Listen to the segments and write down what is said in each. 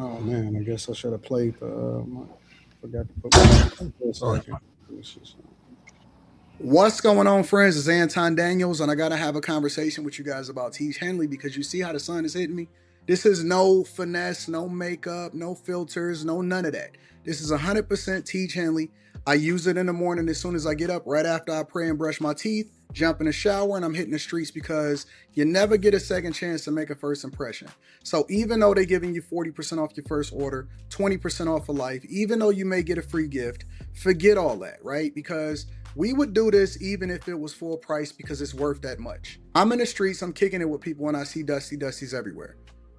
Oh man, I guess I should have played the. Forgot to put my for a second. What's going on, friends? It's Anton Daniels, and I gotta have a conversation with you guys about Teach Henley because you see how the sun is hitting me. This is no finesse, no makeup, no filters, no none of that. This is 100% Teach Henley. I use it in the morning as soon as I get up, right after I pray and brush my teeth, jump in the shower, and I'm hitting the streets because you never get a second chance to make a first impression. So even though they're giving you 40% off your first order, 20% off for life, even though you may get a free gift, forget all that, right? Because we would do this even if it was full price because it's worth that much. I'm in the streets, I'm kicking it with people when I see Dusties everywhere.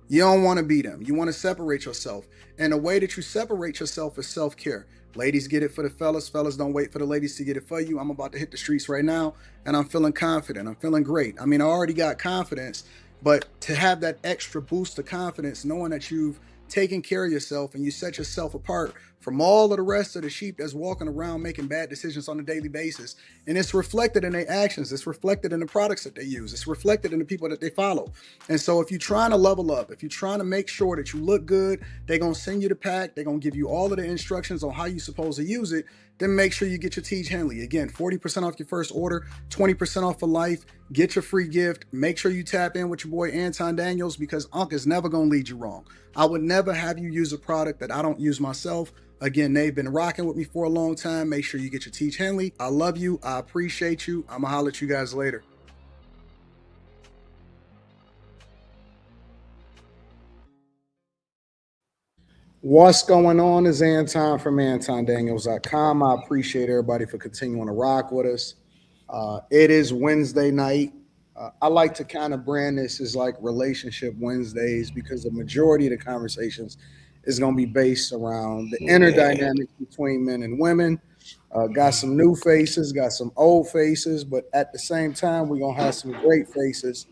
You don't want to be them. You want to separate yourself. And the way that you separate yourself is self-care. Ladies get it for the fellas. Fellas don't wait for the ladies to get it for you. I'm about to hit the streets right now and I'm feeling confident. I'm feeling great. I mean, I already got confidence, but to have that extra boost of confidence, knowing that you've taken care of yourself and you set yourself apart from all of the rest of the sheep that's walking around making bad decisions on a daily basis. And it's reflected in their actions. It's reflected in the products that they use. It's reflected in the people that they follow. And so if you're trying to level up, if you're trying to make sure that you look good, they're going to send you the pack. They're going to give you all of the instructions on how you're supposed to use it. Then make sure you get your Teach Henley. Again, 40% off your first order, 20% off for life. Get your free gift. Make sure you tap in with your boy Anton Daniels because Unc is never going to lead you wrong. I would never have you use a product that I don't use myself. Again, they've been rocking with me for a long time. Make sure you get your Teach Henley. I love you. I appreciate you. I'm going to holler at you guys later. What's going on is Anton from AntonDaniels.com. I appreciate everybody for continuing to rock with us. It is Wednesday night. I like to kind of brand this as like Relationship Wednesdays because the majority of the conversations is going to be based around the inner dynamics between men and women. Got some new faces, got some old faces, but at the same time, we're going to have some great faces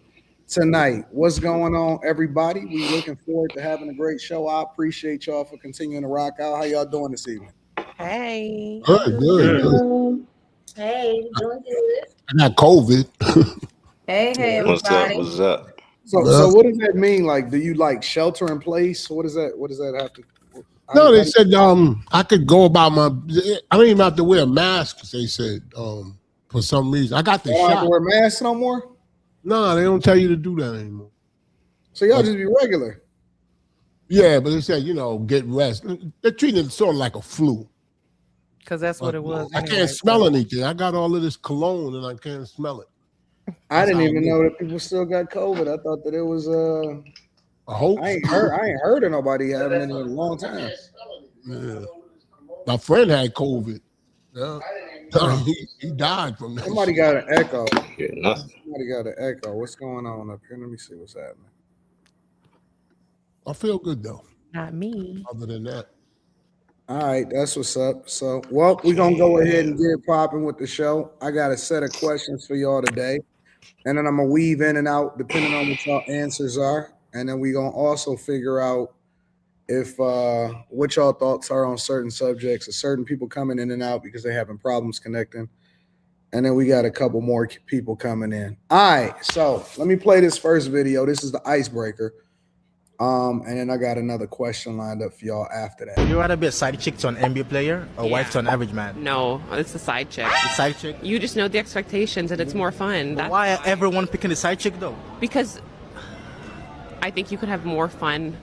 tonight. What's going on, everybody? We're looking forward to having a great show. I appreciate y'all for continuing to rock out. How y'all doing this evening? Hey. Good. Hey, doing good. I got COVID. Hey, everybody. What's up? So what does that mean? Like, do you like shelter in place? What does that have to? No, they said I could go about my. I don't even have to wear a mask. They said for some reason I got the shot. Don't have to wear masks no more. No, they don't tell you to do that anymore. So y'all just be regular. Yeah, but they said get rest. They're treating it sort of like a flu. Because that's what it was. I can't smell anything. I got all of this cologne and I can't smell it. I didn't even know that people still got COVID. I thought that it was I hope. I ain't heard of nobody having it in a long time. Yeah. My friend had COVID. Yeah. He died from that. Somebody got an echo. Yeah, Somebody got an echo. What's going on up here? Let me see what's happening. I feel good though. Not me. Other than that. All right, that's what's up. So, well, we're going to go ahead and get popping with the show. I got a set of questions for y'all today, and then I'm going to weave in and out depending on what y'all answers are, and then we're going to also figure out if what y'all thoughts are on certain subjects or certain people coming in and out because they're having problems connecting, and then we got a couple more people coming in. All right, so let me play this first video. This is the icebreaker. And then I got another question lined up for y'all after that. Would you rather be a side chick to an NBA player or wife to an average man? No, it's a side chick. The side chick? You just know the expectations and it's more fun. Why everyone picking the side chick though? Because I think you could have more fun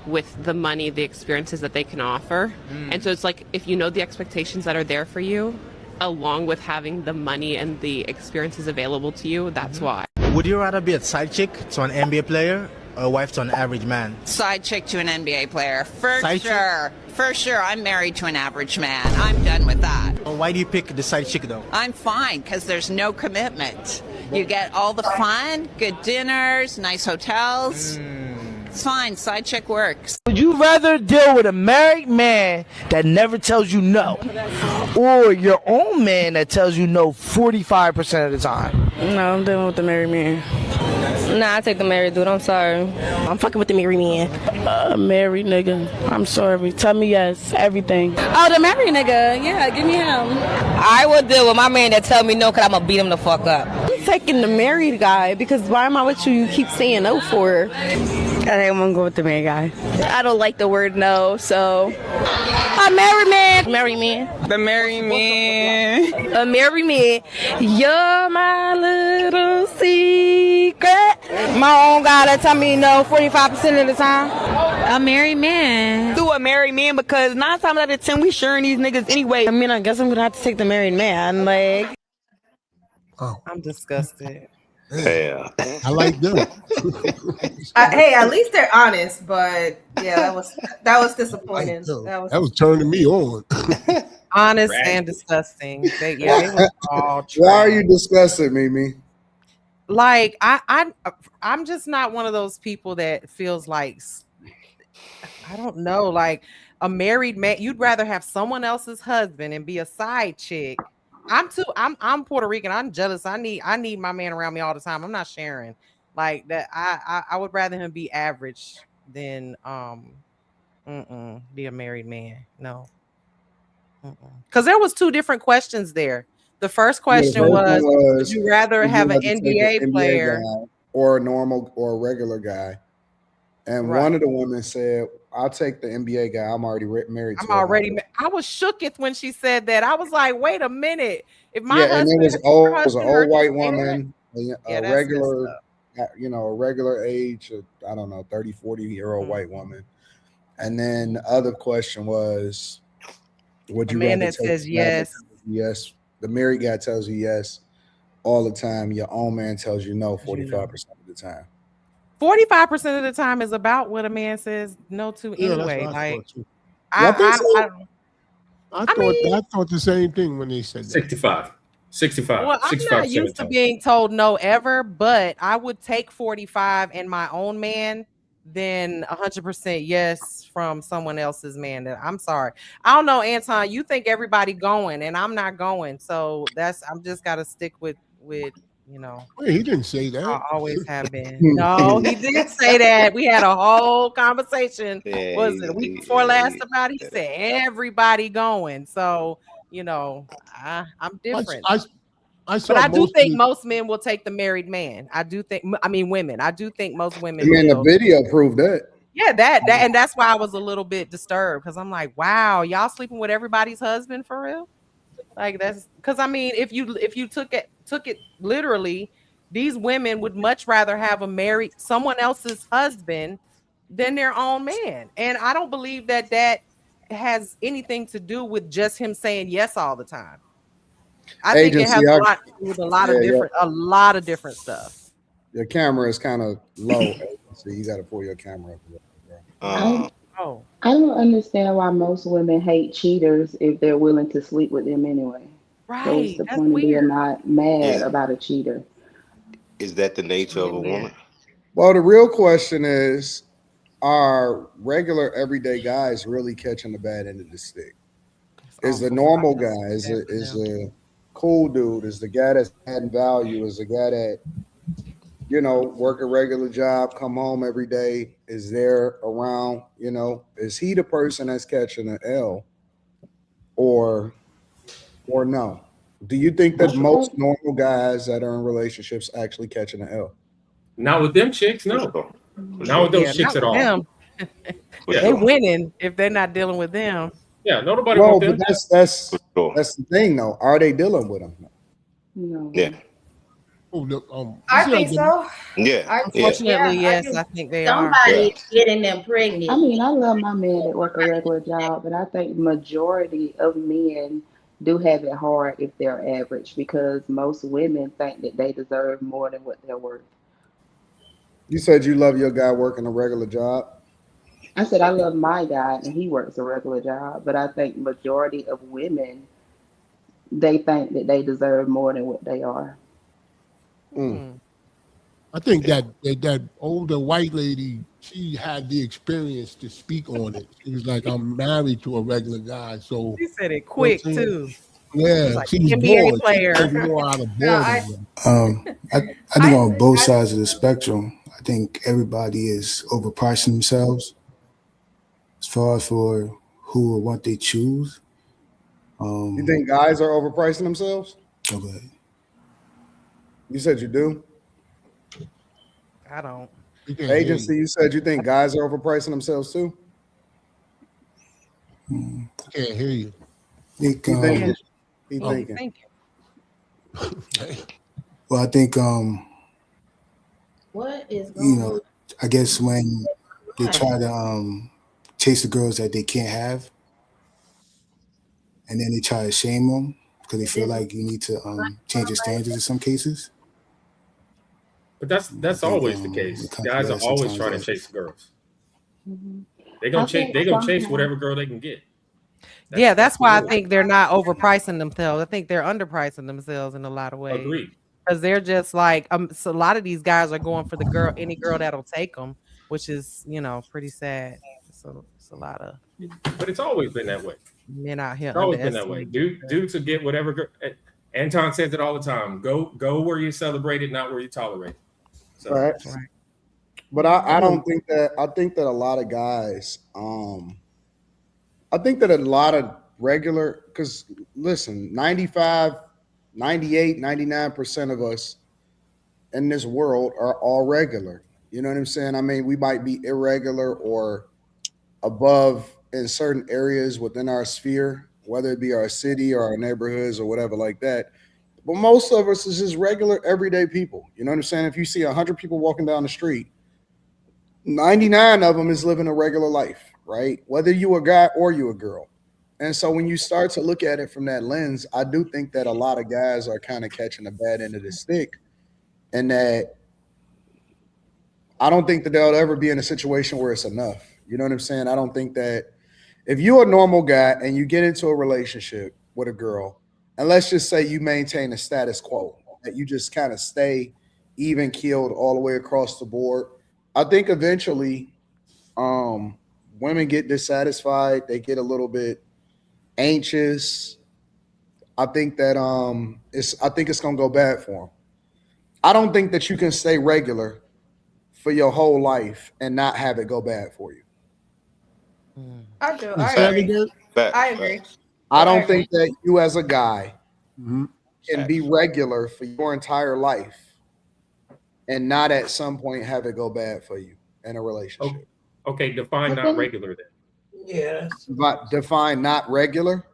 with the money, the experiences that they can offer. And so it's like if you know the expectations that are there for you, along with having the money and the experiences available to you, that's why. Would you rather be a side chick to an NBA player or a wife to an average man? Side chick to an NBA player, for Side sure. For sure, I'm married to an average man. I'm done with that. Why do you pick the side chick though? I'm fine because there's no commitment. You get all the fun, good dinners, nice hotels. It's fine. Side chick works. Would you rather deal with a married man that never tells you no, or your own man that tells you no 45% of the time? No, I'm dealing with the married man. Nah, I take the married dude. I'm sorry. I'm fucking with the married man. Married nigga. I'm sorry. Tell me yes. Everything. Oh, the married nigga. Yeah, give me him. I would deal with my man that tell me no because I'm going to beat him the fuck up. I'm taking the married guy because why am I with you? You keep saying no for. I want to go with the married guy. I don't like the word no, so A married man. Marry me. The married man. A married man. You're my little secret. My own guy that tell me no 45% of the time. a married man. Do a married man because 9 times out of 10 we sharing these niggas anyway. I mean, I guess I'm gonna have to take the married man. Like, I'm disgusted. Yeah. I like them. Hey, at least they're honest, but yeah, that was disappointing. That was turning me on. Honest and disgusting. They were all trash. Why are you disgusting, Mimi? Like I'm just not one of those people that feels like, I don't know, like a married man. You'd rather have someone else's husband and be a side chick. I'm Puerto Rican. I'm jealous. I need my man around me all the time. I'm not sharing like that. I would rather him be average than be a married man. No. Because there was 2 different questions there. The first question was, would you rather have an NBA player or a normal or a regular guy? And one of the women said, I'll take the NBA guy. I'm already married to him. I was shooketh when she said that. I was like, wait a minute. If my husband, and it was an old white woman, a regular, a regular age, I don't know, 30, 40-year-old white woman. And then the other question was, would you man rather that take says yes? Yes. The married guy tells you yes all the time. Your own man tells you no 45% of the time. 45% of the time is about what a man says no to anyway. Like, I thought the same thing when they said that. 65. Well, I'm not used to being told no ever, but I would take 45 and my own man than 100% yes from someone else's man. That I'm sorry. I don't know, Anton. You think everybody going, and I'm not going. So I'm just gotta stick with. Wait, he didn't say that. I always have been. No, he did say that. We had a whole conversation. Was it a week before last about it? He said everybody going. So I'm different. But I do think most men will take the married man. Women. I do think most women. The video proved that. Yeah, that and that's why I was a little bit disturbed because I'm like, wow, y'all sleeping with everybody's husband for real? Like that's because if you took it literally, these women would much rather have someone else's husband than their own man, and I don't believe that has anything to do with just him saying yes all the time. I think it has a lot to do with a lot of different stuff. Your camera is kind of low, so you got to pull your camera up. I don't understand why most women hate cheaters if they're willing to sleep with them anyway. Right. So what's the point of being not mad about a cheater? Is that the nature of a woman? Well, the real question is, are regular everyday guys really catching the bad end of the stick? Is the normal guy, is a cool dude, is the guy that's adding value, is the guy that work a regular job, come home every day, is there around, is he the person that's catching an L or no? Do you think that most normal guys that are in relationships actually catching an L? Not with them chicks, no. Not with those chicks at all. They winning if they're not dealing with them. Yeah, nobody wants them. But that's the thing though. Are they dealing with them? No. Yeah. I think so. Yeah. Unfortunately, yes, I think they are. Somebody getting them pregnant. I mean, I love my men that work a regular job, but I think majority of men do have it hard if they're average because most women think that they deserve more than what they're worth. You said you love your guy working a regular job? I said I love my guy and he works a regular job, but I think majority of women, they think that they deserve more than what they are. I think that older white lady, she had the experience to speak on it. She was like, I'm married to a regular guy. So she said it quick too. Yeah, like she's NBA bored. player. I think on both sides of the spectrum, I think everybody is overpricing themselves as far as for who or what they choose. You think guys are overpricing themselves? Okay. You said you do? I don't. We can't hear Agency, you. you said you think guys are overpricing themselves too? We can't hear you. Think, He thinking. He Oh. thinking. well, I think What is you going know, on? I guess when they try to chase the girls that they can't have, and then they try to shame them because they feel like you need to change your standards in some cases. But that's always the case. it comes to Guys are that always sometimes, trying to though. chase girls. Mhm. They're gonna I chase. think They're gonna chase sometimes whatever girl they can get. Yeah, that's why I the think they're not overpricing themselves. I think they're underpricing themselves in a lot of rule. ways. Agreed. Because they're just like so a lot of these guys are going for the girl, any girl that'll take them, which is pretty sad. It's a lot of But it's always been that way. men out here It's always been that way. underestimating. Dudes will get whatever. Anton says it all the time. Go where you celebrate it, not where you tolerate it. So, Right. But I don't think that. I think that a lot of guys. I think that a lot of regular. Because listen, 95, 98, 99% of us in this world are all regular. You know what I'm saying? I mean, we might be irregular or above in certain areas within our sphere, whether it be our city or our neighborhoods or whatever like that. But most of us is just regular, everyday people. You know what I'm saying? If you see 100 people walking down the street, 99 of them is living a regular life, right? Whether you a guy or you a girl. And so when you start to look at it from that lens, I do think that a lot of guys are kind of catching a bad end of the stick, and that I don't think that they'll ever be in a situation where it's enough. You know what I'm saying? I don't think that if you're a normal guy and you get into a relationship with a girl, and let's just say you maintain a status quo, that you just kind of stay even keeled all the way across the board, I think eventually women get dissatisfied. They get a little bit anxious. I think that it's gonna go bad for them. I don't think that you can stay regular for your whole life and not have it go bad for you. I do. You I said it agree. again? I agree. I don't agree. think that you as a guy Mm-hmm. can be regular for your entire life and not at some point have it go bad for you in a relationship. Okay, define not regular then. Yeah. But define not regular.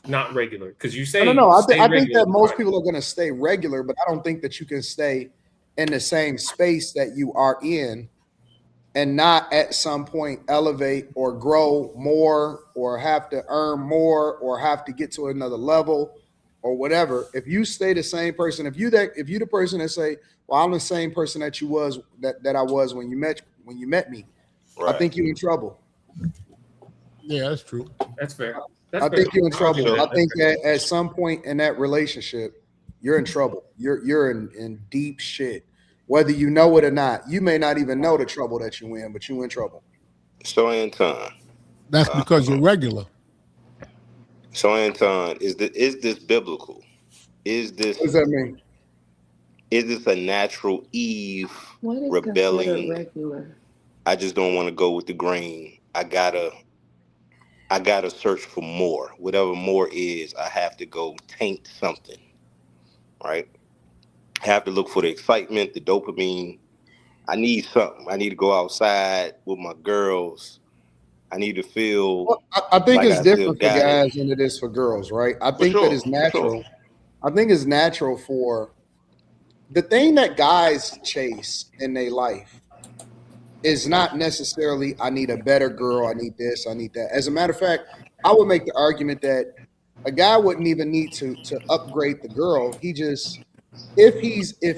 Not regular, because you say No. I stay think regular, that most right. people are going to stay regular, but I don't think that you can stay in the same space that you are in and not at some point elevate or grow more or have to earn more or have to get to another level or whatever. If you stay the same person, if you the person that say, well, I'm the same person that you was that I was when you met me, Right. I think you're in trouble. Yeah, that's true. That's fair. I think you're in trouble. So- I think that at some point in that relationship, you're in trouble. You're in deep shit. Whether you know it or not, you may not even know the trouble that you're in, but you're in trouble. So Anton, That's because you're regular. so Anton, is this biblical? Is this What does that mean? is this a natural Eve What is rebelling? considered regular? I just don't want to go with the grain. I gotta search for more. Whatever more is, I have to go taint something, right? I have to look for the excitement, the dopamine. I need something. I need to go outside with my girls. I need to feel. Well, I think like it's I still different for got it. guys than it is for girls, right? I think sure, that it's for natural. sure. I think it's natural for the thing that guys chase in their life is not necessarily I need a better girl, I need this, I need that. As a matter of fact, I would make the argument that a guy wouldn't even need to upgrade the girl. He just if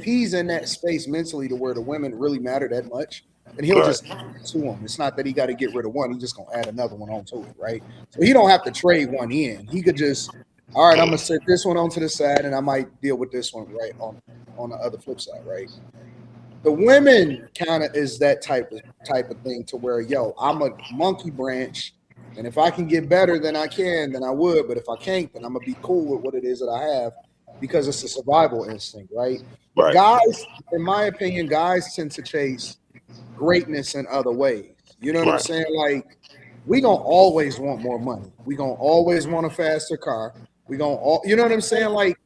he's in that space mentally to where the women really matter that much, then he'll Right. just add to them. It's not that he got to get rid of one; he's just gonna add another one onto it, right? So he don't have to trade one in. He could just, all right, I'm gonna set this one onto the side, and I might deal with this one right on the other flip side, right? The women kind of is that type of thing to where, yo, I'm a monkey branch, and if I can get better than I can, then I would. But if I can't, then I'm gonna be cool with what it is that I have because it's a survival instinct, right? Right. Guys, in my opinion, guys tend to chase greatness in other ways. You know what I'm Right. saying? Like, we gonna always want more money. We gonna always want a faster car. We gonna you know what I'm saying? Like,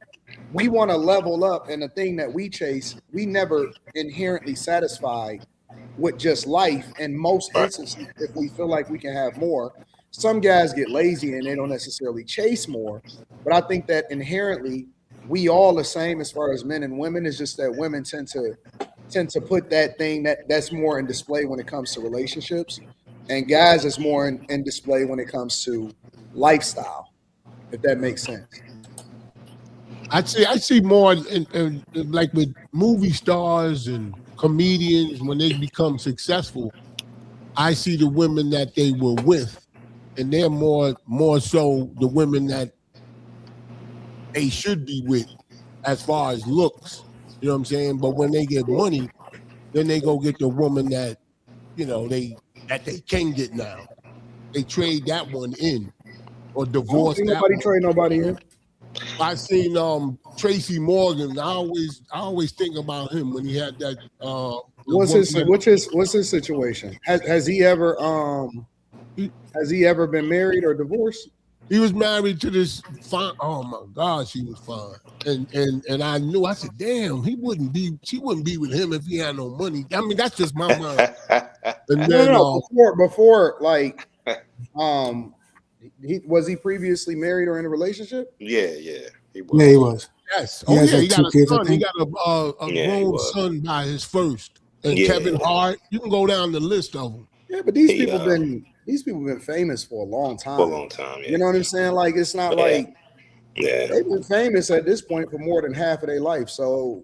we want to level up, and the thing that we chase, we never inherently satisfied with just life. In most instances, if we feel like we can have more, some guys get lazy and they don't necessarily chase more. But I think that inherently we all the same as far as men and women. It's just that women tend to put that thing that's more in display when it comes to relationships, and guys is more in display when it comes to lifestyle, if that makes sense. I see more in like with movie stars and comedians when they become successful. I see the women that they were with, and they're more so the women that they should be with, as far as looks. You know what I'm saying? But when they get money, then they go get the woman that they can get now. They trade that one in or I don't divorce think that nobody one. trade nobody in. I seen Tracy Morgan. I always think about him when he had that. What's his situation? Has he ever been married or divorced? He was married to this fine. Oh my God, she was fine. And I knew. I said, damn, she wouldn't be with him if he had no money. I mean, that's just my mind. And then before like was he previously married or in a relationship? Yeah, he was. Yeah, he was. Yes. He has He like got 2 a kids, I son. He think. got a grown son by his first. And Kevin Hart. You can go down the list of them. Yeah, but these people been famous for a long time. For a long time, yeah. You know what I'm saying? Like it's not like they've been famous at this point for more than half of their life. So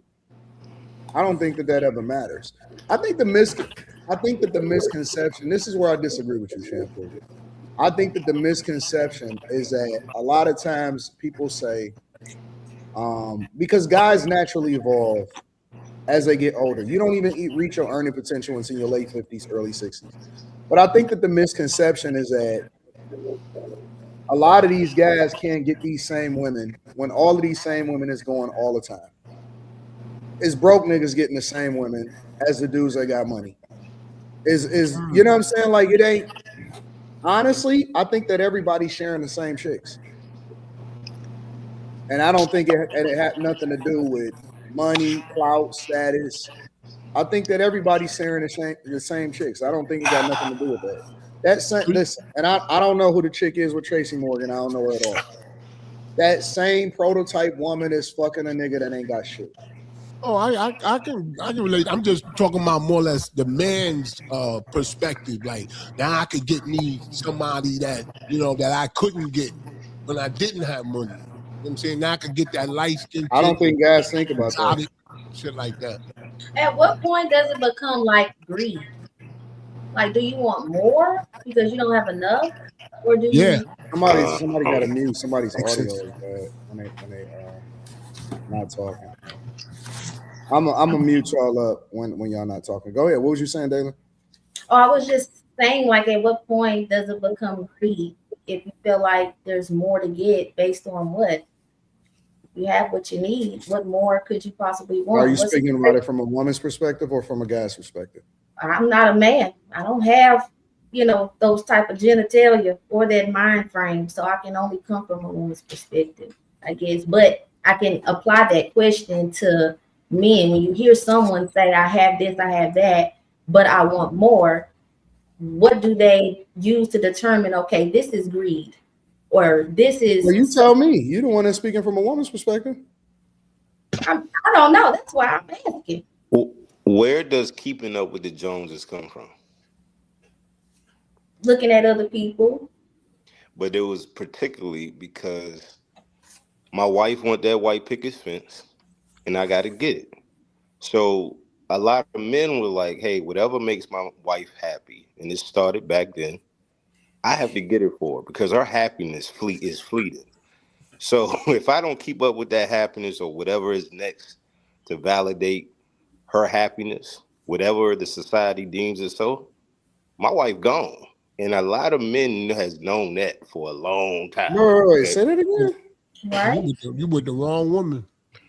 I don't think that ever matters. I think that the misconception. This is where I disagree with you, Shampoo. I think that the misconception is that a lot of times people say, because guys naturally evolve as they get older. You don't even reach your earning potential until your late 50s, early 60s. But I think that the misconception is that a lot of these guys can't get these same women when all of these same women is going all the time. It's broke niggas getting the same women as the dudes that got money. Is you know what I'm saying? Like it ain't. Honestly, I think that everybody's sharing the same chicks. And I don't think it had nothing to do with money, clout, status. I think that everybody's sharing the same chicks. I don't think it got nothing to do with that. Listen, and I don't know who the chick is with Tracy Morgan. I don't know her at all. That same prototype woman is fucking a nigga that ain't got shit. Oh, I can relate. I'm just talking about more or less the man's perspective. Like now I could get me somebody that that I couldn't get when I didn't have money. You know what I'm saying? Now I could get that light skin. I don't think guys think about that. Shit like that. At what point does it become like greed? Like, do you want more because you don't have enough, or do you? Somebody got to mute somebody's audio when they not talking. I'm gonna mute y'all up when y'all not talking. Go ahead. What was you saying, Dalen? Oh, I was just saying, like, at what point does it become greed? If you feel like there's more to get based on what you have, what you need, what more could you possibly want? Are you speaking about it from a woman's perspective or from a guy's perspective? I'm not a man. I don't have, those type of genitalia or that mind frame. So I can only come from a woman's perspective, I guess. But I can apply that question to men. When you hear someone say, I have this, I have that, but I want more, what do they use to determine, okay, this is greed or this is... Well, you tell me. You're the one that's speaking from a woman's perspective. I don't know. That's why I'm asking. Where does keeping up with the Joneses come from? Looking at other people. But it was particularly because my wife want that white picket fence and I got to get it. So a lot of men were like, hey, whatever makes my wife happy, and it started back then, I have to get it for her because her happiness is fleeting. So if I don't keep up with that happiness or whatever is next to validate her happiness, whatever the society deems it so, my wife gone. And a lot of men has known that for a long time. Wait, say that again. Right. You with the wrong woman.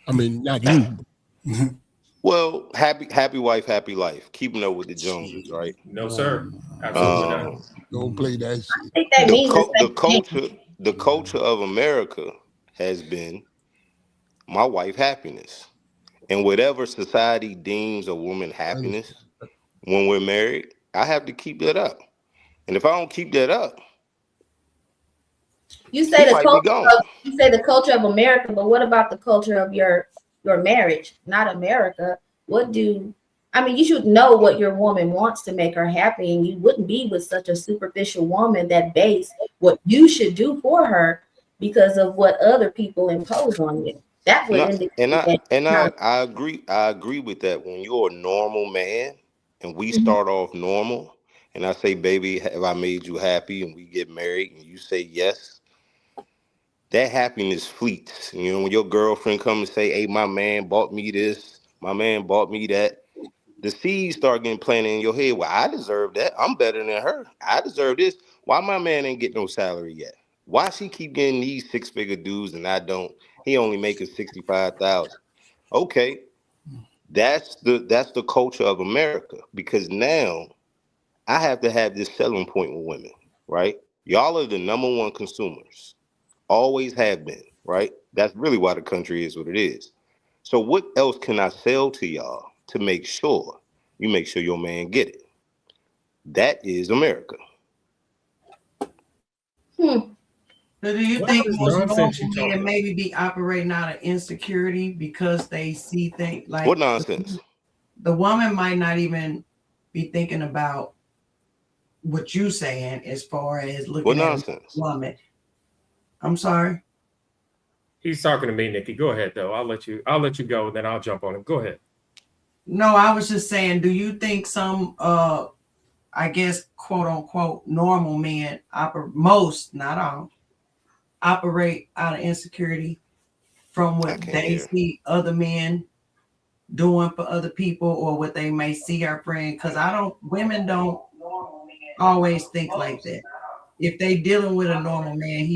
I mean, not you. Well, happy wife, happy life. Keeping up with the Joneses, right? No, sir. Absolutely not. Don't play that shit. I think that means the culture of America has been my wife happiness. And whatever society deems a woman happiness, when we're married, I have to keep that up. And if I don't keep that up, You say he might be gone. you say the culture of America, but what about the culture of your marriage, not America? I mean, you should know what your woman wants to make her happy, and you wouldn't be with such a superficial woman that base what you should do for her because of what other people impose on you. That would indicate that I agree with that. When you're a normal man and we start off normal, and I say, baby, have I made you happy? And we get married and you say yes, that happiness fleets. You know, when your girlfriend comes and say, hey, my man bought me this, my man bought me that, the seeds start getting planted in your head. Well, I deserve that. I'm better than her. I deserve this. Why my man ain't get no salary yet? Why she keep getting these 6-figure dues and I don't? He only making 65,000. Okay, that's the culture of America, because now I have to have this selling point with women, right? Y'all are the number one consumers. Always have been, right? That's really why the country is what it is. So what else can I sell to y'all to make sure you make sure your man get it? That is America. So do you think most normal nonsense you men talking about? maybe be operating out of insecurity because they see things like What nonsense? the woman might not even be thinking about what you saying as far as looking What at nonsense? a woman. I'm sorry. He's talking to me, Nikki. Go ahead, though. I'll let you go, then I'll jump on him. Go ahead. No, I was just saying, do you think some I guess quote unquote normal men most, not all, operate out of insecurity from what they see other men doing for other people, or what they may see our friend? Because women don't always think like that. If they dealing with a normal man,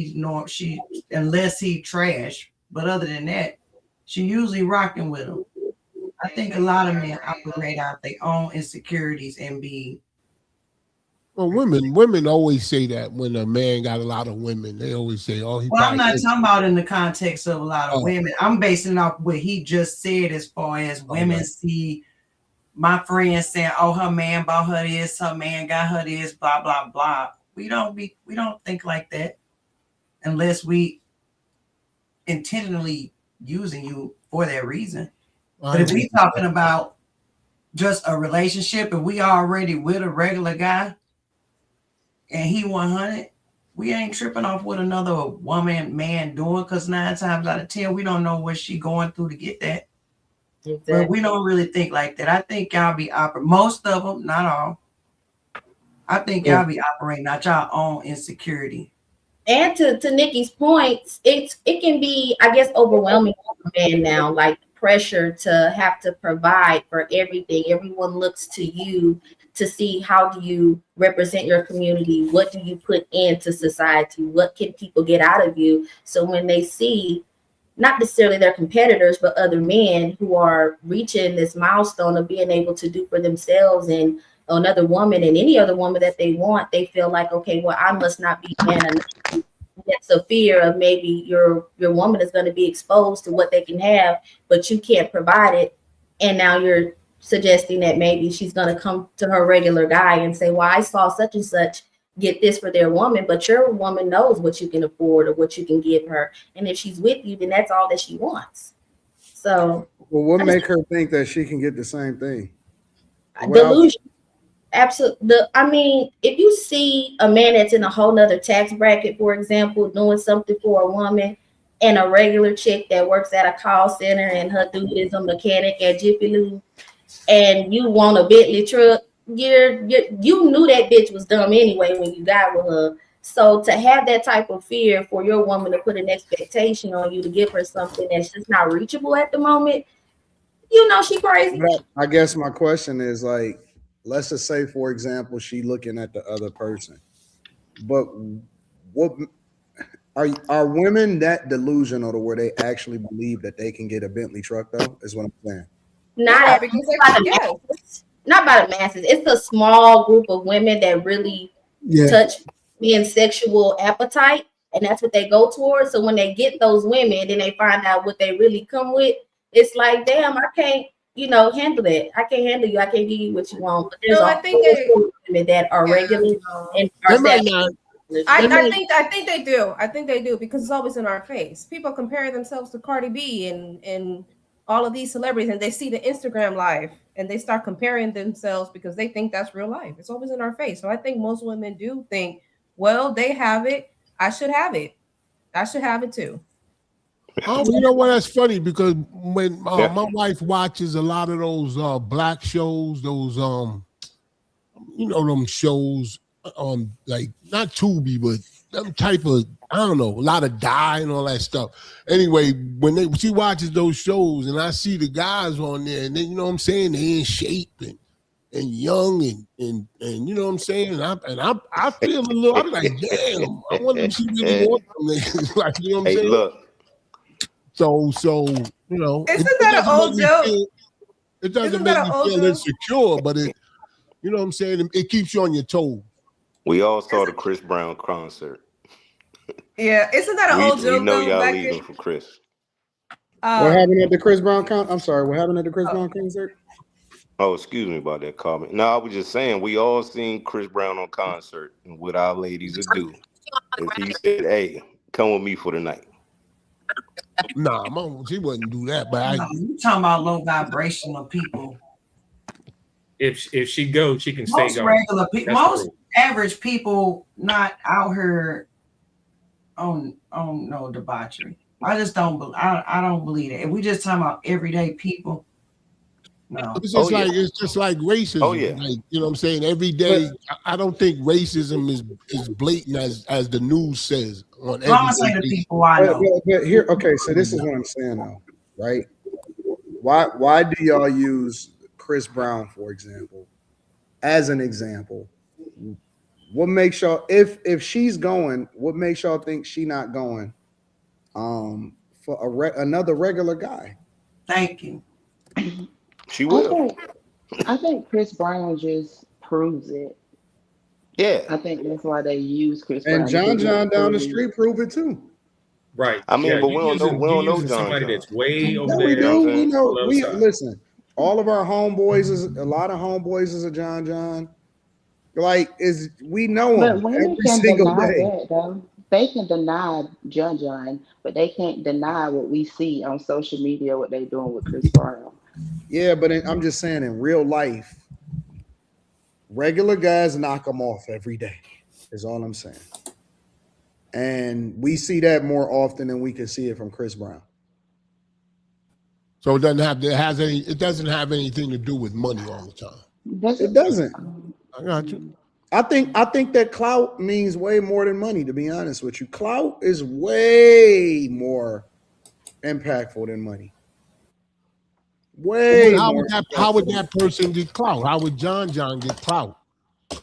unless he trash, but other than that, she usually rocking with him. I think a lot of men operate out their own insecurities and be. Well, women always say that when a man got a lot of women, they always say, "Oh, he." Well, I'm not talking about in the context of a lot of women. I'm basing off what he just said as far as women see my friends saying, "Oh, her man bought her this, her man got her this, blah blah blah." We don't think like that unless we intentionally using you for that reason. But if we talking about just a relationship and we already with a regular guy and he 100, we ain't tripping off what another man doing, because 9 times out of 10 we don't know what she going through to get that. Exactly. But we don't really think like that. I think y'all be most of them, not all. I think y'all be operating out y'all own insecurity. And to Nikki's points, it can be, I guess, overwhelming for a man now, like pressure to have to provide for everything. Everyone looks to you to see how do you represent your community, what do you put into society, what can people get out of you. So when they see not necessarily their competitors, but other men who are reaching this milestone of being able to do for themselves and another woman and any other woman that they want, they feel like, okay, well, I must not be man enough. That's a fear of maybe your woman is going to be exposed to what they can have, but you can't provide it. And now you're suggesting that maybe she's going to come to her regular guy and say, well, I saw such and such get this for their woman, but your woman knows what you can afford or what you can give her. And if she's with you, then that's all that she wants. So well, what make her think that she can get the same thing? Delusion. Absolutely. I mean, if you see a man that's in a whole nother tax bracket, for example, doing something for a woman, and a regular chick that works at a call center and her dude is a mechanic at Jiffy Lube, and you want a Bentley truck, you knew that bitch was dumb anyway when you got with her. So to have that type of fear for your woman to put an expectation on you to give her something that's just not reachable at the moment, you know she crazy. I guess my question is, like, let's just say, for example, she looking at the other person, but what are women that delusional to where they actually believe that they can get a Bentley truck, though? Is what I'm saying. Not by the masses. It's a small group of women that really touch men's sexual appetite, and that's what they go towards. So when they get those women, then they find out what they really come with. It's like, damn, I can't. handle that. I can't handle you. I can't give you what you want. But there's I think women that are regular and They are might that. not. I think they do. I think they do because it's always in our face. People compare themselves to Cardi B and all of these celebrities, and they see the Instagram life and they start comparing themselves because they think that's real life. It's always in our face. So I think most women do think, well, they have it. I should have it. I should have it too. Oh, you know what? That's funny because when my wife watches a lot of those black shows, those them shows like not Tubi, but them type of I don't know, a lot of die and all that stuff. Anyway, when she watches those shows and I see the guys on there, and then you know what I'm saying, they in shape and young and you know what I'm saying, and I feel a little. I'm like, damn, I wonder if she really wants them niggas. Like, you know what I'm saying? Look. So you know, Isn't that an old joke? It doesn't make me feel insecure, but it, you know what I'm saying, it keeps you on your toes. We all saw the Chris Brown concert. Yeah, isn't that an old joke? We know though, y'all leaving for Chris. What happened at the Chris Brown concert? I'm sorry, what happened at the Chris Brown concert? Oh, excuse me about that comment. No, I was just saying we all seen Chris Brown on concert, and what our ladies would do is he said, "Hey, come with me for the night." Nah, she wouldn't do that. But you talking about low vibrational people. If she goes, she can stay Most gone. regular people, That's most average people, not out here on no debauchery. I just don't. I don't believe it. If we just talking about everyday people, no. It's just like racism. Oh, yeah. Like, you know what I'm saying? Every day, I don't think racism is blatant as the news says. On every I'm saying the people I know. But here, okay, so this is what I'm saying though, right? Why do y'all use Chris Brown, for example, as an example? What makes y'all, if she's going, what makes y'all think she not going for another regular guy? Thank you. She will. I think Chris Brown just proves it. Yeah. I think that's why they use Chris Brown. And John down the street prove it too. Right. I mean, but we don't know John. Somebody that's way over We there. do. We know. Listen. All of our homeboys a lot of homeboys is a John. Like we know But him women every can single deny day. that though. They can deny John, but they can't deny what we see on social media, what they doing with Chris Brown. Yeah, but I'm just saying, in real life, regular guys knock them off every day. Is all I'm saying. And we see that more often than we can see it from Chris Brown. So it doesn't have anything to do with money all the time. It doesn't. I got you. I think that clout means way more than money, to be honest with you. Clout is way more impactful than money. How would that person get clout? How would John get clout?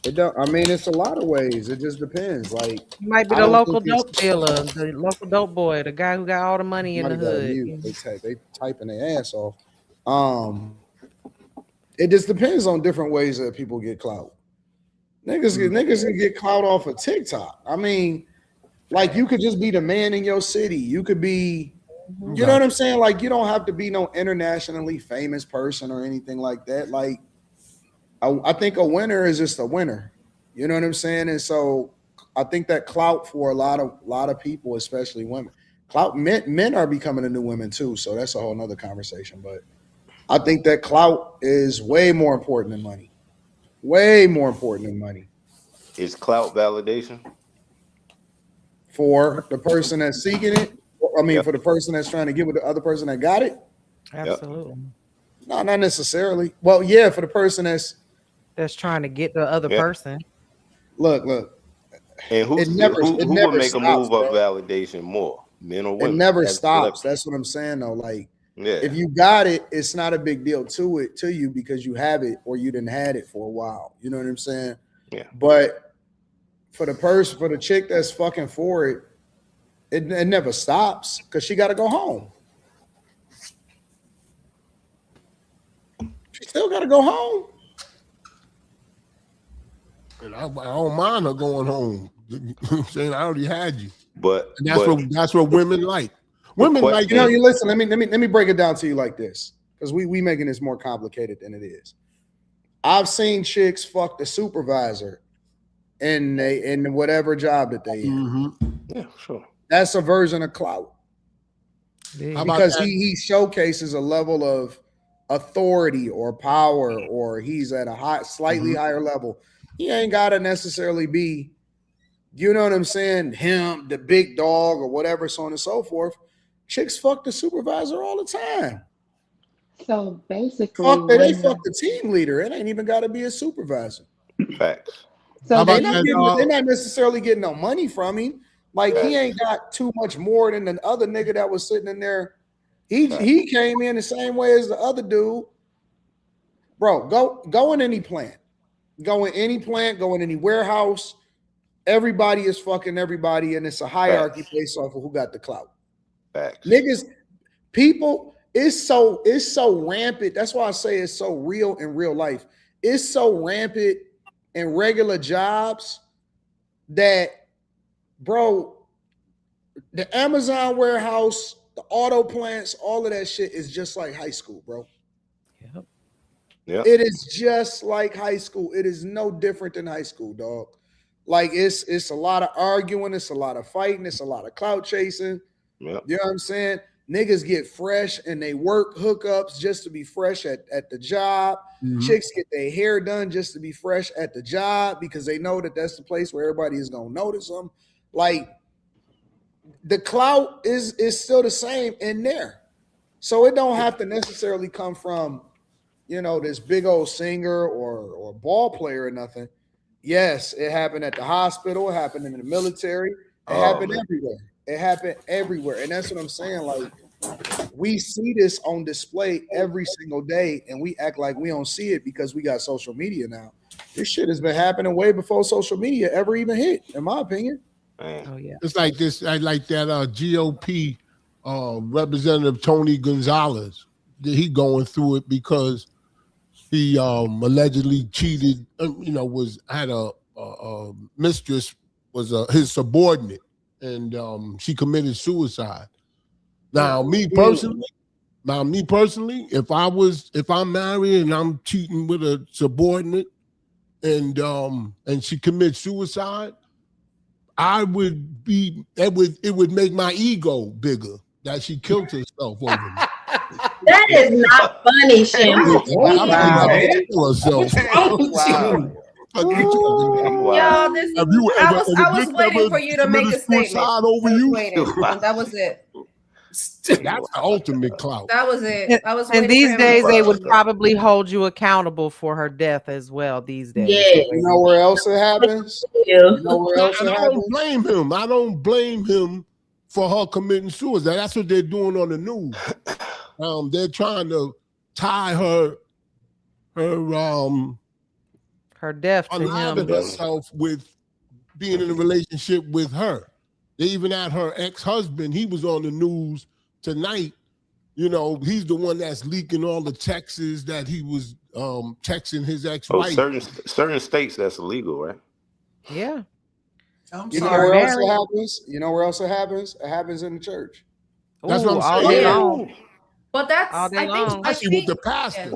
It don't. I mean, it's a lot of ways. It just depends. Like, You might be the local dope dealer, the local dope boy, the guy who got all the money in the hood. They typing their ass off. It just depends on different ways that people get clout. Niggas can get clout off of TikTok. I mean, like, you could just be the man in your city. You could be, you know what I'm saying? Like, you don't have to be no internationally famous person or anything like that. Like, I think a winner is just a winner. You know what I'm saying? And so I think that clout for a lot of people, especially women, clout men are becoming the new women too. So that's a whole nother conversation. But I think that clout is way more important than money. Way more important than money. Is clout validation? For the person that's seeking it? I mean, for the person that's trying to get with the other person that got it? Absolutely. No, not necessarily. Well, yeah, for the person that's trying to get the other person. Look. And who would make a move of validation more? Men or women? It never stops. That's what I'm saying though. Like, if you got it, it's not a big deal to you because you have it or you didn't had it for a while. You know what I'm saying? Yeah. But for the chick that's fucking for it, it never stops because she got to go home. She still got to go home. And I don't mind her going home. You know what I'm saying? I already had you. But that's what women like. Women like, you listen, let me break it down to you like this. because we making this more complicated than it is. I've seen chicks fuck the supervisor in whatever job that they in. Yeah, sure. That's a version of clout. Because he showcases a level of authority or power, or he's at a slightly higher level. He ain't gotta necessarily be, you know what I'm saying, him, the big dog, or whatever, so on and so forth. Chicks fuck the supervisor all the time. So basically, they fuck the team leader. It ain't even gotta be a supervisor. Facts. So they're not necessarily getting no money from him. Like, he ain't got too much more than the other nigga that was sitting in there. He came in the same way as the other dude. Bro, go in any plant. Go in any plant, go in any warehouse. Everybody is fucking everybody, and it's a hierarchy based off of who got the clout. Facts. Niggas, people, it's so rampant. That's why I say it's so real in real life. It's so rampant in regular jobs that, bro, the Amazon warehouse, the auto plants, all of that shit is just like high school, bro. Yep. It is just like high school. It is no different than high school, dog. Like, it's a lot of arguing, it's a lot of fighting, it's a lot of clout chasing. Yep. You know what I'm saying? Niggas get fresh and they work hookups just to be fresh at the job. Chicks get their hair done just to be fresh at the job because they know that that's the place where everybody is going to notice them. Like, the clout is still the same in there. So it don't have to necessarily come from, you know, this big old singer or ball player or nothing. Yes, it happened at the hospital. It happened in the military. It happened everywhere. It happened everywhere. And that's what I'm saying. Like, we see this on display every single day, and we act like we don't see it because we got social media now. This shit has been happening way before social media ever even hit, in my opinion. Oh, yeah. It's like this. I like that GOP Representative Tony Gonzalez. He going through it because he allegedly cheated. Had a mistress, was his subordinate, and she committed suicide. Now, me personally, if I'm married and I'm cheating with a subordinate, and she commits suicide, it would make my ego bigger that she killed herself over me. That is not funny, Shambles. Y'all, I was waiting for you to make a statement. That was it. That's the ultimate clout. That was it. I was. And these days, they would probably hold you accountable for her death as well. These days, yeah. You know where else it happens? You know where else it happens? I don't blame him for her committing suicide. That's what they're doing on the news. They're trying to tie her death to him, herself with being in a relationship with her. They even had her ex-husband. He was on the news tonight. You know, he's the one that's leaking all the texts that he was texting his ex-wife. Certain states that's illegal, right? Yeah. You know where else it happens? You know where else it happens? It happens in the church. That's what I'm saying. All day long. But that's all day long. Especially with the pastor.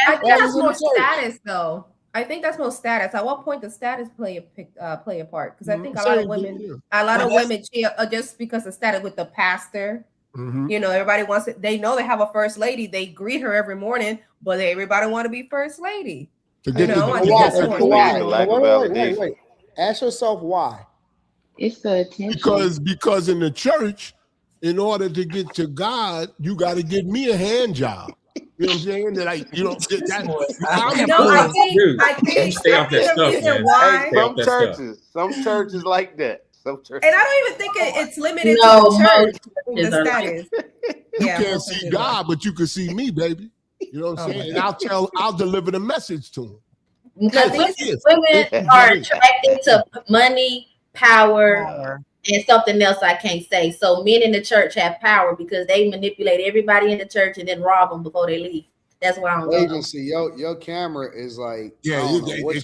I think that's more status, though. I think that's more status. At what point does status play a part? Because I think a lot of women cheer just because of status with the pastor. You know, everybody wants it. They know they have a first lady. They greet her every morning, but everybody want to be first lady. Wait. Ask yourself why. It's the attention. Because in the church, in order to get to God, you got to give me a hand job. You know what I'm saying? That I think stay off that stuff, man. Why? Some churches like that. Some churches. And I don't even think it's limited to the church. The status. You can't see God, but you can see me, baby. You know what I'm saying? And I'll deliver the message to him. Because women are attracted to money, power, and something else I can't say. So men in the church have power because they manipulate everybody in the church and then rob them before they leave. That's why I'm agency. Your camera is like, your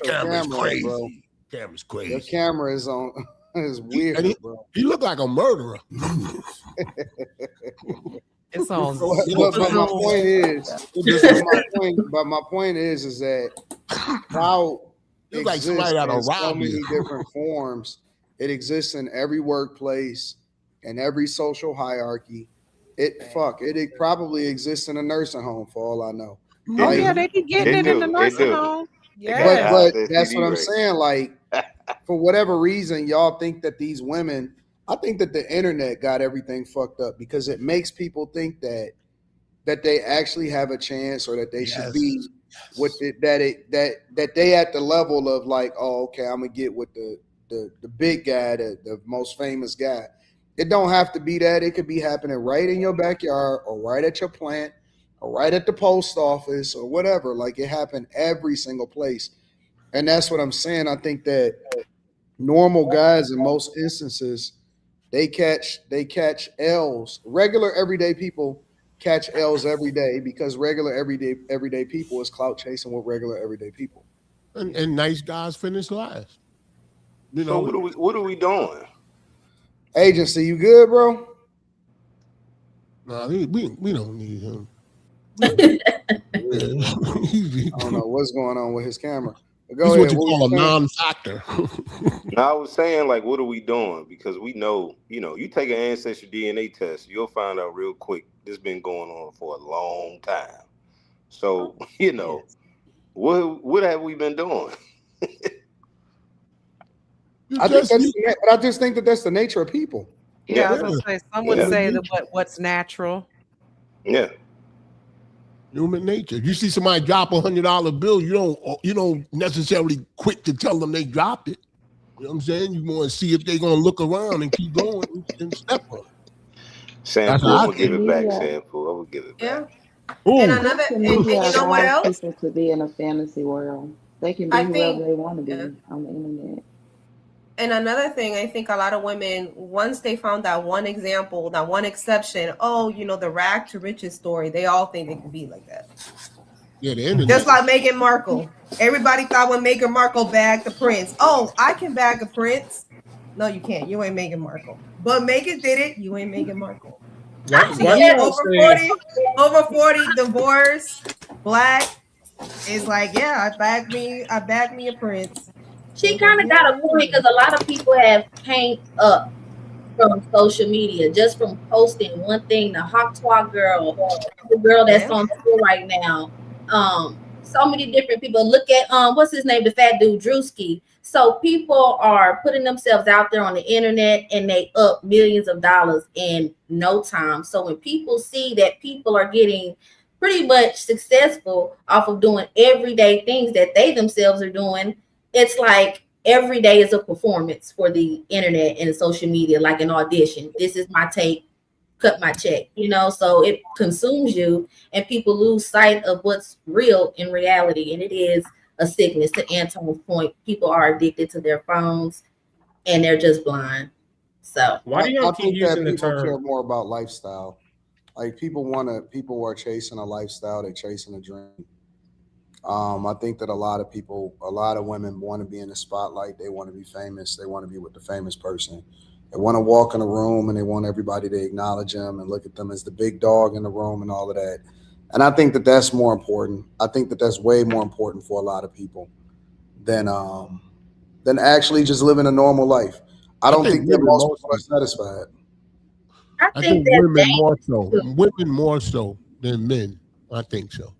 camera's crazy, bro. Camera's crazy. Your camera is on. Is weird, bro. He looked like a murderer. It's on. But my point is that while it You're like exists somebody that'll in so rob many you. different forms, it exists in every workplace and every social hierarchy. It probably exists in a nursing home for all I know. Oh yeah, they be getting it in the nursing home. Yeah, But that's what I'm saying. Like, for whatever reason, y'all think that these women. I think that the internet got everything fucked up because it makes people think that they actually have a chance or that they should be with it, that they at the level of like, oh, okay, I'm gonna get with the big guy, the most famous guy. It don't have to be that. It could be happening right in your backyard or right at your plant or right at the post office or whatever. Like, it happened every single place. And that's what I'm saying. I think that normal guys in most instances, they catch L's. Regular everyday people catch L's every day because regular everyday people is clout chasing with regular everyday people. And nice guys finish last. You So know, what are we doing? Agency, you good, bro? Nah, we don't need him. I don't know what's going on with his camera. But go He's ahead. what you call a non-factor. Now, I was saying, like, what are we doing? Because we know, you take an ancestry DNA test, you'll find out real quick this been going on for a long time. So, what have we been doing? I just think that that's the nature of people. Yeah, I was gonna say some would say that what's natural. Yeah. Human nature. You see somebody drop $100 bill, you don't necessarily quick to tell them they dropped it. You know what I'm saying? You want to see if they're gonna look around and keep going and step on it. Sample, I'm gonna give it back, Sample. I'm gonna give it back. Yeah. And another, and you know what else? People to be in a fantasy world. They can be whoever they want to be on the internet. And another thing, I think a lot of women, once they found that one example, that one exception, the rag to riches story, they all think they can be like that. Yeah, the internet. Just like Meghan Markle. Everybody thought when Meghan Markle bagged the prince, I can bag a prince. No, you can't. You ain't Meghan Markle. But Meghan did it. You ain't Meghan Markle. Over 40, divorce, black. It's like, I bagged me a prince. She kind of got a point because a lot of people have came up from social media just from posting one thing. The Hawk Twa girl, the girl that's on tour right now. So many different people. Look at what's his name, the fat dude, Drewski. So people are putting themselves out there on the internet and they up millions of dollars in no time. So when people see that people are getting pretty much successful off of doing everyday things that they themselves are doing, it's like every day is a performance for the internet and social media, like an audition. This is my take, cut my check, so it consumes you and people lose sight of what's real in reality. And it is a sickness. To Anton's point, people are addicted to their phones and they're just blind. So why do y'all keep using the people term? Care more about lifestyle. Like people are chasing a lifestyle, they're chasing a dream. I think that a lot of women want to be in the spotlight. They want to be famous. They want to be with the famous person. They want to walk in a room and they want everybody to acknowledge them and look at them as the big dog in the room and all of that. And I think that that's more important. I think that that's way more important for a lot of people than actually just living a normal life. I don't think that most people are satisfied. I think women more so than men. I think so.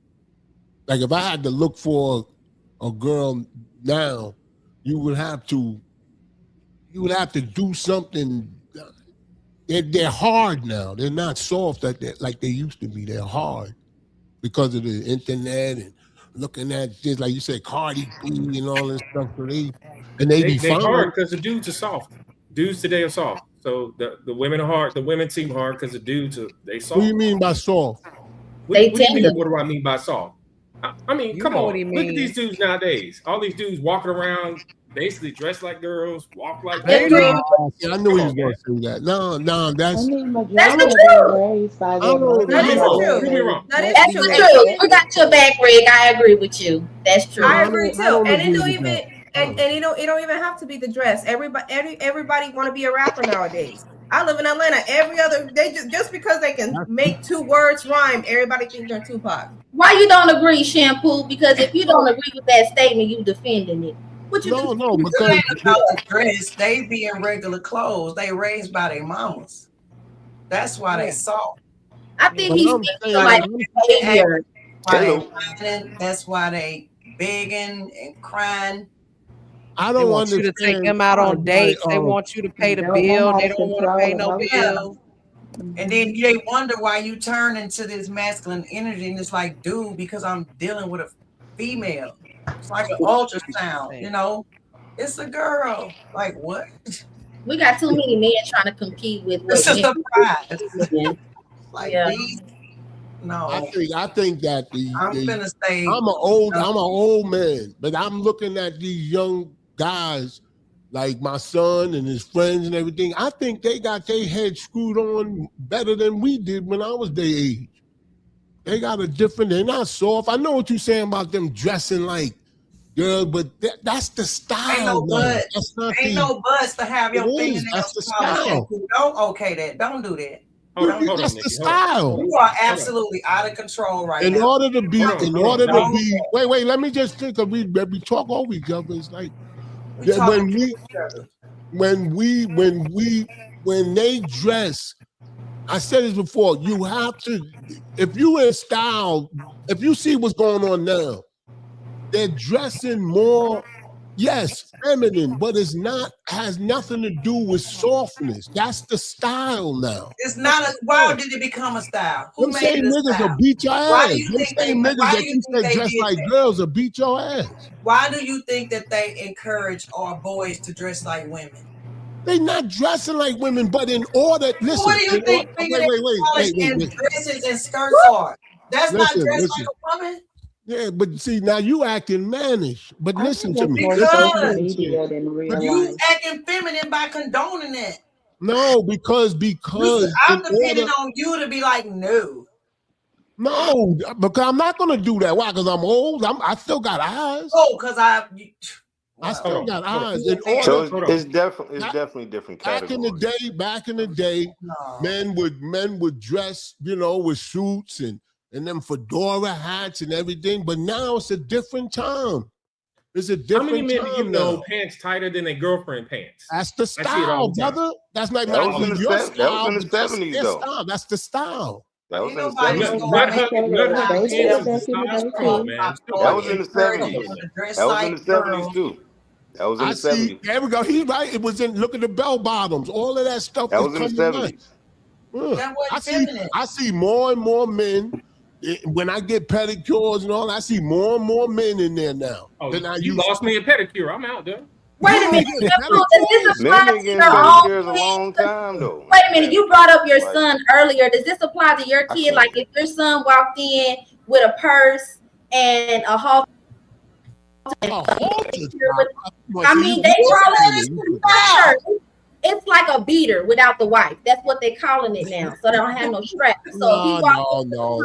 Like if I had to look for a girl now, you would have to do something. They're hard now. They're not soft like they used to be. They're hard because of the internet and looking at this, like you said, Cardi B and all this stuff. So they be hard because the dudes are soft. Dudes today are soft. So the women are hard. The women seem hard because the dudes they soft. What do you mean by soft? What do I mean by soft? I mean, come on. Look at these dudes nowadays. All these dudes walking around, basically dressed like girls, walk like girls. Yeah, I knew he was going to say that. No, that's true. That is true. We got your back, Rick. I agree with you. That's true. I agree too. And it don't even it don't even have to be the dress. Everybody want to be a rapper nowadays. I live in Atlanta. Every other they just because they can make 2 words rhyme, everybody think they're Tupac. Why you don't agree, Shampoo? Because if you don't agree with that statement, you defending it. What you No, because it ain't about the dress. They be in regular clothes. They raised by their mamas. That's why they soft. I think he's like behavior. That's why they begging and crying. I They don't want you to take them out on dates. They want you to pay the bill. They don't want to pay no bill. And then they wonder why you turn into this masculine energy, and it's like, dude, because I'm dealing with a female. It's like an ultrasound, you know. It's a girl. Like what? We got too many men trying to compete with what It's just a pride. Like, yeah. No, I think that I'm gonna say I'm an old man, but I'm looking at these young guys like my son and his friends and everything. I think they got their head screwed on better than we did when I was their age. They got a different. They're not soft. I know what you're saying about them dressing like girls, but that's the style. Ain't no butt. That's not ain't no butts to have your fingernails. That's the polished. style. Don't okay that. Don't do that. That's the style. You are absolutely out of control right in now. order to be, wait, let me just think of we talk over each other. It's like when they dress, I said this before, you have to, if you in style, if you see what's going on now, they're dressing more, yes, feminine, but it's not, has nothing to do with softness. That's the style now. It's not a, why did it become a style? Who Them made same it a niggas style? will beat your ass. Why do you Them think same niggas that you say dress like girls will beat your ass. Why do you think that they encourage our boys to dress like women? They not dressing like women, but in order, listen. What do you think Wait. dresses and skirts are? That's not dressed like a woman. Yeah, but see, now you acting mannish. But listen to me. Because you acting feminine by condoning it. No, because I'm depending on you to be like, no. No, because I'm not gonna do that. Why? Because I'm old. I still got eyes. Oh, because I still got eyes. So it's definitely different categories. Back in the day, men would dress, with suits and them fedora hats and everything. But now it's a different time. It's a different time. How many men do you know pants tighter than their girlfriend pants? That's the style, brother. That's like that was in the 70s, though. Style. That's the style. That was in the 70s. That was in the 70s. That was in the 70s too. That was in the 70s. There we go. He's right. It was in. Look at the bell bottoms. All of that stuff. That was in the 70s. I see more and more men. When I get pedicures and all, I see more and more men in there now. Oh, you lost me a pedicure. I'm out there. Wait a minute. Does this apply to your pedicures a long time though. Wait a minute. You brought up your son earlier. Does this apply to your kid? Like if your son walked in with a purse and a whole. I mean, they call it. It's like a beater without the wife. That's what they're calling it now. So they don't have no strap. So no.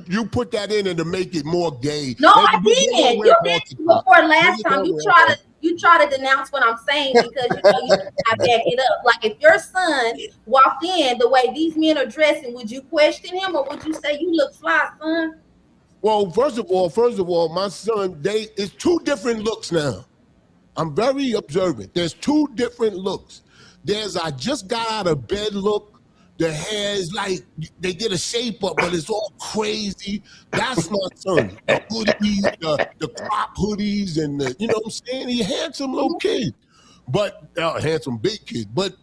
You put that in to make it more gay. No, I didn't. You did before last time. You try to denounce what I'm saying because you cannot back it up. Like if your son walked in the way these men are dressing, would you question him or would you say you look fly, son? Well, first of all, my son, it's two different looks now. I'm very observant. There's two different looks. There's I just got out of bed look. The hair is like they get a shape up, but it's all crazy. That's my son. The hoodies, the crop hoodies, and you know what I'm saying? He's a handsome little kid, but handsome big kid. But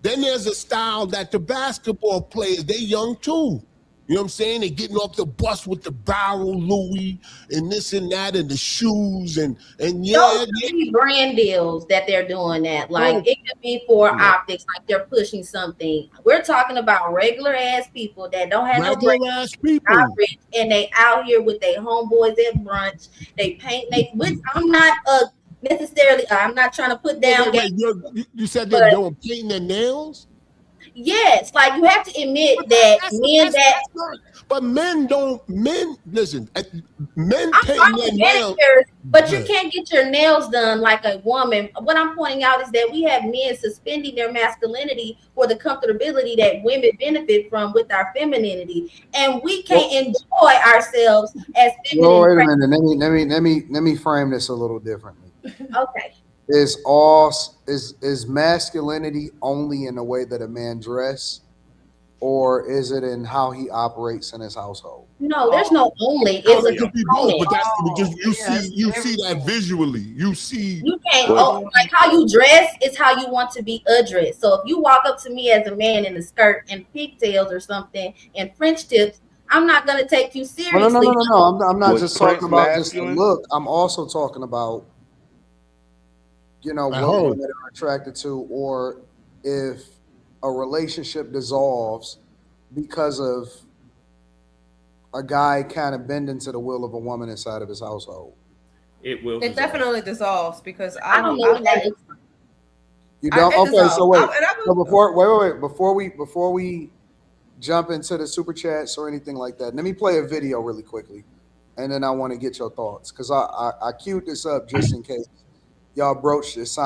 then there's a style that the basketball players, they young too. You know what I'm saying? They're getting off the bus with the barrel Louis and this and that and the shoes and those brand deals that they're doing that. Like it could be for optics, like they're pushing something. We're talking about regular ass people that don't have regular ass people. And they out here with their homeboys at brunch. They paint, which I'm not necessarily, I'm not trying to put down. You said they're doing painting their nails? Yes, like you have to admit that but men listen. Men I'm take fine their with nails. manicures, but you Yeah. can't get your nails done like a woman. What I'm pointing out is that we have men suspending their masculinity for the comfortability that women benefit from with our femininity, and we can't enjoy ourselves as Well, feminine. wait a minute. Let me frame this a little differently. Okay. Is masculinity only in the way that a man dress, or is it in how he operates in his household? No, there's no only. Oh, It's a it could be both, component. but that's you see that visually. You see You can't like how you dress is how you want to be addressed. So if you walk up to me as a man in a skirt and pigtails or something and French tips, I'm not gonna take you seriously. Well, no. I'm not Was just Prince talking about just the masculine? look. I'm also talking about, what women are attracted to, or if a relationship dissolves because of a guy kind of bending to the will of a woman inside of his household. It will. It definitely dissolves because I don't know what that looks like. You don't? It Okay, dissolves. so wait. And I So will- before we jump into the super chats or anything like that, let me play a video really quickly, and then I want to get your thoughts because I queued this up just in case y'all broach this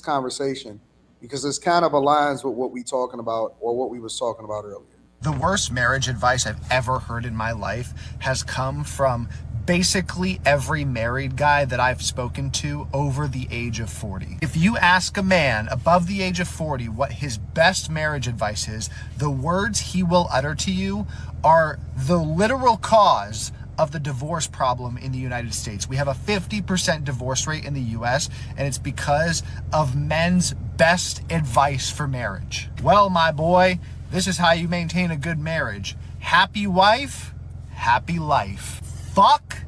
conversation, because this kind of aligns with what we talking about or what we was talking about earlier. The worst marriage advice I've ever heard in my life has come from basically every married guy that I've spoken to over the age of 40. If you ask a man above the age of 40 what his best marriage advice is, the words he will utter to you are the literal cause of the divorce problem in the United States. We have a 50% divorce rate in the US, and it's because of men's best advice for marriage. Well, my boy, this is how you maintain a good marriage. Happy wife, happy life. Fuck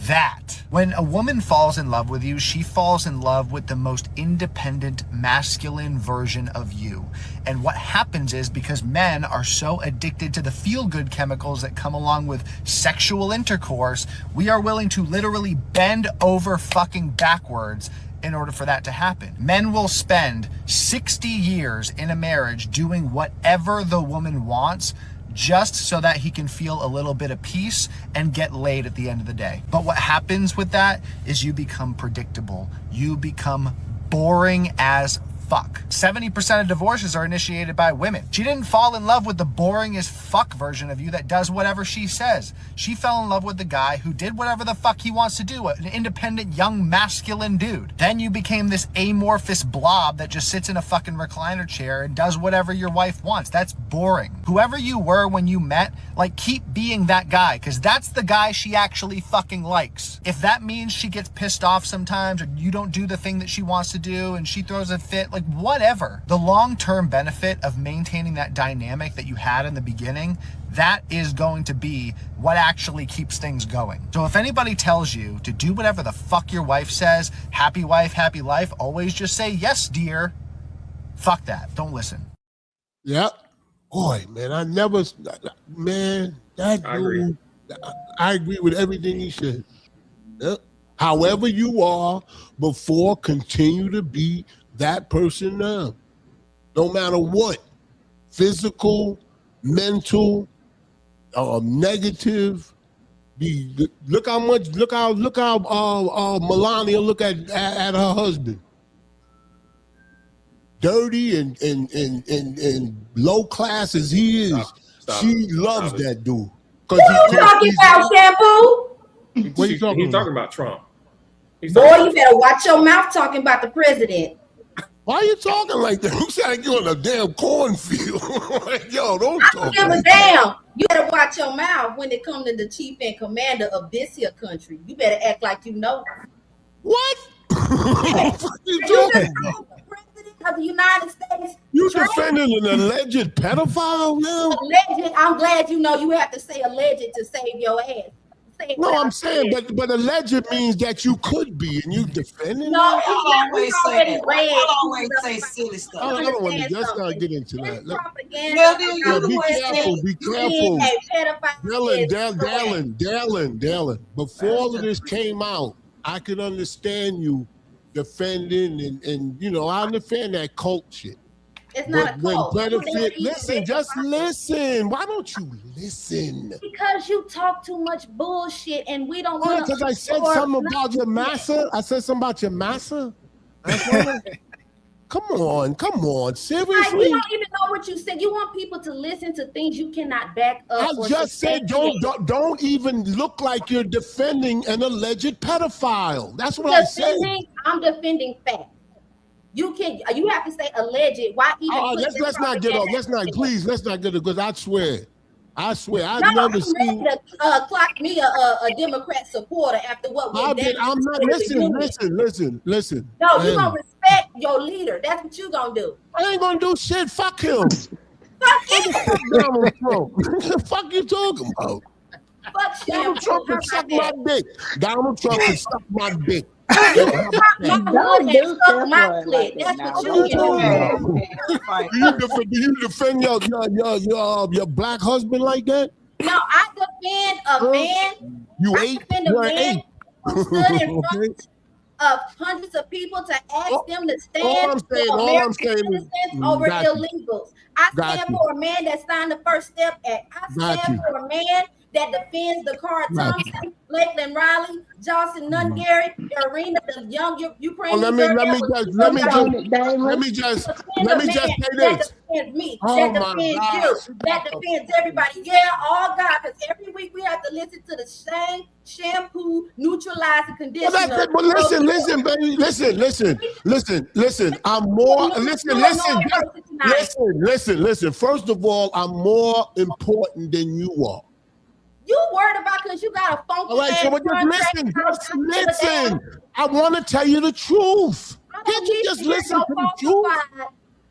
that. When a woman falls in love with you, she falls in love with the most independent, masculine version of you. And what happens is, because men are so addicted to the feel-good chemicals that come along with sexual intercourse, we are willing to literally bend over fucking backwards in order for that to happen. Men will spend 60 years in a marriage doing whatever the woman wants just so that he can feel a little bit of peace and get laid at the end of the day. But what happens with that is you become predictable. You become boring as fuck. 70% of divorces are initiated by women. She didn't fall in love with the boring as fuck version of you that does whatever she says. She fell in love with the guy who did whatever the fuck he wants to do, an independent, young, masculine dude. Then you became this amorphous blob that just sits in a fucking recliner chair and does whatever your wife wants. That's boring. Whoever you were when you met, like, keep being that guy, because that's the guy she actually fucking likes. If that means she gets pissed off sometimes, or you don't do the thing that she wants to do and she throws a fit, like, whatever. The long-term benefit of maintaining that dynamic that you had in the beginning, that is going to be what actually keeps things going. So if anybody tells you to do whatever the fuck your wife says, happy wife, happy life, always just say, yes, dear. Fuck that. Don't listen. Yep. Boy, man, I agree with everything he said. Yep. However you are before, continue to be that person now. No matter what. Physical, mental, negative. Look how Melania look at her husband. Dirty and low class as he is. She loves that dude. What are you talking about, Shampoo? What are you talking He's about? talking about Trump. Boy, you better watch your mouth talking about the president. Why are you talking like that? You sound like you're in a damn cornfield. Yo, don't I talk don't give a like damn. You better watch your mouth when it comes to the chief and commander of this here country. You better act like you know. What? Yes. What are you You talking just about? told the president of the United States. You defending an alleged pedophile now? Alleged. I'm glad you know you have to say alleged to save your ass. No, I'm saying, but alleged means that you could be, and you defending No, that? we already read. Always say silly stuff. I don't want to. Let's not get into that. Be careful. Dallin. Before all of this came out, I could understand you defending and I understand that cult shit. It's not a cult. Listen, just listen. Why don't you listen? Because you talk too much bullshit and we don't want to. Because I said something about your massa. I said something about your massa. Come on. Seriously? Like, you don't even know what you said. You want people to listen to things you cannot back up. I just said don't even look like you're defending an alleged pedophile. That's what I said. I'm defending facts. You have to say alleged. Why even? Let's not get off. Let's not get it, because I swear, I've never seen. Clock me a Democrat supporter after what we did. I'm not. Listen. No, you gonna respect your leader. That's what you gonna do. I ain't gonna do shit. Fuck him. Fuck him. Donald Trump. What the fuck you talking about? Fuck Donald Trump can suck my dick. Donald Trump can suck my dick. Don't do my clit. That's what you do. Do you defend your black husband like that? No, I defend a man. You're an ape. Who stood in front of hundreds of people to ask them to stand for American citizens over illegals. I stand for a man that signed the First Step Act. I stand for a man that defends the Carl Thompson, Lakeland Riley, Johnson Nungary, Irina, the young Ukrainian. Let me just say this. That defends me. That defends you. That defends everybody. Yeah, all God. Because every week we have to listen to the same shampoo, neutralizing conditioner. But listen, baby. Listen. I'm more. Listen. First of all, I'm more important than you are. You worried about because you got a funky. All right, so just listen. I want to tell you the truth. Can't you just listen to the truth?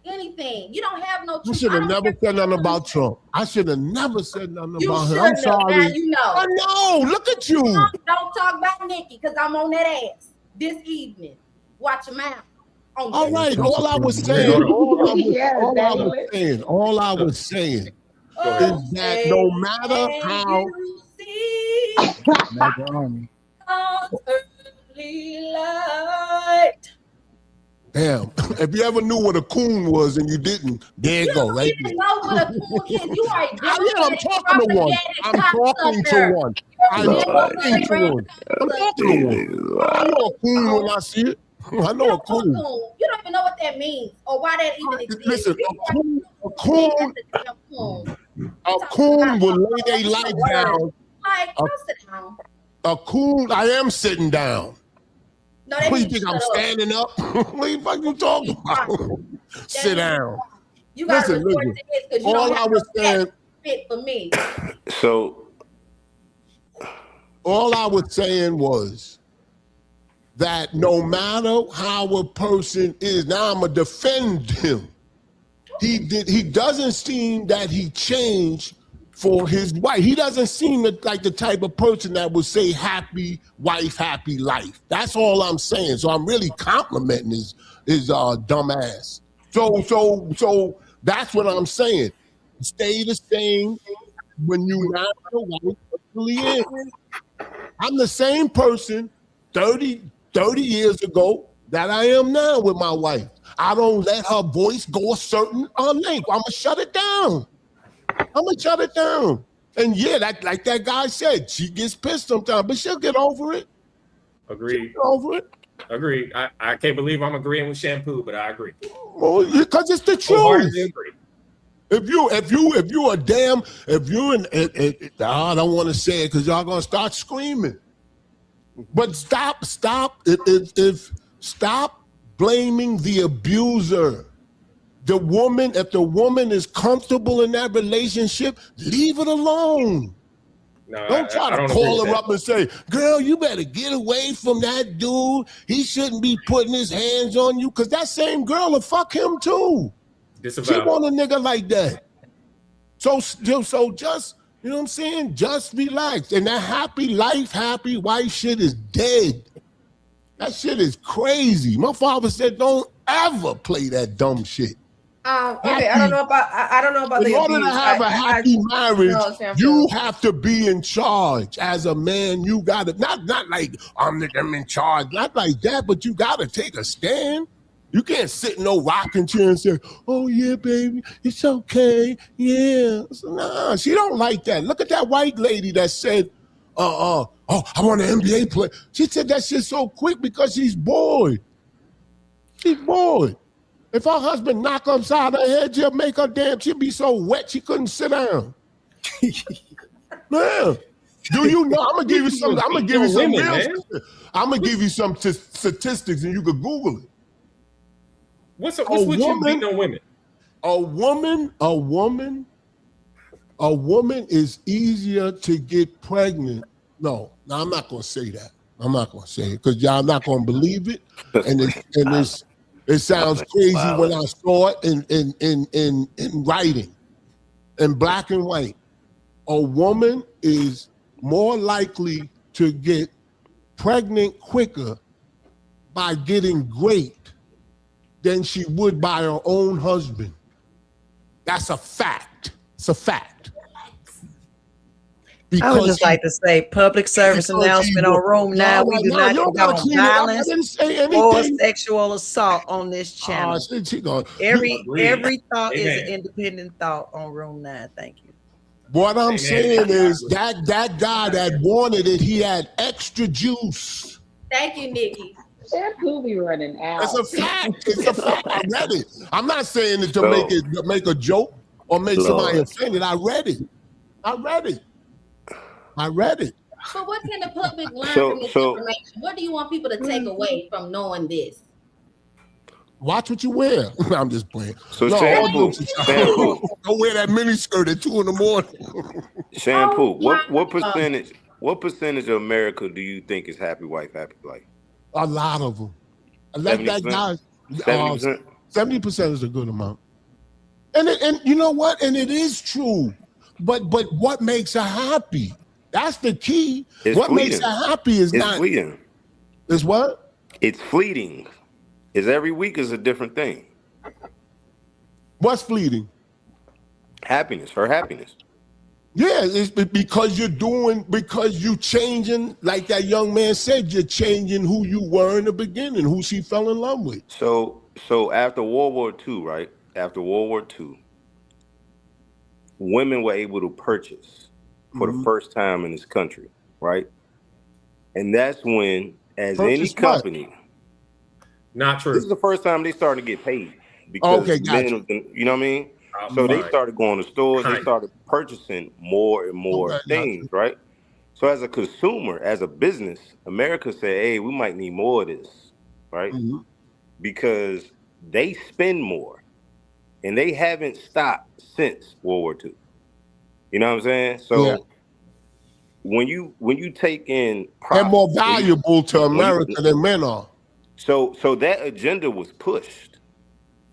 Anything. You don't have no truth. You should have never said nothing about Trump. I should have never said nothing about him. I'm sorry. Now you know. I know. Look at you. Don't talk about Nikki because I'm on that ass this evening. Watch your mouth. All right. All I was saying is that no matter how damn, if you ever knew what a coon was and you didn't, there you go, right there. You know what a coon is. You are I'm talking to one. I'm talking to one. I know a coon when I see it. I know a coon. You don't even know what that means or why that even exists. Listen, a coon will lay their life down. Like, go sit down. A coon, I am sitting down. No, what do you think I'm standing up? What the fuck you talking about? Sit down. You got to report to this because you all don't have I was saying, fit for me. So all I was saying was that no matter how a person is, now I'm gonna defend him. He doesn't seem that he changed for his wife. He doesn't seem like the type of person that would say happy wife, happy life. That's all I'm saying. So I'm really complimenting his dumb ass. So that's what I'm saying. Stay the same when you not your wife really is. I'm the same person 30 years ago that I am now with my wife. I don't let her voice go a certain length. I'm gonna shut it down. And yeah, like that guy said, she gets pissed sometimes, but she'll get over it. Agreed. Agreed. I can't believe I'm agreeing with Shampoo, but I agree. Well, because it's the truth. If you're a damn, I don't want to say it because y'all gonna start screaming. But stop blaming the abuser. If the woman is comfortable in that relationship, leave it alone. No, don't try to call her up and say, girl, you better get away from that dude. He shouldn't be putting his hands on you, because that same girl will fuck him too. She want a nigga like that. So just, you know what I'm saying? Just relax. And that happy life, happy wife shit is dead. That shit is crazy. My father said, don't ever play that dumb shit. Okay, I don't know about the abuse. In order to have a happy marriage, you have to be in charge. As a man, you gotta not like I'm in charge, not like that, but you gotta take a stand. You can't sit in no rocking chair and say, "Oh yeah, baby, it's okay." Yeah, so, nah, she don't like that. Look at that white lady that said, "Oh, I want an NBA player." She said that shit so quick because she's bored. She's bored. If her husband knock upside her head, she'll make her damn. She'll be so wet she couldn't sit down. Man, do you know? I'm gonna give you some. I'm gonna give you some real. I'm gonna give you some statistics, and you could Google it. What's with you beating on women? A woman is easier to get pregnant. No, I'm not gonna say that. I'm not gonna say it because y'all not gonna believe it, and it sounds crazy when I saw it in writing, in black and white. A woman is more likely to get pregnant quicker by getting raped than she would by her own husband. That's a fact. It's a fact. I would just like to say public service announcement on Room 9. We do not condone violence or sexual assault on this channel. Every thought is an independent thought on Room 9. Thank you. What I'm saying is that guy that wanted it, he had extra juice. Thank you, Nikki. That could be running out. It's a fact. It's a fact. I read it. I'm not saying it to make a joke or make somebody offended. I read it. But what can the public learn from this information? What do you want people to take away from knowing this? Watch what you wear. I'm just playing. So no, shampoo. Don't wear that mini skirt at 2 a.m. Shampoo. What percentage of America do you think is happy wife, happy life? A lot of them. Like that guy. 70%? 70% is a good amount. And you know what? And it is true. But what makes her happy? That's the key. What makes her happy is not fleeting. Is what? It's fleeting. Is every week is a different thing. What's fleeting? Happiness. Her happiness. Yeah, it's because you changing, like that young man said, you're changing who you were in the beginning, who she fell in love with. So after World War II, right? After World War II, women were able to purchase for the first time in this country, right? And that's when, as any company, not true. This is the first time they started to get paid because men, you know what I mean? So they started going to stores, they started purchasing more and more things, right? So as a consumer, as a business, America said, hey, we might need more of this, right? Because they spend more and they haven't stopped since World War II. You know what I'm saying? So when you take in profit, they're more valuable to America than men are. So that agenda was pushed.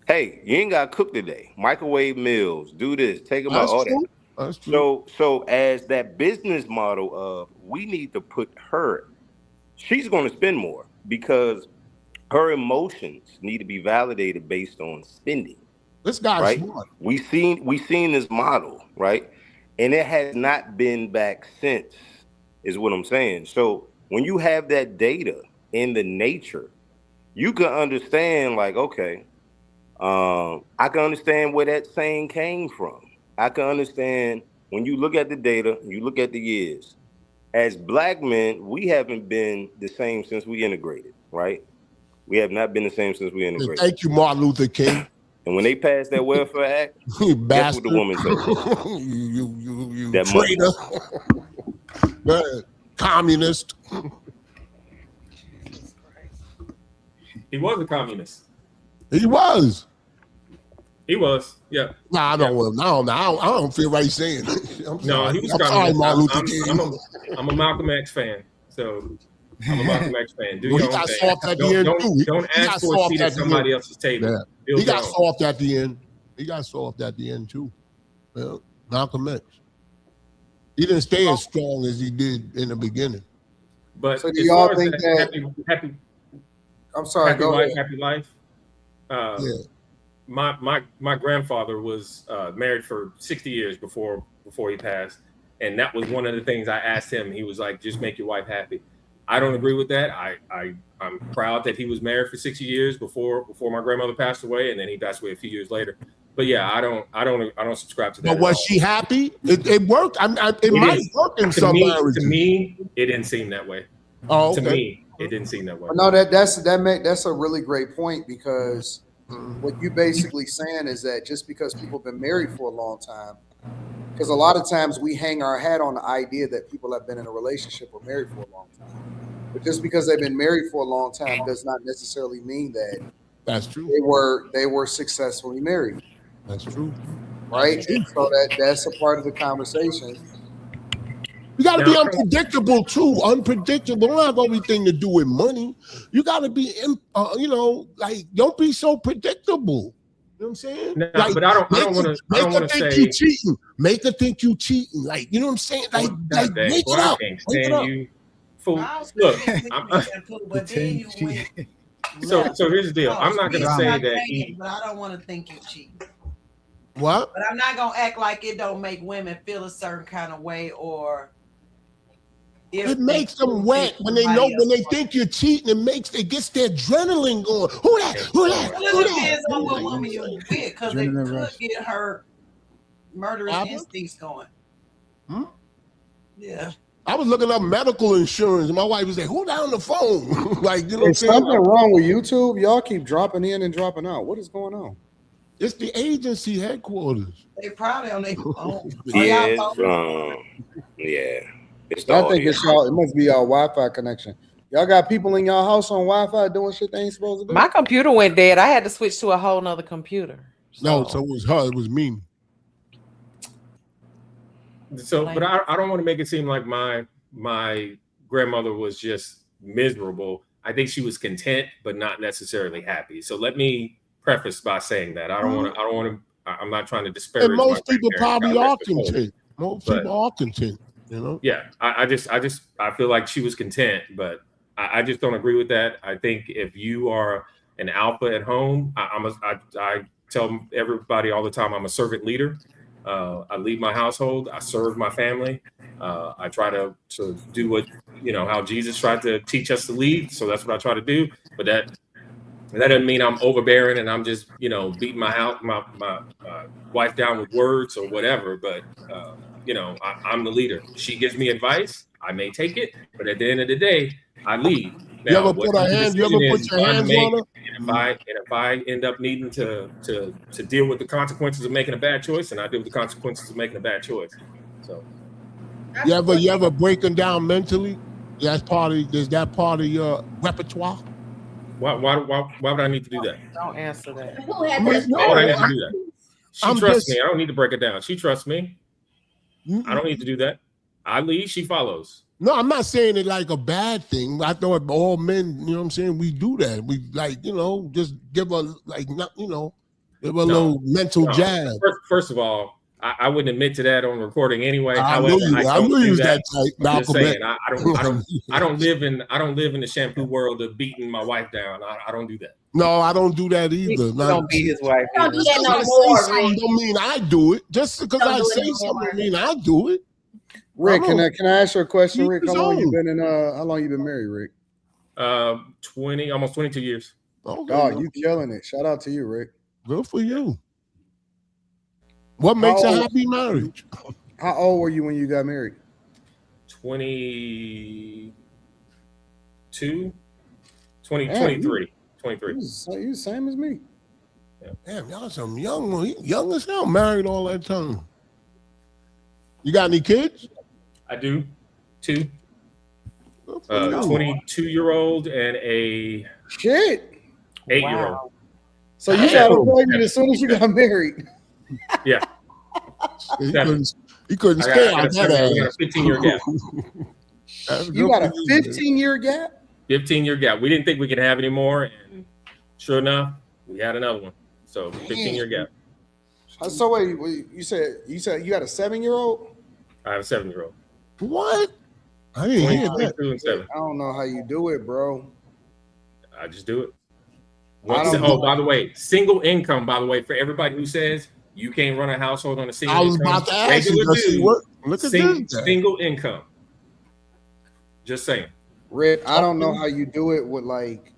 Hey, you ain't got to cook today. Microwave meals, do this, take them out, all that. That's true. So as that business model of we need to put her, she's going to spend more because her emotions need to be validated based on spending. This guy's right? smart. We seen this model, right? And it has not been back since, is what I'm saying. So when you have that data in the nature, you can understand like, okay, I can understand where that saying came from. I can understand when you look at the data, you look at the years. As black men, we haven't been the same since we integrated, right? We have not been the same since we integrated. Thank you, Martin Luther King. And when they passed that Welfare Act, guess what the woman said? you that traitor. Communist. He was a communist. He was. He was. Yeah. Nah, I don't feel right saying it. No, he was a communist. I'm a Malcolm X fan, so I'm a Malcolm X fan. Do your own thing. Don't ask for a seat at somebody else's table. Yeah. He got soft at the end. Too. Well, Malcolm X. He didn't stay as strong as he did in the beginning. But so do y'all think that happy? I'm sorry. Happy go wife, ahead. happy life. My grandfather was married for 60 years before he passed, and that was one of the things I asked him. He was like, "Just make your wife happy." I don't agree with that. I'm proud that he was married for 6 years before my grandmother passed away, and then he passed away a few years later. But yeah, I don't subscribe to that. But was she happy? It worked. It might work in some marriages. To me, it didn't seem that way. Oh, okay. To me, it didn't seem that way. No, that's a really great point, because what you basically saying is that just because people have been married for a long time, because a lot of times we hang our hat on the idea that people have been in a relationship or married for a long time. But just because they've been married for a long time does not necessarily mean that that's true. They were successfully married. That's true. Right? That's true. So that's a part of the conversation. You got to be unpredictable too. Unpredictable don't have everything to do with money. You got to be, don't be so predictable. You know what I'm saying? No, but I don't want to. I don't want to say you cheating. Make her think you cheating. Like, you know what I'm saying? Like make it up. I can't stand you. Fool. Look, so here's the deal. I'm not going to say that he. But I don't want to think you cheating. What? But I'm not gonna act like it don't make women feel a certain kind of way, or it makes them wet when they know, when they think you're cheating. It gets their adrenaline going. Who that? It depends on what woman you're with, because it could get her murderous instincts going. Yeah. I was looking up medical insurance, and my wife was like, "Who down the phone?" Like, you know, Is something wrong with YouTube? Y'all keep dropping in and dropping out. What is going on? It's the agency headquarters. They probably on their phone. Yeah, it's I think it's y'all. It must be y'all Wi-Fi connection. Y'all got people in y'all house on Wi-Fi doing shit they ain't supposed to do. My computer went dead. I had to switch to a whole nother computer. No, so it was her. It was me. So, but I don't want to make it seem like my grandmother was just miserable. I think she was content, but not necessarily happy. So let me preface by saying that I don't want to. I'm not trying to disparage. And most people probably are content. Most people are content. You know. Yeah, I feel like she was content, but I just don't agree with that. I think if you are an alpha at home, I tell everybody all the time I'm a servant leader. I lead my household. I serve my family. I try to do what how Jesus tried to teach us to lead. So that's what I try to do. But that doesn't mean I'm overbearing and I'm just beating my wife down with words or whatever. But I'm the leader. She gives me advice. I may take it, but at the end of the day, I lead. Now, you ever put your hands on her? And if I end up needing to deal with the consequences of making a bad choice, and I deal with the consequences of making a bad choice. So, you ever breaking down mentally? Is that part of your repertoire? Why would I need to do that? Don't answer that. Why would I need to do that? She trusts me. I don't need to break it down. She trusts me. I don't need to do that. I lead. She follows. No, I'm not saying it like a bad thing. I thought all men, you know what I'm saying, we do that. We just give a little mental jab. First of all, I wouldn't admit to that on recording anyway. I know you that type. I don't live in the shampoo world of beating my wife down. I don't do that. No, I don't do that either. You don't beat his wife. Don't do that no more. Don't mean I do it. Just because I say something, don't mean I do it. Rick, can I ask you a question, Rick? How long you been married, Rick? almost 22 years. Oh, you killing it. Shout out to you, Rick. Good for you. What makes a happy marriage? How old were you when you got married? 23. Damn, 23. You the same as me. Yeah. Damn, y'all some young as hell, married all that time. You got any kids? I do. 2. 22-year-old and a 8-year-old. So you got pregnant as soon as you got married. Yeah. He couldn't stay on that. We got a 15-year gap. You got a 15-year gap? 15-year gap. We didn't think we could have any more, and sure enough, we had another one. So 15-year gap. So wait, you said you got a 7-year-old? I have a 7-year-old. What? I didn't hear that. 22 and 7. I don't know how you do it, bro. I just do it. By the way, single income, by the way, for everybody who says you can't run a household on a single income. I was about to ask you. Look at this. Single income. Just saying. Rick, I don't know how you do it with like.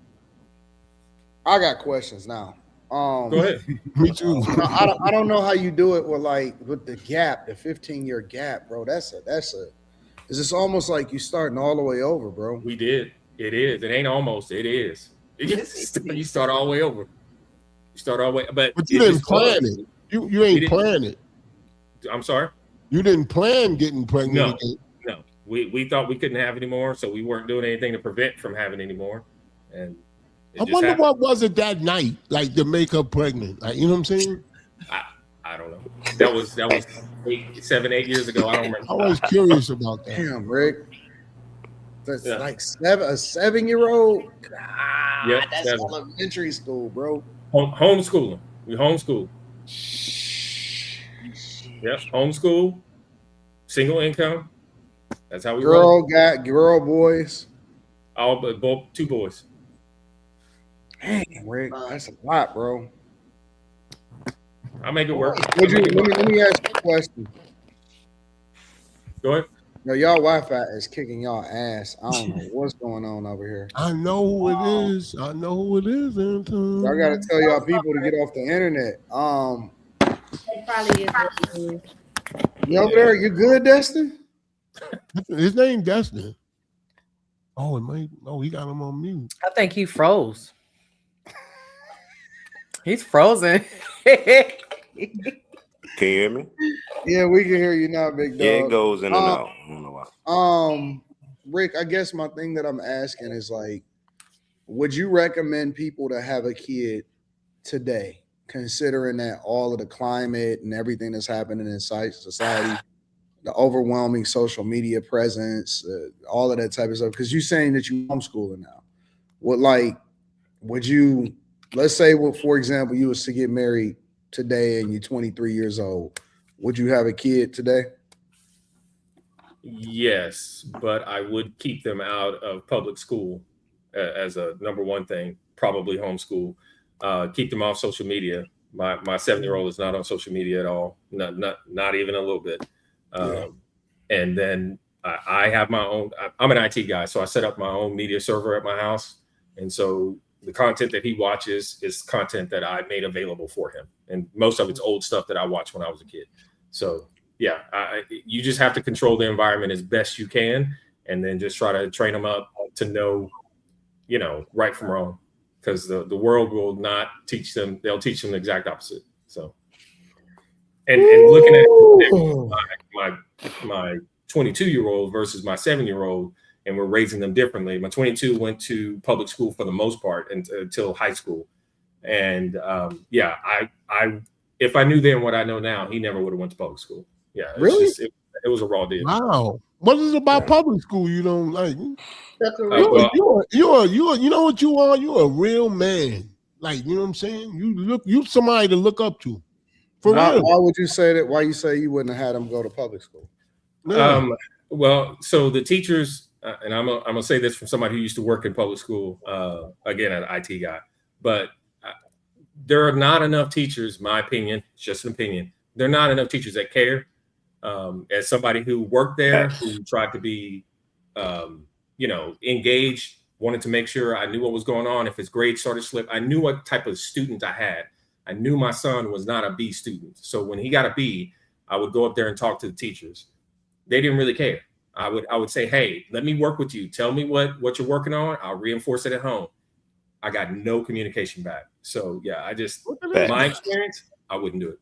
I got questions now. Go ahead. Me too. I don't know how you do it with like with the gap, the 15-year gap, bro. That's a. Is this almost like you starting all the way over, bro? We did. It is. It ain't almost. It is. You start all the way over. You start all the way, but you didn't plan it. You ain't plan it. I'm sorry. You didn't plan getting pregnant No, again. no. We thought we couldn't have any more, so we weren't doing anything to prevent from having any more. And I wonder what was it that night, like to make her pregnant. Like, you know what I'm saying? I don't know. That was 7, 8 years ago. I don't remember. I was curious about that. Damn, Rick. That's like a 7-year-old. Yeah, That's elementary school, bro. Homeschooling. We homeschool. Yep, homeschool. Single income. That's how we roll. Girl, boys. All but both 2 boys. Dang, Rick, that's a lot, bro. I'll make it work. Let me ask you a question. Go ahead. No, y'all Wi-Fi is kicking y'all ass. I don't know what's going on over here. I know who it is. I know who it is, Anton. I gotta tell y'all people to get off the internet. It probably is. You over there? You good, Destin? His name Destin. Oh, it might. Oh, he got him on mute. I think he froze. He's frozen. Can you hear me? Yeah, we can hear you now, big dog. Yeah, it goes in and out. I don't know why. Rick, I guess my thing that I'm asking is like, would you recommend people to have a kid today, considering that all of the climate and everything that's happening in society, the overwhelming social media presence, all of that type of stuff? Because you're saying that you homeschooling now. Would you, let's say, for example, you was to get married today and you're 23 years old, would you have a kid today? Yes, but I would keep them out of public school as a number one thing. Probably homeschool. Keep them off social media. My 7-year-old is not on social media at all. Not even a little bit. And then I have my own. I'm an IT guy, so I set up my own media server at my house, and so the content that he watches is content that I made available for him, and most of it's old stuff that I watched when I was a kid. So yeah, you just have to control the environment as best you can, and then just try to train them up to know, right from wrong, because the world will not teach them. They'll teach them the exact opposite. So, and looking at my 22-year-old versus my 7-year-old, and we're raising them differently. My 22 went to public school for the most part until high school, and I if I knew then what I know now, he never would have went to public school. Yeah, really, it was a raw deal. Wow, what is it about public school you don't like? You know what you are? You're a real man. Like, you know what I'm saying? You somebody to look up to. For real. Why would you say that? Why you say you wouldn't have had him go to public school? Well, so the teachers, and I'm gonna say this from somebody who used to work in public school, again, an IT guy, but there are not enough teachers, my opinion, it's just an opinion, there are not enough teachers that care. As somebody who worked there, who tried to be, engaged, wanted to make sure I knew what was going on. If his grades started to slip, I knew what type of student I had. I knew my son was not a B student. So when he got a B, I would go up there and talk to the teachers. They didn't really care. I would say, hey, let me work with you. Tell me what you're working on. I'll reinforce it at home. I got no communication back. So yeah, my experience, I wouldn't do it.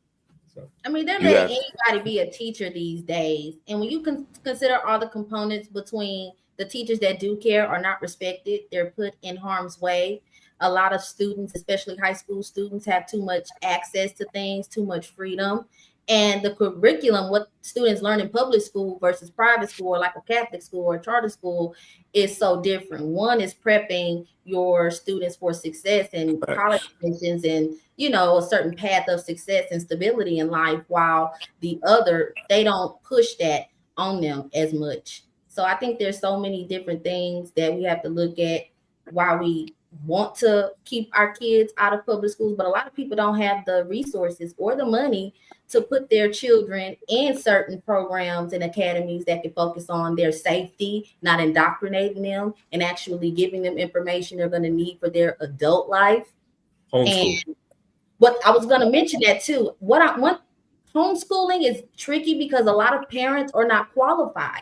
So I mean, they're letting anybody be a teacher these days. And when you consider all the components between the teachers that do care are not respected, they're put in harm's way. A lot of students, especially high school students, have too much access to things, too much freedom. And the curriculum, what students learn in public school versus private school, or like a Catholic school or charter school, is so different. One is prepping your students for success and college admissions and, a certain path of success and stability in life, while the other, they don't push that on them as much. So I think there's so many different things that we have to look at while we want to keep our kids out of public schools, but a lot of people don't have the resources or the money to put their children in certain programs and academies that can focus on their safety, not indoctrinating them, and actually giving them information they're going to need for their adult life. Homeschool. And what I was going to mention that too. What homeschooling is tricky because a lot of parents are not qualified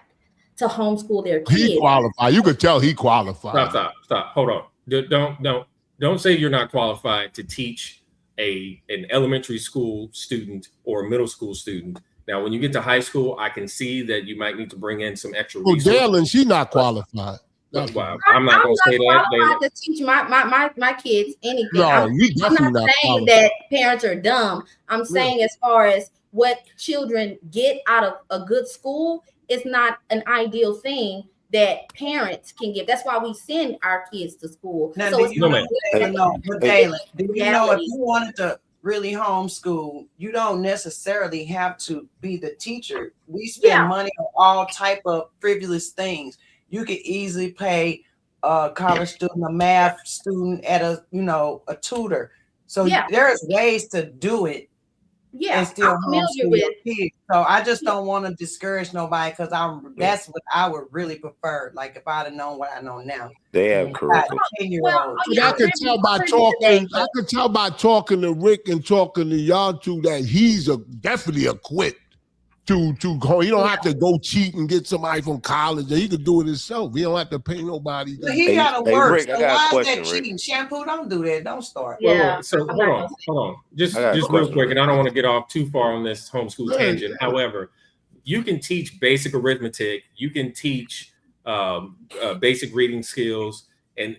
to homeschool their kids. He qualified. You could tell he qualified. Stop. Hold on. Don't say you're not qualified to teach an elementary school student or a middle school student. Now, when you get to high school, I can see that you might need to bring in some extra resources. Well, Dale, she's not qualified. Well, I'm not going to say that. I'm not to teach my kids anything. No, I'm not saying qualified. that parents are dumb. I'm saying as far as what children get out of a good school, it's not an ideal thing that parents can give. That's why we send our kids to school. Now, So do it's you not know, Dalen, do you know if you wanted to really homeschool, you don't necessarily have to be the teacher. We spend money on all type of frivolous things. You could easily pay a college student, a math student at a tutor. So there's ways to do it. And still homeschool your kids. So I just don't want to discourage nobody because that's what I would really prefer. Like if I'd have known what I know now. They have curriculum. I could tell by talking. I could tell by talking to Rick and talking to y'all two that he's definitely equipped to go. He don't have to go cheat and get somebody from college. He could do it himself. He don't have to pay nobody. But he gotta work. Rick, I got a why is question, that cheating? Shampoo, don't do that. Don't start. So hold on. Just real quick, and I don't want to get off too far on this homeschool tangent. However, you can teach basic arithmetic. You can teach basic reading skills, and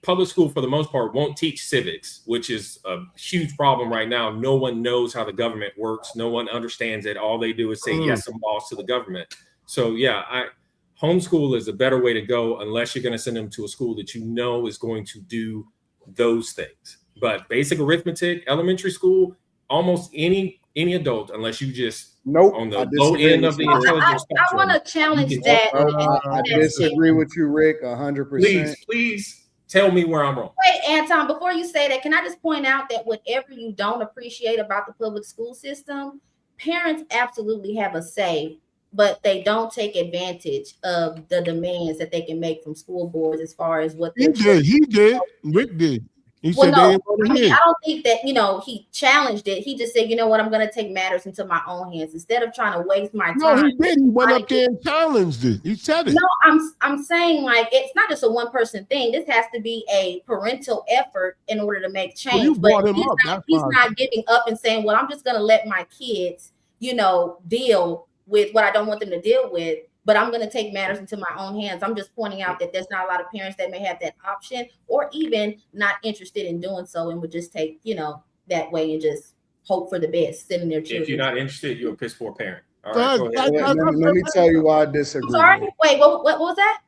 public school for the most part won't teach civics, which is a huge problem right now. No one knows how the government works. No one understands it. All they do is say yes and boss to the government. So homeschool is a better way to go unless you're going to send them to a school that you know is going to do those things. But basic arithmetic, elementary school, almost any adult, unless you just on the low end of the intelligence spectrum. I want to challenge that. I disagree with you, Rick, 100%. Please tell me where I'm wrong. Wait, Anton, before you say that, can I just point out that whatever you don't appreciate about the public school system, parents absolutely have a say, but they don't take advantage of the demands that they can make from school boards as far as what he did. Rick did. He said I don't think that, he challenged it. He just said, you know what, I'm going to take matters into my own hands instead of trying to waste my time. No, he did. He went up there and challenged it. He said it. No, I'm saying like it's not just a one person thing. This has to be a parental effort in order to make change. Well, you brought him up. He's not giving up and saying, well, I'm just going to let my kids, deal with what I don't want them to deal with. But I'm going to take matters into my own hands. I'm just pointing out that there's not a lot of parents that may have that option or even not interested in doing so and would just take, that way and just hope for the best, sending their children. If you're not interested, you're a piss poor parent. All right, go ahead. Let me tell you why I disagree. I'm sorry. Wait, what was that?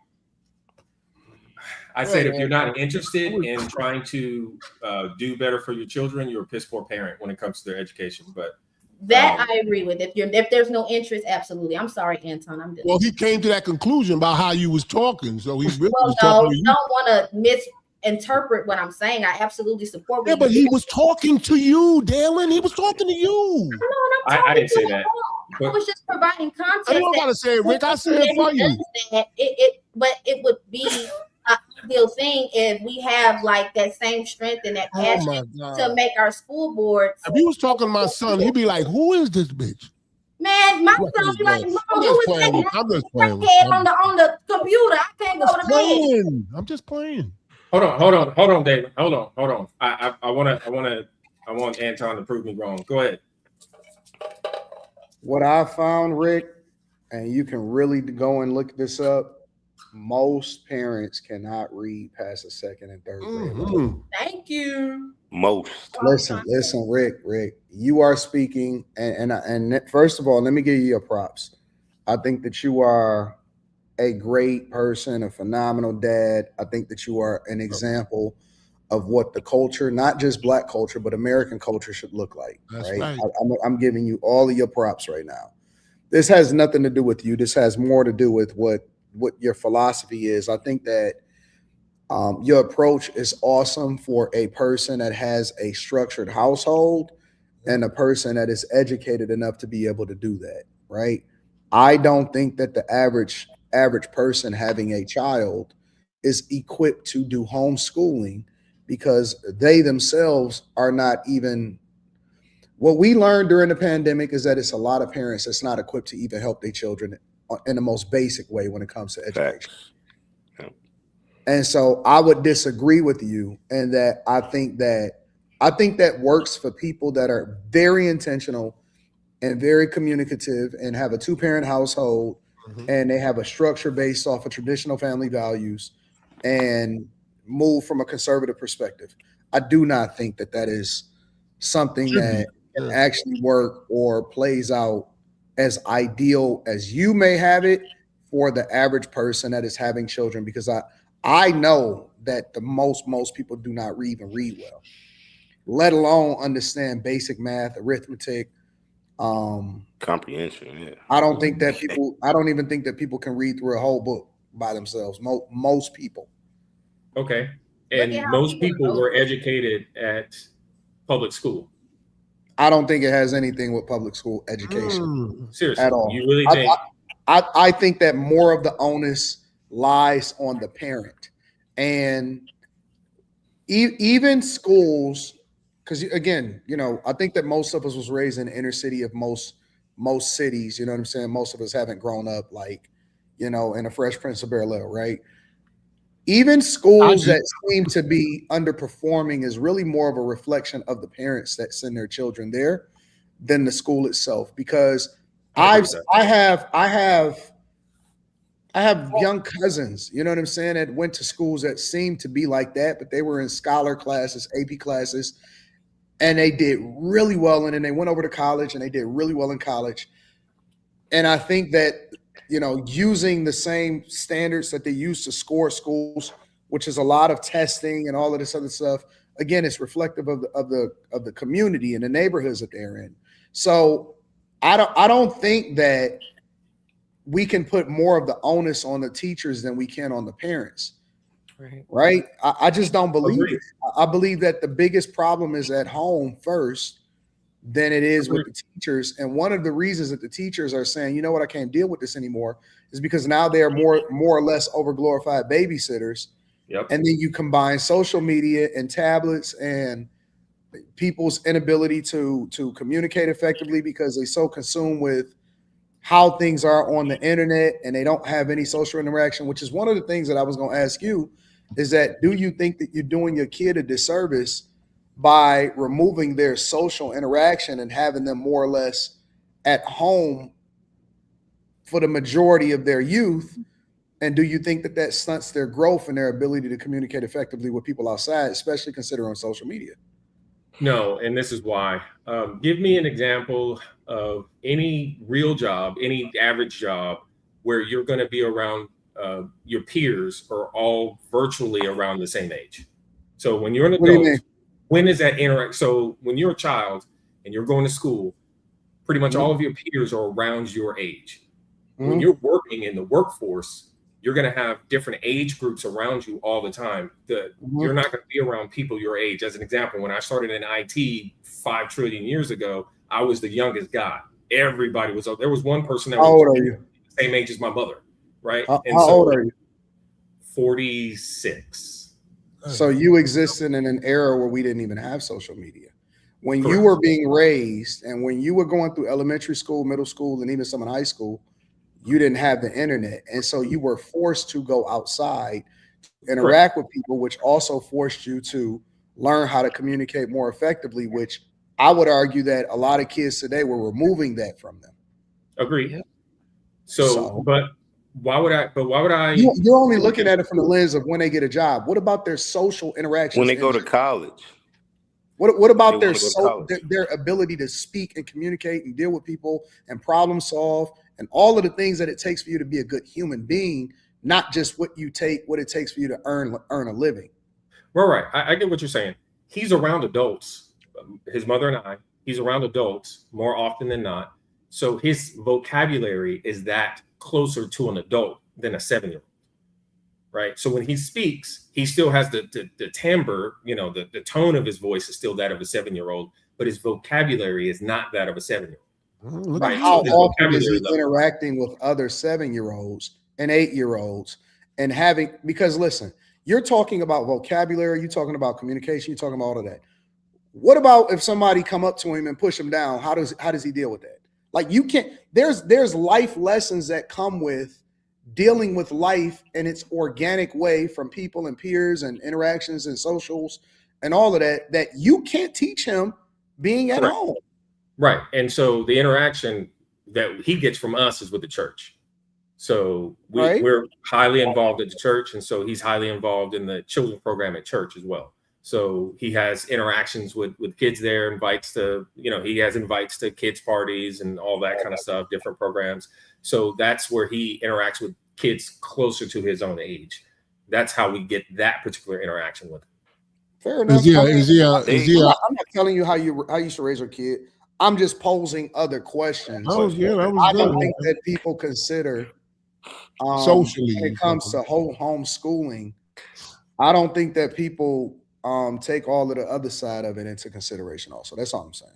I said if you're not interested in trying to do better for your children, you're a piss poor parent when it comes to their education. But that I agree with. If there's no interest, absolutely. I'm sorry, Anton. Well, he came to that conclusion about how you was talking, so he really was no, talking to you. Don't want to misinterpret what I'm saying. I absolutely support. Yeah, but he was talking to you, Dalen. He was talking to you. I didn't say that. I was just providing context. I don't gotta say it, Rick. I said it for you. But it would be an ideal thing if we have like that same strength and that passion to make our school boards. If he was talking to my son, he'd be like, "Who is this bitch?" Man, my son be like, "Mom, who is that?" I'm just playing. On the computer, I can't go to bed. I'm just playing. Hold on, David. Hold on. I want Anton to prove me wrong. Go ahead. What I found, Rick, and you can really go and look this up. Most parents cannot read past a second and third grade. Thank you. Most. Listen, Rick, you are speaking, and first of all, let me give you your props. I think that you are a great person, a phenomenal dad. I think that you are an example of what the culture, not just Black culture, but American culture should look like. That's right. I'm giving you all of your props right now. This has nothing to do with you. This has more to do with what your philosophy is. I think that Your approach is awesome for a person that has a structured household and a person that is educated enough to be able to do that, right? I don't think that the average person having a child is equipped to do homeschooling because they themselves are not even what we learned during the pandemic is that it's a lot of parents that's not equipped to even help their children in the most basic way when it comes to education. And so I would disagree with you in that I think that works for people that are very intentional and very communicative and have a two-parent household and they have a structure based off of traditional family values and move from a conservative perspective. I do not think that that is something that can actually work or plays out as ideal as you may have it for the average person that is having children because I know that the most people do not even read well, let alone understand basic math, arithmetic, comprehension. Yeah, I don't even think that people can read through a whole book by themselves. Most people. Okay, and most people were educated at public school. I don't think it has anything with public school education Seriously, at all. you really think? I think that more of the onus lies on the parent, and even schools, because again, I think that most of us was raised in the inner city of most cities. You know what I'm saying? Most of us haven't grown up like, in a Fresh Prince of Bel-Air, right? Even schools that seem to be underperforming is really more of a reflection of the parents that send their children there than the school itself. Because I have young cousins, you know what I'm saying, that went to schools that seemed to be like that, but they were in scholar classes, AP classes, and they did really well. And then they went over to college and they did really well in college. And I think that, using the same standards that they use to score schools, which is a lot of testing and all of this other stuff, again, it's reflective of the community and the neighborhoods that they're in. So I don't think that we can put more of the onus on the teachers than we can on the parents. Right? I just don't believe it. I believe that the biggest problem is at home first than it is with the teachers. And one of the reasons that the teachers are saying, you know what, I can't deal with this anymore is because now they are more or less overglorified babysitters. Yep. And then you combine social media and tablets and people's inability to communicate effectively because they're so consumed with how things are on the internet and they don't have any social interaction, which is one of the things that I was going to ask you is that, do you think that you're doing your kid a disservice by removing their social interaction and having them more or less at home for the majority of their youth? And do you think that that stunts their growth and their ability to communicate effectively with people outside, especially considering social media? No, and this is why. Give me an example of any real job, any average job where you're going to be around your peers are all virtually around the same age. So when you're an adult, when is that interact? So when you're a child and you're going to school, pretty much all of your peers are around your age. When you're working in the workforce, you're going to have different age groups around you all the time. You're not going to be around people your age. As an example, when I started in IT 5 trillion years ago, I was the youngest guy. Everybody was. There was one person that How old was are you? the same age as my mother, right? How old are you? 46. So you existed in an era where we didn't even have social media. When you were being raised and when you were going through elementary school, middle school, and even some in high school, you didn't have the internet. And so you were forced to go outside to interact with people, which also forced you to learn how to communicate more effectively, which I would argue that a lot of kids today were removing that from them. Agreed. So, but why would I? You're only looking at it from the lens of when they get a job. What about their social interactions? When they go to college. What about their ability to speak and communicate and deal with people and problem solve and all of the things that it takes for you to be a good human being, not just what it takes for you to earn a living. Right. I get what you're saying. He's around adults, his mother and I, he's around adults more often than not. So his vocabulary is that closer to an adult than a 7-year-old. right? So when he speaks, he still has the timbre, you know, the tone of his voice is still that of a 7-year-old, but his vocabulary is not that of a 7-year-old. But Right? how So his often is he vocabulary level. interacting with other 7-year-olds and 8-year-olds and having, because listen, you're talking about vocabulary, you're talking about communication, you're talking about all of that. What about if somebody come up to him and push him down? How does he deal with that? Like, you can't, there's life lessons that come with dealing with life in its organic way from people and peers and interactions and socials and all of that you can't teach him being at Correct. home. Right. And so the interaction that he gets from us is with the church. So we're highly involved at the church. And so he's highly involved in the children's program at church as well. So he has interactions with kids there, he has invites to kids parties and all that kind of stuff, different programs. So that's where he interacts with kids closer to his own age. That's how we get that particular interaction with him. Fair enough. I'm not telling you how you should raise your kid. I'm just posing other questions. I don't think that people consider socially when it comes to homeschooling. I don't think that people take all of the other side of it into consideration also. That's all I'm saying.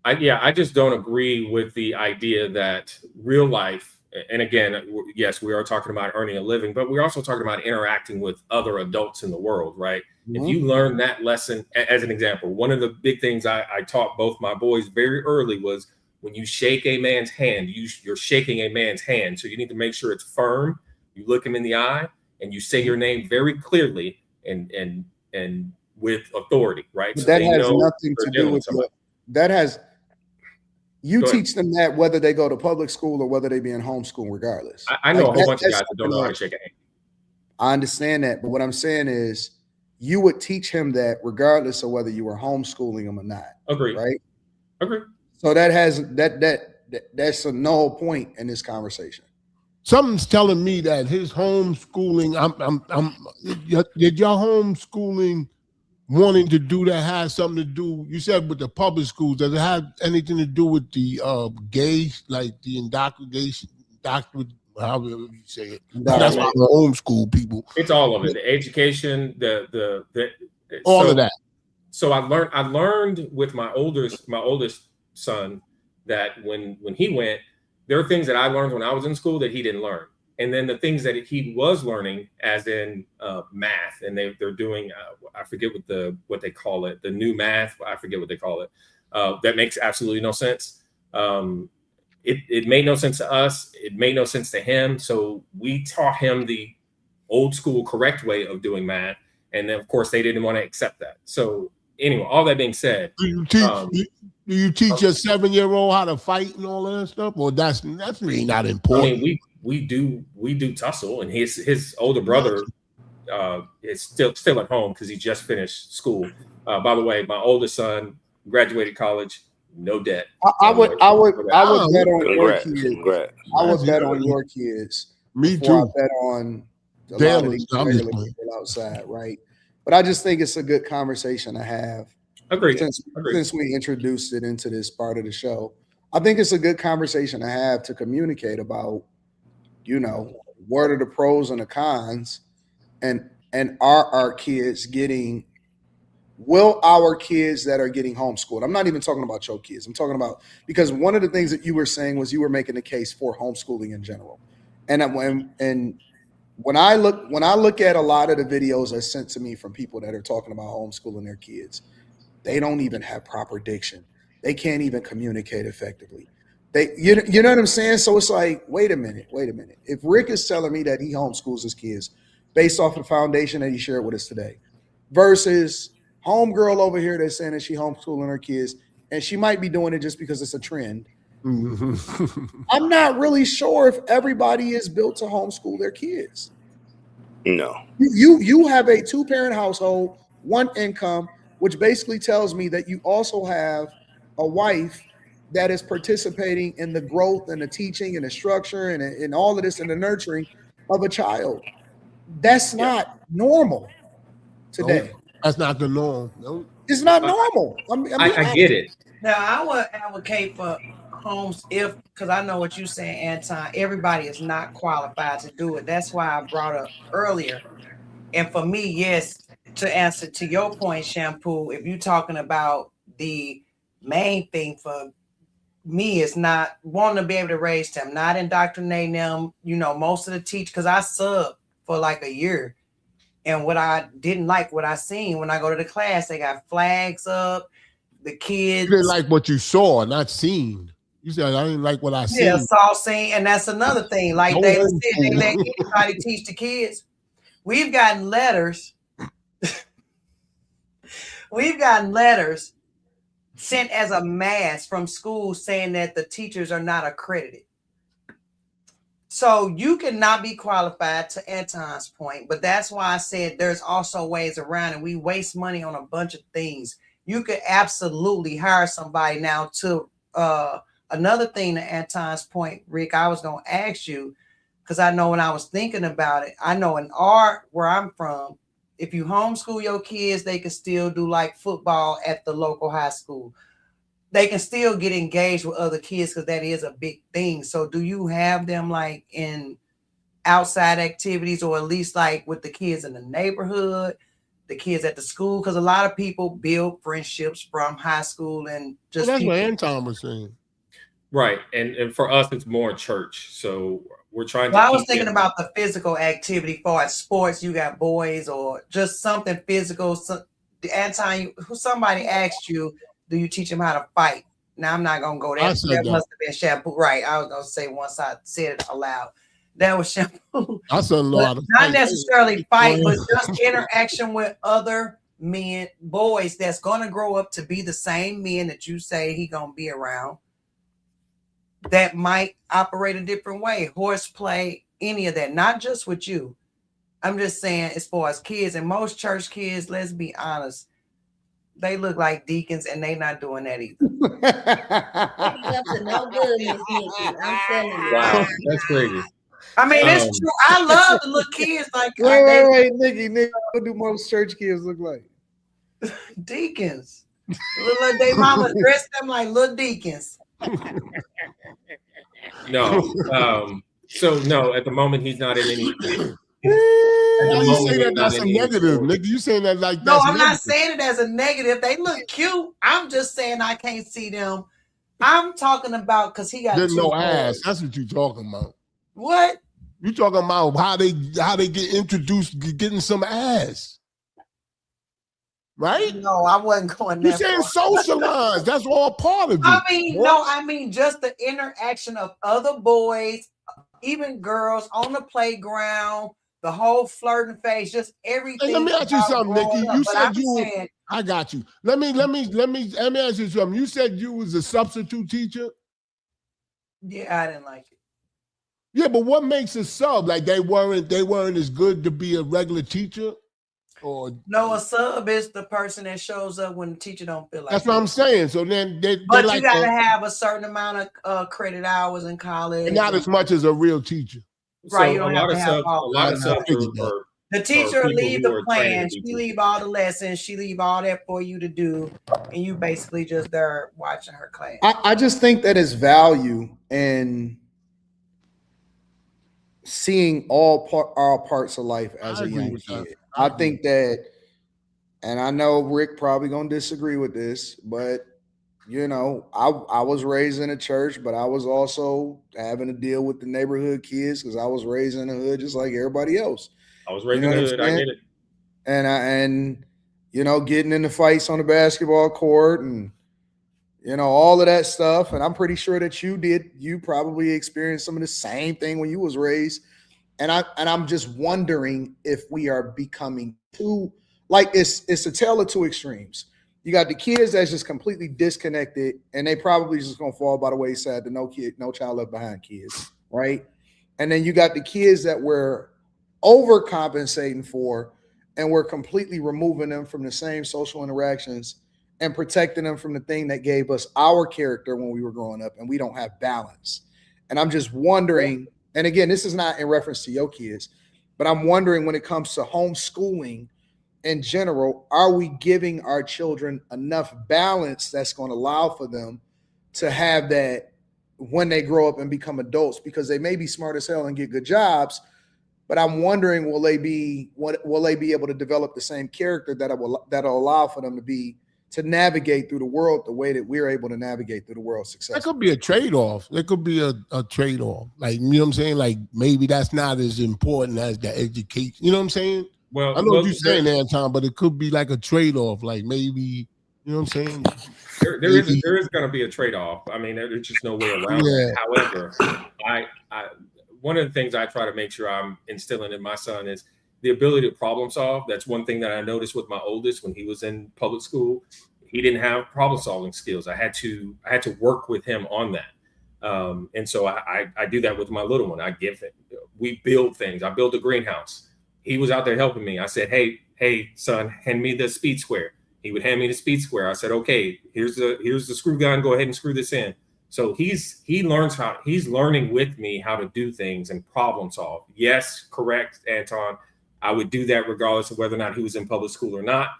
I just don't agree with the idea that real life, and again, yes, we are talking about earning a living, but we're also talking about interacting with other adults in the world, right? Mm-hmm. If you learn that lesson, as an example, one of the big things I taught both my boys very early was when you shake a man's hand, you're shaking a man's hand. So you need to make sure it's firm. You look him in the eye and you say your name very clearly and with authority, right? So that has nothing to do with you teach them that whether they go to public school or whether they be in homeschool, regardless. I know a whole bunch of guys that don't know how to shake a hand. I understand that, but what I'm saying is you would teach him that regardless of whether you were homeschooling him or not. Agree. Right? Agree. So that's a null point in this conversation. Something's telling me that his homeschooling, did your homeschooling wanting to do that has something to do, you said with the public schools, does it have anything to do with the gay, like the indoctrination, however you say it? That's why I'm homeschool people. It's all of it. The education, all of that. So I learned with my oldest son that when he went, there are things that I learned when I was in school that he didn't learn. And then the things that he was learning, as in math, and they're doing, I forget what they call it, the new math. I forget what they call it. That makes absolutely no sense. It made no sense to us. It made no sense to him. So we taught him the old school correct way of doing math. And then, of course, they didn't want to accept that. So anyway, all that being said, do you teach your 7-year-old how to fight and all of that stuff? Or that's really not important. I mean, we do tussle, and his older brother is still at home because he just finished school. By the way, my oldest son graduated college, no debt. I would bet on your kids. Congrats. I would bet on your kids. Me before too. I bet on a lot of these regular people outside, right? But I just think it's a good conversation to have. Agreed. Since we introduced it into this part of the show, I think it's a good conversation to have to communicate about, what are the pros and the cons, and are our kids getting, will our kids that are getting homeschooled, I'm not even talking about your kids, I'm talking about, because one of the things that you were saying was you were making the case for homeschooling in general. And when I look at a lot of the videos that's sent to me from people that are talking about homeschooling their kids, they don't even have proper diction. They can't even communicate effectively. You know what I'm saying? So it's like, wait a minute. If Rick is telling me that he homeschools his kids based off of the foundation that he shared with us today, versus homegirl over here that's saying that she homeschooling her kids, and she might be doing it just because it's a trend. I'm not really sure if everybody is built to homeschool their kids. No. You have a 2-parent household, one income, which basically tells me that you also have a wife that is participating in the growth and the teaching and the structure and all of this and the nurturing of a child. That's not normal today. No, that's not the norm. No. It's not normal. I get it. Now, I would advocate for homes, because I know what you're saying, Anton, everybody is not qualified to do it. That's why I brought up earlier. And for me, yes, to answer to your point, Shampoo, if you're talking about the main thing for me is not wanting to be able to raise them, not indoctrinating them, most of the because I sub for like a year. And what I didn't like, what I seen when I go to the class, they got flags up, the kids. You didn't like what you saw, not seen. You said, I didn't like what I seen. Yeah, saw, seen, and that's another thing. Like they said, they let anybody teach the kids. We've gotten letters. We've gotten letters sent as a mass from schools saying that the teachers are not accredited. So you cannot be qualified, to Anton's point, but that's why I said there's also ways around it. We waste money on a bunch of things. You could absolutely hire somebody now to another thing to Anton's point, Rick, I was going to ask you, because I know when I was thinking about it, I know in where I'm from, if you homeschool your kids, they can still do like football at the local high school. They can still get engaged with other kids because that is a big thing. So do you have them like in outside activities, or at least like with the kids in the neighborhood, the kids at the school? Because a lot of people build friendships from high school and just that's what Anton was saying. Right. And for us, it's more church. So we're trying to I was thinking about the physical activity for sports. You got boys or just something physical. Anton, somebody asked you, do you teach them how to fight? Now, I'm not going to go there. That must have been Shampoo. Right. I was going to say once I said it aloud. That was Shampoo. I said not necessarily fight, but just interaction with other men, boys that's going to grow up to be the same men that you say he going to be around, that might operate a different way. Horseplay, any of that. Not just with you. I'm just saying as far as kids, and most church kids, let's be honest, they look like deacons, and they not doing that either. Up to no good, Miss Nikki. I'm telling you. Wow, that's crazy. I mean, it's true. I love the little kids. Like, wait, Nikki, what do most church kids look like? Deacons. Little they mama dress them like little deacons. No. So no, at the moment he's not in any. You say that that's a negative, nigga. You saying that like no, that's I'm negative. not saying it as a negative. They look cute. I'm just saying I can't see them. I'm talking about because he got no ass. That's what you talking about. What? You talking about how they get introduced getting some ass. Right? No, I wasn't going there. You saying socialize. That's all part of it. I mean just the interaction of other boys, even girls on the playground, the whole flirting phase, just everything. Hey, let me ask you something, Nikki. You said saying, I got you. Let me ask you something. You said you was a substitute teacher. Yeah, I didn't like it. Yeah, but what makes a sub? Like they weren't as good to be a regular teacher? Or no, a sub is the person that shows up when the teacher don't feel like that's what I'm saying. So then but you gotta have a certain amount of credit hours in college. And not as much as a real teacher. Right, So you don't have to have all. A lot of subs are the teacher leave the plan, she leave all the lessons, she leave all that for you to do, and you basically just there watching her class. I just think that is value in seeing all parts of life as a young kid. I think that, and I know Rick probably gonna disagree with this, but I was raised in a church, but I was also having to deal with the neighborhood kids because I was raised in the hood just like everybody else. I was raised in the hood. I get it. And getting into fights on the basketball court and all of that stuff. And I'm pretty sure that you probably experienced some of the same thing when you was raised. And I'm just wondering if we are becoming too like it's a tale of two extremes. You got the kids that's just completely disconnected, and they probably just gonna fall by the wayside. The no child left behind kids, right? And then you got the kids that we're overcompensating for, and we're completely removing them from the same social interactions and protecting them from the thing that gave us our character when we were growing up, and we don't have balance. And I'm just wondering, and again, this is not in reference to your kids, but I'm wondering when it comes to homeschooling in general, are we giving our children enough balance that's going to allow for them to have that when they grow up and become adults, because they may be smart as hell and get good jobs, but I'm wondering, will they be able to develop the same character that'll allow for them to navigate through the world the way that we're able to navigate through the world successfully? That could be a trade-off. There could be a trade-off. Like, you know what I'm saying? Like, maybe that's not as important as the education. You know what I'm saying? Well, I know what you're saying, Anton, but it could be like a trade-off. Like, maybe, you know what I'm saying? There is going to be a trade-off. I mean, there's just no way around it. However, I one of the things I try to make sure I'm instilling in my son is the ability to problem solve. That's one thing that I noticed with my oldest when he was in public school. He didn't have problem solving skills. I had to work with him on that. And so I do that with my little one. We build things. I built a greenhouse. He was out there helping me. I said, hey, son, hand me the speed square. He would hand me the speed square. I said, okay, here's the screw gun. Go ahead and screw this in. So he's learning with me how to do things and problem solve. Yes, correct, Anton. I would do that regardless of whether or not he was in public school or not.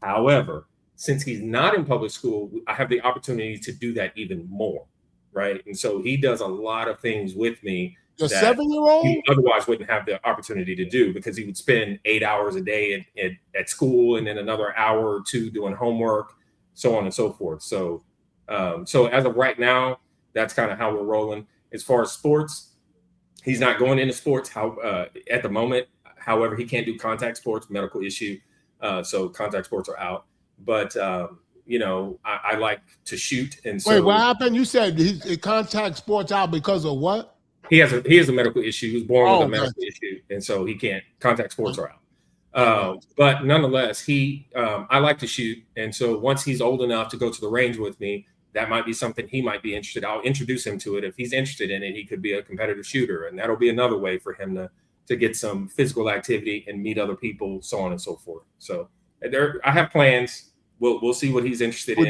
However, since he's not in public school, I have the opportunity to do that even more, right? And so he does a lot of things with me The that 7-year-old? he otherwise wouldn't have the opportunity to do, because he would spend 8 hours a day at school and then another hour or two doing homework, so on and so forth. So as of right now, that's kind of how we're rolling. As far as sports, he's not going into sports at the moment. However, he can't do contact sports, medical issue. So contact sports are out. But I like to shoot, and so. Wait, what happened? You said he contact sports out because of what? He has a medical issue. He was born with a medical issue, and so he can't. Contact sports are out. But nonetheless, I like to shoot, and so once he's old enough to go to the range with me, that might be something he might be interested. I'll introduce him to it. If he's interested in it, he could be a competitive shooter, and that'll be another way for him to get some physical activity and meet other people, so on and so forth. So I have plans. We'll see what he's interested in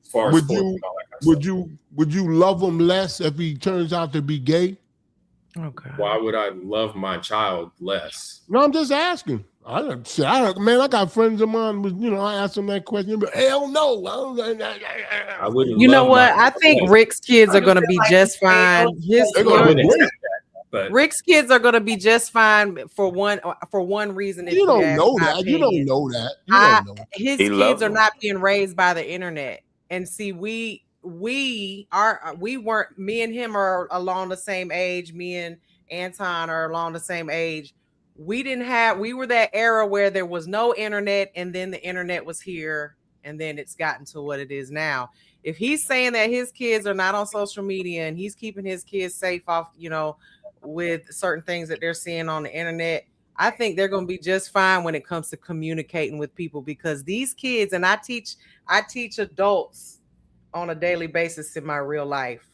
as far as sports and all that kind of stuff. Would you love him less if he turns out to be gay? Okay. Why would I love my child less? No, I'm just asking. I got friends of mine. I asked them that question. But hell no, I wouldn't. You know what? I think Rick's kids are going to be just fine. Rick's kids are going to be just fine for one reason. You don't know that. You don't know that. His kids are not being raised by the internet. And see, me and him are along the same age. Me and Anton are along the same age. We were that era where there was no internet, and then the internet was here, and then it's gotten to what it is now. If he's saying that his kids are not on social media and he's keeping his kids safe off, with certain things that they're seeing on the internet, I think they're going to be just fine when it comes to communicating with people, because these kids, and I teach adults on a daily basis in my real life,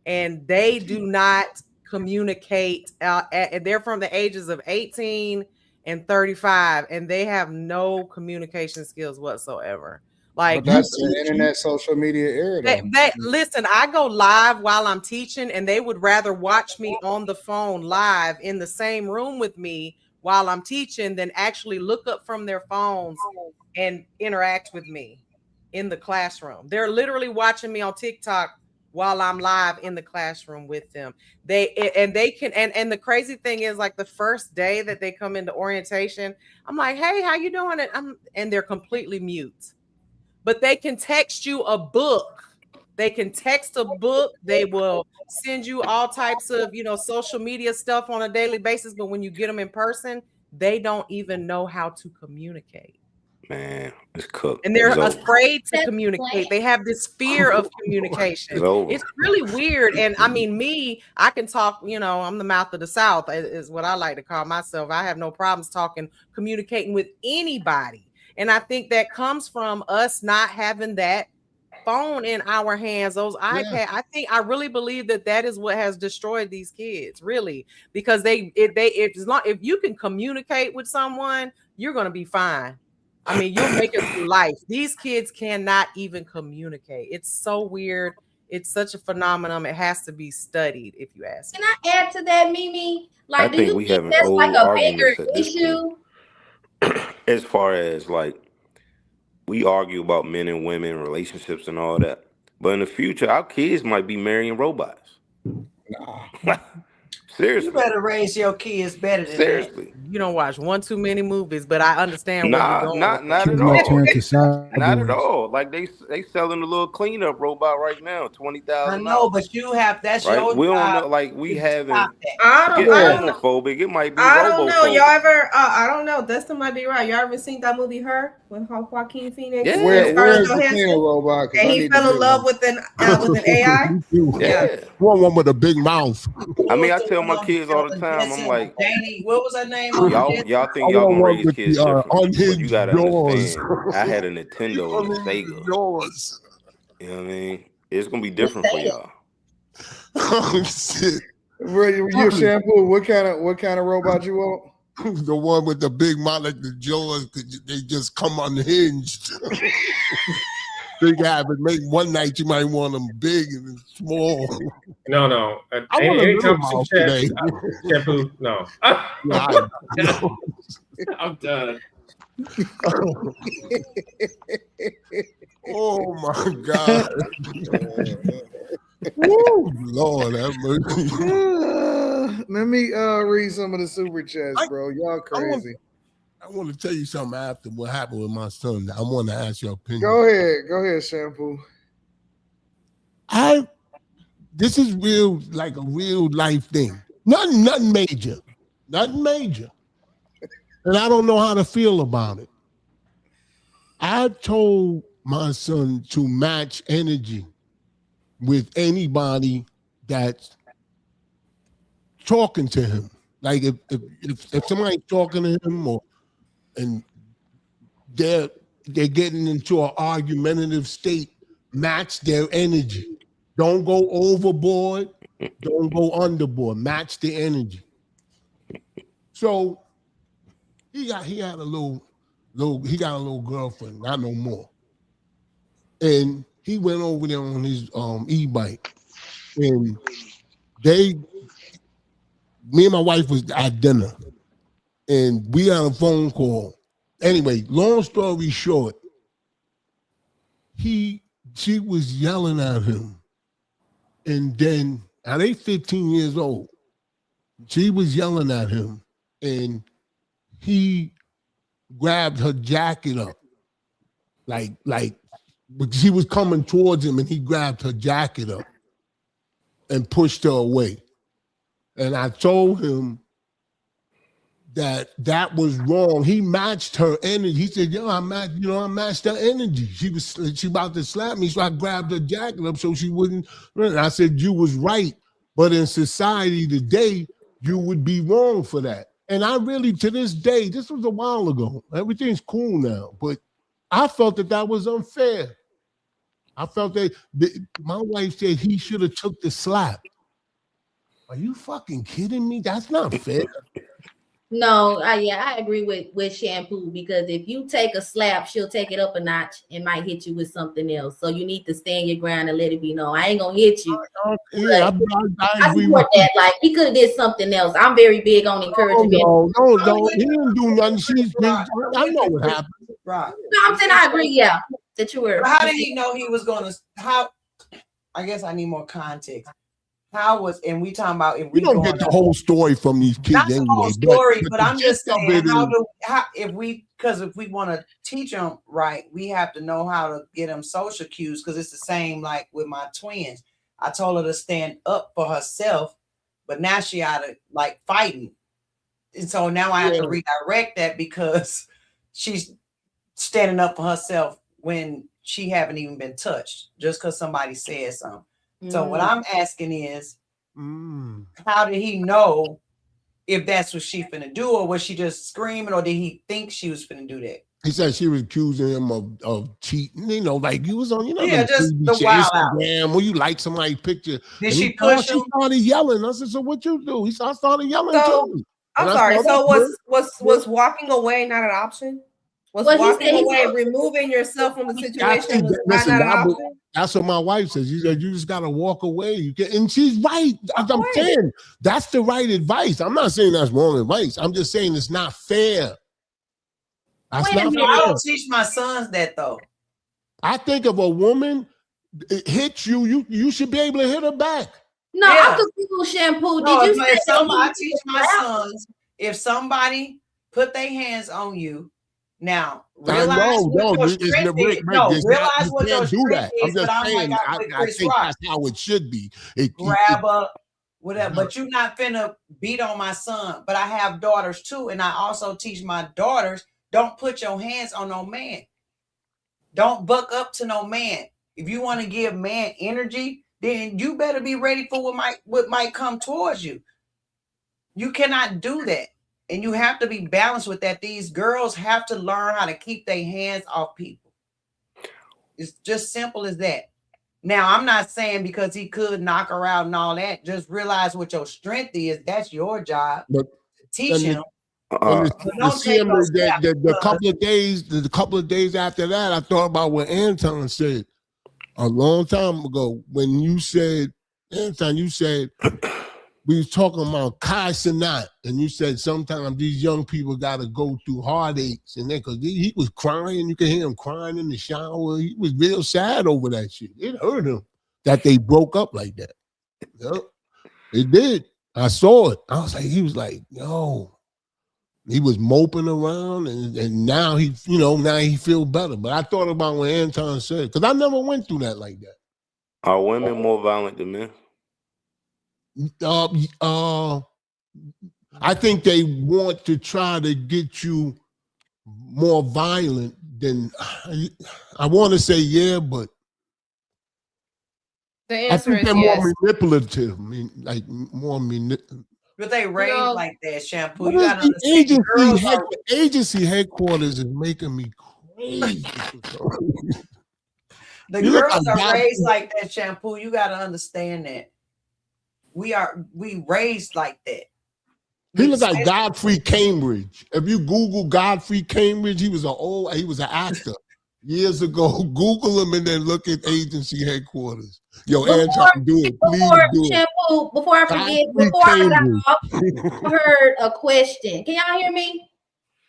and they do not communicate. They're from the ages of 18 and 35, and they have no communication skills whatsoever. Like, but that's the internet, social media era. Listen, I go live while I'm teaching, and they would rather watch me on the phone live in the same room with me while I'm teaching than actually look up from their phones and interact with me in the classroom. They're literally watching me on TikTok while I'm live in the classroom with them. And the crazy thing is, like, the first day that they come into orientation, I'm like, hey, how you doing? And they're completely mute. But they can text you a book. They can text a book. They will send you all types of, social media stuff on a daily basis. But when you get them in person, they don't even know how to communicate. Man, it's cooked. And they're afraid to communicate. They have this fear of communication. It's really weird. And I mean, I can talk, I'm the mouth of the South is what I like to call myself. I have no problems communicating with anybody. And I think that comes from us not having that phone in our hands, those iPads. I really believe that is what has destroyed these kids, really, because if you can communicate with someone, you're going to be fine. I mean, you'll make it through life. These kids cannot even communicate. It's so weird. It's such a phenomenon. It has to be studied, if you ask me. Can I add to that, Mimi? Like, do you think that's like a bigger issue? As far as, like, we argue about men and women relationships and all that, But in the future, our kids might be marrying robots. Seriously. You better raise your kids better than Seriously. You don't watch one too many movies, but I understand where you're Nah, going. not at Kids all. might turn to Not at cyborgs. all. Like they selling a little cleanup robot right now, I $20,000. know, but that's right? your We don't job. know. Like we to having stop that. I get don't know. homophobic. It might be I don't know. robophobic. Y'all ever? I don't know. Dustin might be right. Y'all ever seen that movie Her with Joaquin Phoenix? Yeah. and Scarlett Where's the Johansson? cleaner robot? 'Cause And I he need fell to in see love one. with an AI. Yeah. One with a big mouth. I mean, I tell my kids all the time. I'm like, Janie, what was her name? y'all think I y'all want gonna one raise with kids the different, but you unhinged gotta doors. understand. I had a Nintendo and a Sega. Doors. You know what I mean? It's gonna be different for y'all. Oh shit! You shampoo? What kind of robot you want? The one with the big mouth, like the jaws, they just come unhinged. Big habit. Make one night you might want them big and small. No. I want a Any little conversation, mouth today. shampoo? No. I'm done. Oh my God. Woo, Lord have mercy. Let me read some of the super chats, bro. Y'all crazy. I want to tell you something after what happened with my son. I want to ask your opinion. Go ahead, shampoo. This is real, like a real life thing. Nothing major. Nothing major. And I don't know how to feel about it. I told my son to match energy with anybody that's talking to him. Like if somebody's talking to him and they're getting into an argumentative state, match their energy. Don't go overboard. Don't go underboard. Match the energy. So he got a little girlfriend, not no more. And he went over there on his e-bike, and me and my wife was at dinner, and we had a phone call. Anyway, long story short, she was yelling at him. And then at 15 years old, she was yelling at him, and he grabbed her jacket up. Like she was coming towards him, and he grabbed her jacket up and pushed her away. And I told him that was wrong. He matched her energy. He said, I matched her energy. She about to slap me, so I grabbed her jacket up so she wouldn't. And I said, you was right. But in society today, you would be wrong for that. And I really, to this day, this was a while ago. Everything's cool now. But I felt that was unfair. I felt that my wife said he should have took the slap. Are you fucking kidding me? That's not fair. No, I agree with shampoo, because if you take a slap, she'll take it up a notch and might hit you with something else. So you need to stand your ground and let it be known. I ain't gonna hit you. Yeah, I agree support with that. Like, he could have did something else. I'm very big on encouragement. No, he didn't do nothing. I know what happened. Right. No, I'm saying I agree. Yeah, that you were. How did he know he was gonna? I guess I need more context. And we talking about if we don't get the whole story from these kids not anyway. the whole story, but I'm just gist of saying it if we want to teach them right, we have to know how to get them social cues, because it's the same like with my twins. I told her to stand up for herself, but now she out of like fighting, and so now I have to redirect that, because she's standing up for herself when she haven't even been touched, just because somebody said something. So what I'm asking is, how did he know if that's what she finna do, or was she just screaming, or did he think she was finna do that? He said she was accusing him of cheating. Like you was on, just the wild Instagram where you like somebody's picture. Did she push him? She started yelling. I said, "So what you do?" He said, "I started yelling too." I'm sorry. So was walking away not an option? Was walking away, removing yourself from the situation not an option? That's what my wife says. You just gotta walk away. And she's right. I'm saying that's the right advice. I'm not saying that's wrong advice. I'm just saying it's not fair. That's not fair. I don't teach my sons that though. I think if a woman hits you, you should be able to hit her back. No, I'm confused with shampoo. No, Did you if say I teach my sons, if somebody put their hands on you, now realize what your strength is. No, realize what your strength is. But I'm like with Chris Rock. That's how it should be. Grab up, whatever. But you're not finna beat on my son. But I have daughters too, and I also teach my daughters: don't put your hands on no man. Don't buck up to no man. If you want to give man energy, then you better be ready for what might come towards you. You cannot do that. And you have to be balanced with that. These girls have to learn how to keep their hands off people. It's just simple as that. Now, I'm not saying because he could knock her out and all that. Just realize what your strength is. That's your job. But teach him. The couple of days after that, I thought about what Anton said a long time ago when you said, Anton, you said we was talking about Kai Cenat, and you said sometimes these young people got to go through heartaches, and then because he was crying, you could hear him crying in the shower. He was real sad over that shit. It hurt him that they broke up like that. Yep. It did. I saw it. I was like, he was like, yo. He was moping around, and now he, now he feel better. But I thought about what Anton said, because I never went through that like that. Are women more violent than men? I think they want to try to get you more violent than, I want to say yeah, but the answer I think they're more manipulative. But they raised like that, shampoo. What You is gotta understand. agency headquarters is making me crazy. The girls are raised like that, shampoo. You gotta understand that. We raised like that. He looked like Godfrey Cambridge. If you Google Godfrey Cambridge, he was an actor years ago. Google him and then look at agency headquarters. Yo, Anton, do it. Please do it. Shampoo, before I forget, I heard a question. Can y'all hear me?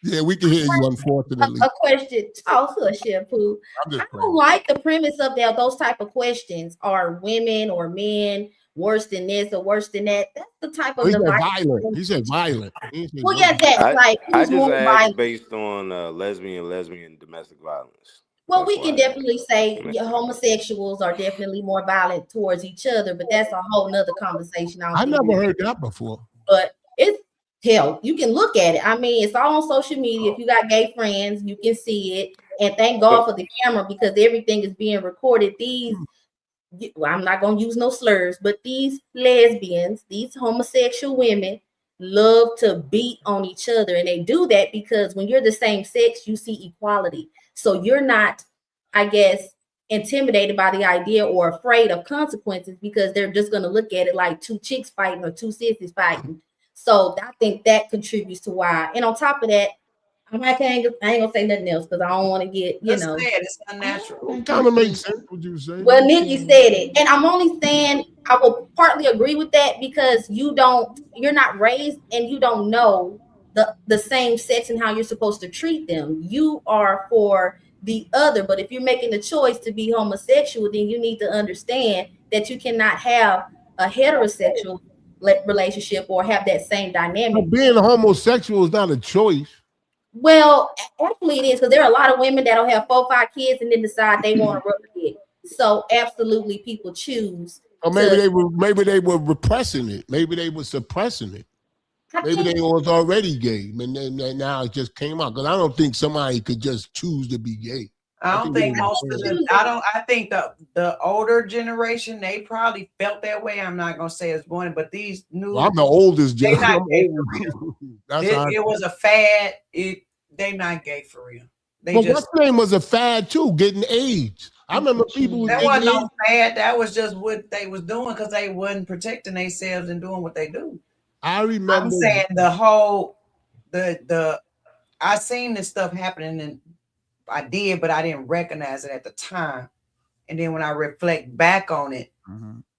Yeah, we can hear you, unfortunately. A question. Talk to a shampoo. I don't like the premise of those type of questions. Are women or men worse than this or worse than that? That's the type of violent. He said violent. Well, yeah, that's like I who's just more asked violent? based on lesbian domestic violence. Well, we can definitely say homosexuals are definitely more violent towards each other, but that's a whole nother conversation. I never heard that before. But it's hell, you can look at it. I mean, it's all on social media. If you got gay friends, you can see it. And thank God for the camera because everything is being recorded. I'm not going to use no slurs, but these lesbians, these homosexual women love to beat on each other. And they do that because when you're the same sex, you see equality. So you're not, I guess, intimidated by the idea or afraid of consequences because they're just going to look at it like two chicks fighting or two sissies fighting. So I think that contributes to why. And on top of that, I ain't gonna say nothing else because I don't want to get, it's unnatural. It kind of makes sense what you say. Well, Nikki said it, and I'm only saying I will partly agree with that because you're not raised and you don't know the same sex and how you're supposed to treat them. You are for the other, but if you're making the choice to be homosexual, then you need to understand that you cannot have a heterosexual relationship or have that same dynamic. But being a homosexual is not a choice. Well, actually it is because there are a lot of women that'll have 4-5 kids and then decide they want to rub it. So absolutely people choose. Or maybe they were repressing it. Maybe they were suppressing it. Maybe they was already gay, and then now it just came out. Because I don't think somebody could just choose to be gay. I think the older generation, they probably felt that way. I'm not gonna say it's born, but these new I'm the oldest generation. It was a fad. They not gay for real. What's name was a fad too, getting AIDS. I remember people that wasn't no fad, that was just what they was doing because they wasn't protecting themselves and doing what they do. I remember I'm saying I seen this stuff happening and I did, but I didn't recognize it at the time. And then when I reflect back on it,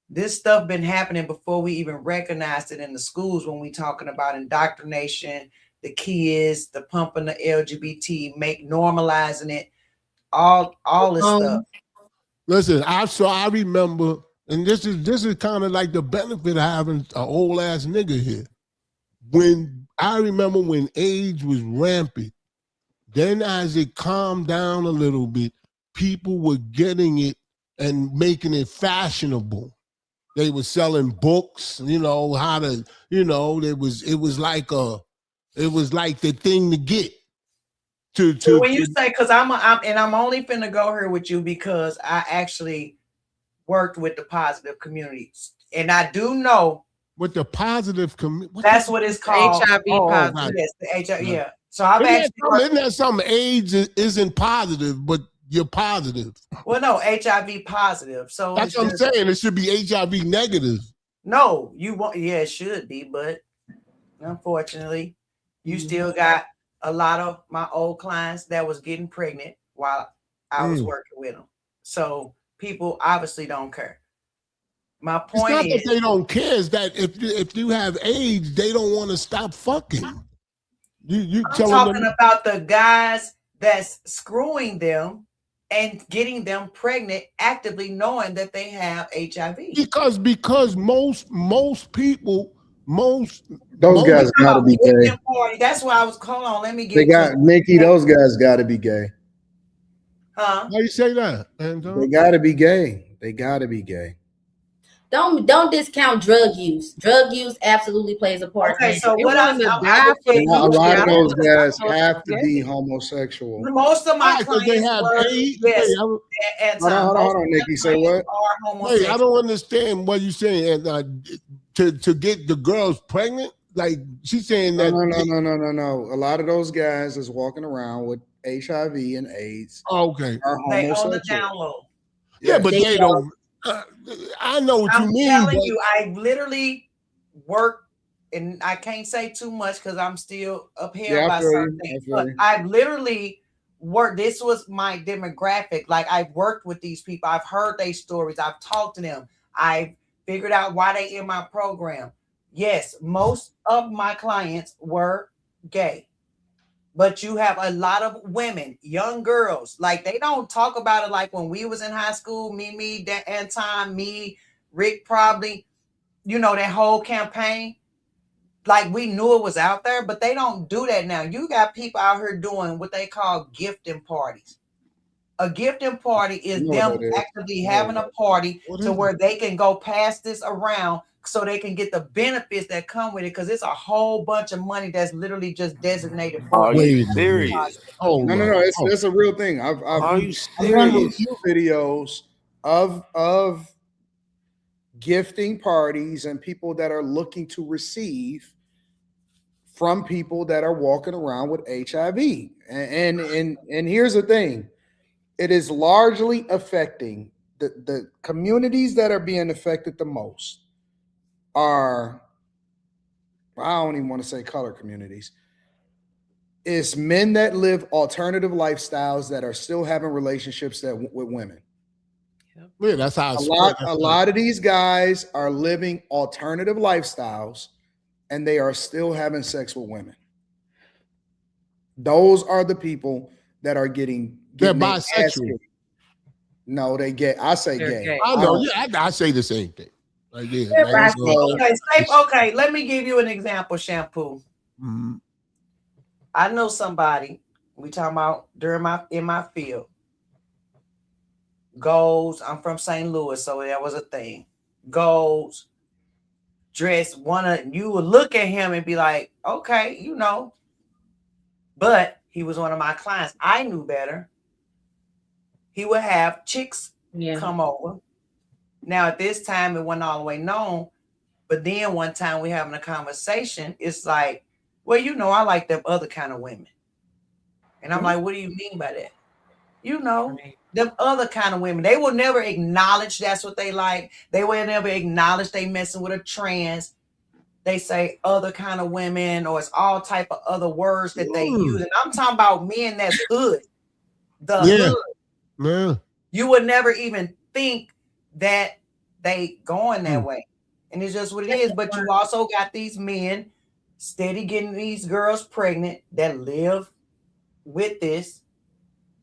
this stuff been happening before we even recognized it in the schools when we talking about indoctrination, the kids, the pumping the LGBT, normalizing it, all this stuff. Listen, I remember, and this is kind of like the benefit of having an old ass nigga here. When I remember when AIDS was rampant, then as it calmed down a little bit, people were getting it and making it fashionable. They were selling books, how to, it was like the thing to get. When you say, because I'm only finna go here with you because I actually worked with the positive community, and I do know with the positive community. That's what it's called. HIV positive. Right. Yes, the HIV. Right. Yeah. So I've isn't that something? AIDS isn't positive, but you're positive. Well, no, HIV positive. So that's what I'm saying. It should be HIV negative. No, you want. Yeah, it should be, but unfortunately, you still got a lot of my old clients that was getting pregnant while I was working with them. So people obviously don't care. My point it's not that they don't care. Is that if you have AIDS, they don't want to stop fucking. I'm talking about the guys that's screwing them and getting them pregnant, actively knowing that they have HIV. Because most people. Those guys gotta be gay. That's why I was calling on. Let me get. They got Nikki. Those guys gotta be gay. Huh? Why you say that, Anton? They gotta be gay. They gotta be gay. Don't discount drug use. Drug use absolutely plays a part. Okay, so what a lot of those guys have to be homosexual. Most of my clients they have AIDS. Yes. Hold on, Nikki. Say what? Wait, I don't understand what you're saying. And to get the girls pregnant, like she's saying that. No. A lot of those guys is walking around with HIV and AIDS. Oh, okay. Are they homosexual. on the down low. Yeah, but they don't. I know what you mean. I'm telling you, I literally work, and I can't say too much because I'm still up here about certain things. But I've literally worked. This was my demographic. Like I've worked with these people. I've heard their stories. I've talked to them. I've figured out why they in my program. Yes, most of my clients were gay. But you have a lot of women, young girls, like they don't talk about it like when we was in high school, me, Anton, me, Rick, probably, that whole campaign. Like we knew it was out there, but they don't do that now. You got people out here doing what they call gifting parties. A gifting party is them actually having a party to where they can go pass this around so they can get the benefits that come with it, because it's a whole bunch of money that's literally just designated for. Are you serious? Oh no, it's a real thing. I've run a few videos of gifting parties and people that are looking to receive from people that are walking around with HIV. And here's the thing. It is largely affecting the communities that are being affected the most are, I don't even want to say color communities. It's men that live alternative lifestyles that are still having relationships with women. Yeah, that's how a lot of these guys are living alternative lifestyles and they are still having sex with women. Those are the people that are getting they're bisexual. No, they get. I say gay. I know. Yeah, I say the same thing. Like, Okay, let me give you an example. Shampoo. Mm-hmm. I know somebody. We talking about in my field. Goes. I'm from St. Louis, so that was a thing. Goes. Dress. You would look at him and be like, okay, but he was one of my clients. I knew better. He would have chicks come over. Now, at this time, it wasn't all the way known. But then one time we having a conversation, it's like, well, I like them other kind of women. And I'm like, what do you mean by that? Them other kind of women. They will never acknowledge that's what they like. They will never acknowledge they messing with a trans. They say other kind of women, or it's all type of other words that they use. And I'm talking about men that's hood. Hood. Yeah. You would never even think that they going that way. And it's just what it is. But you also got these men steady getting these girls pregnant that live with this,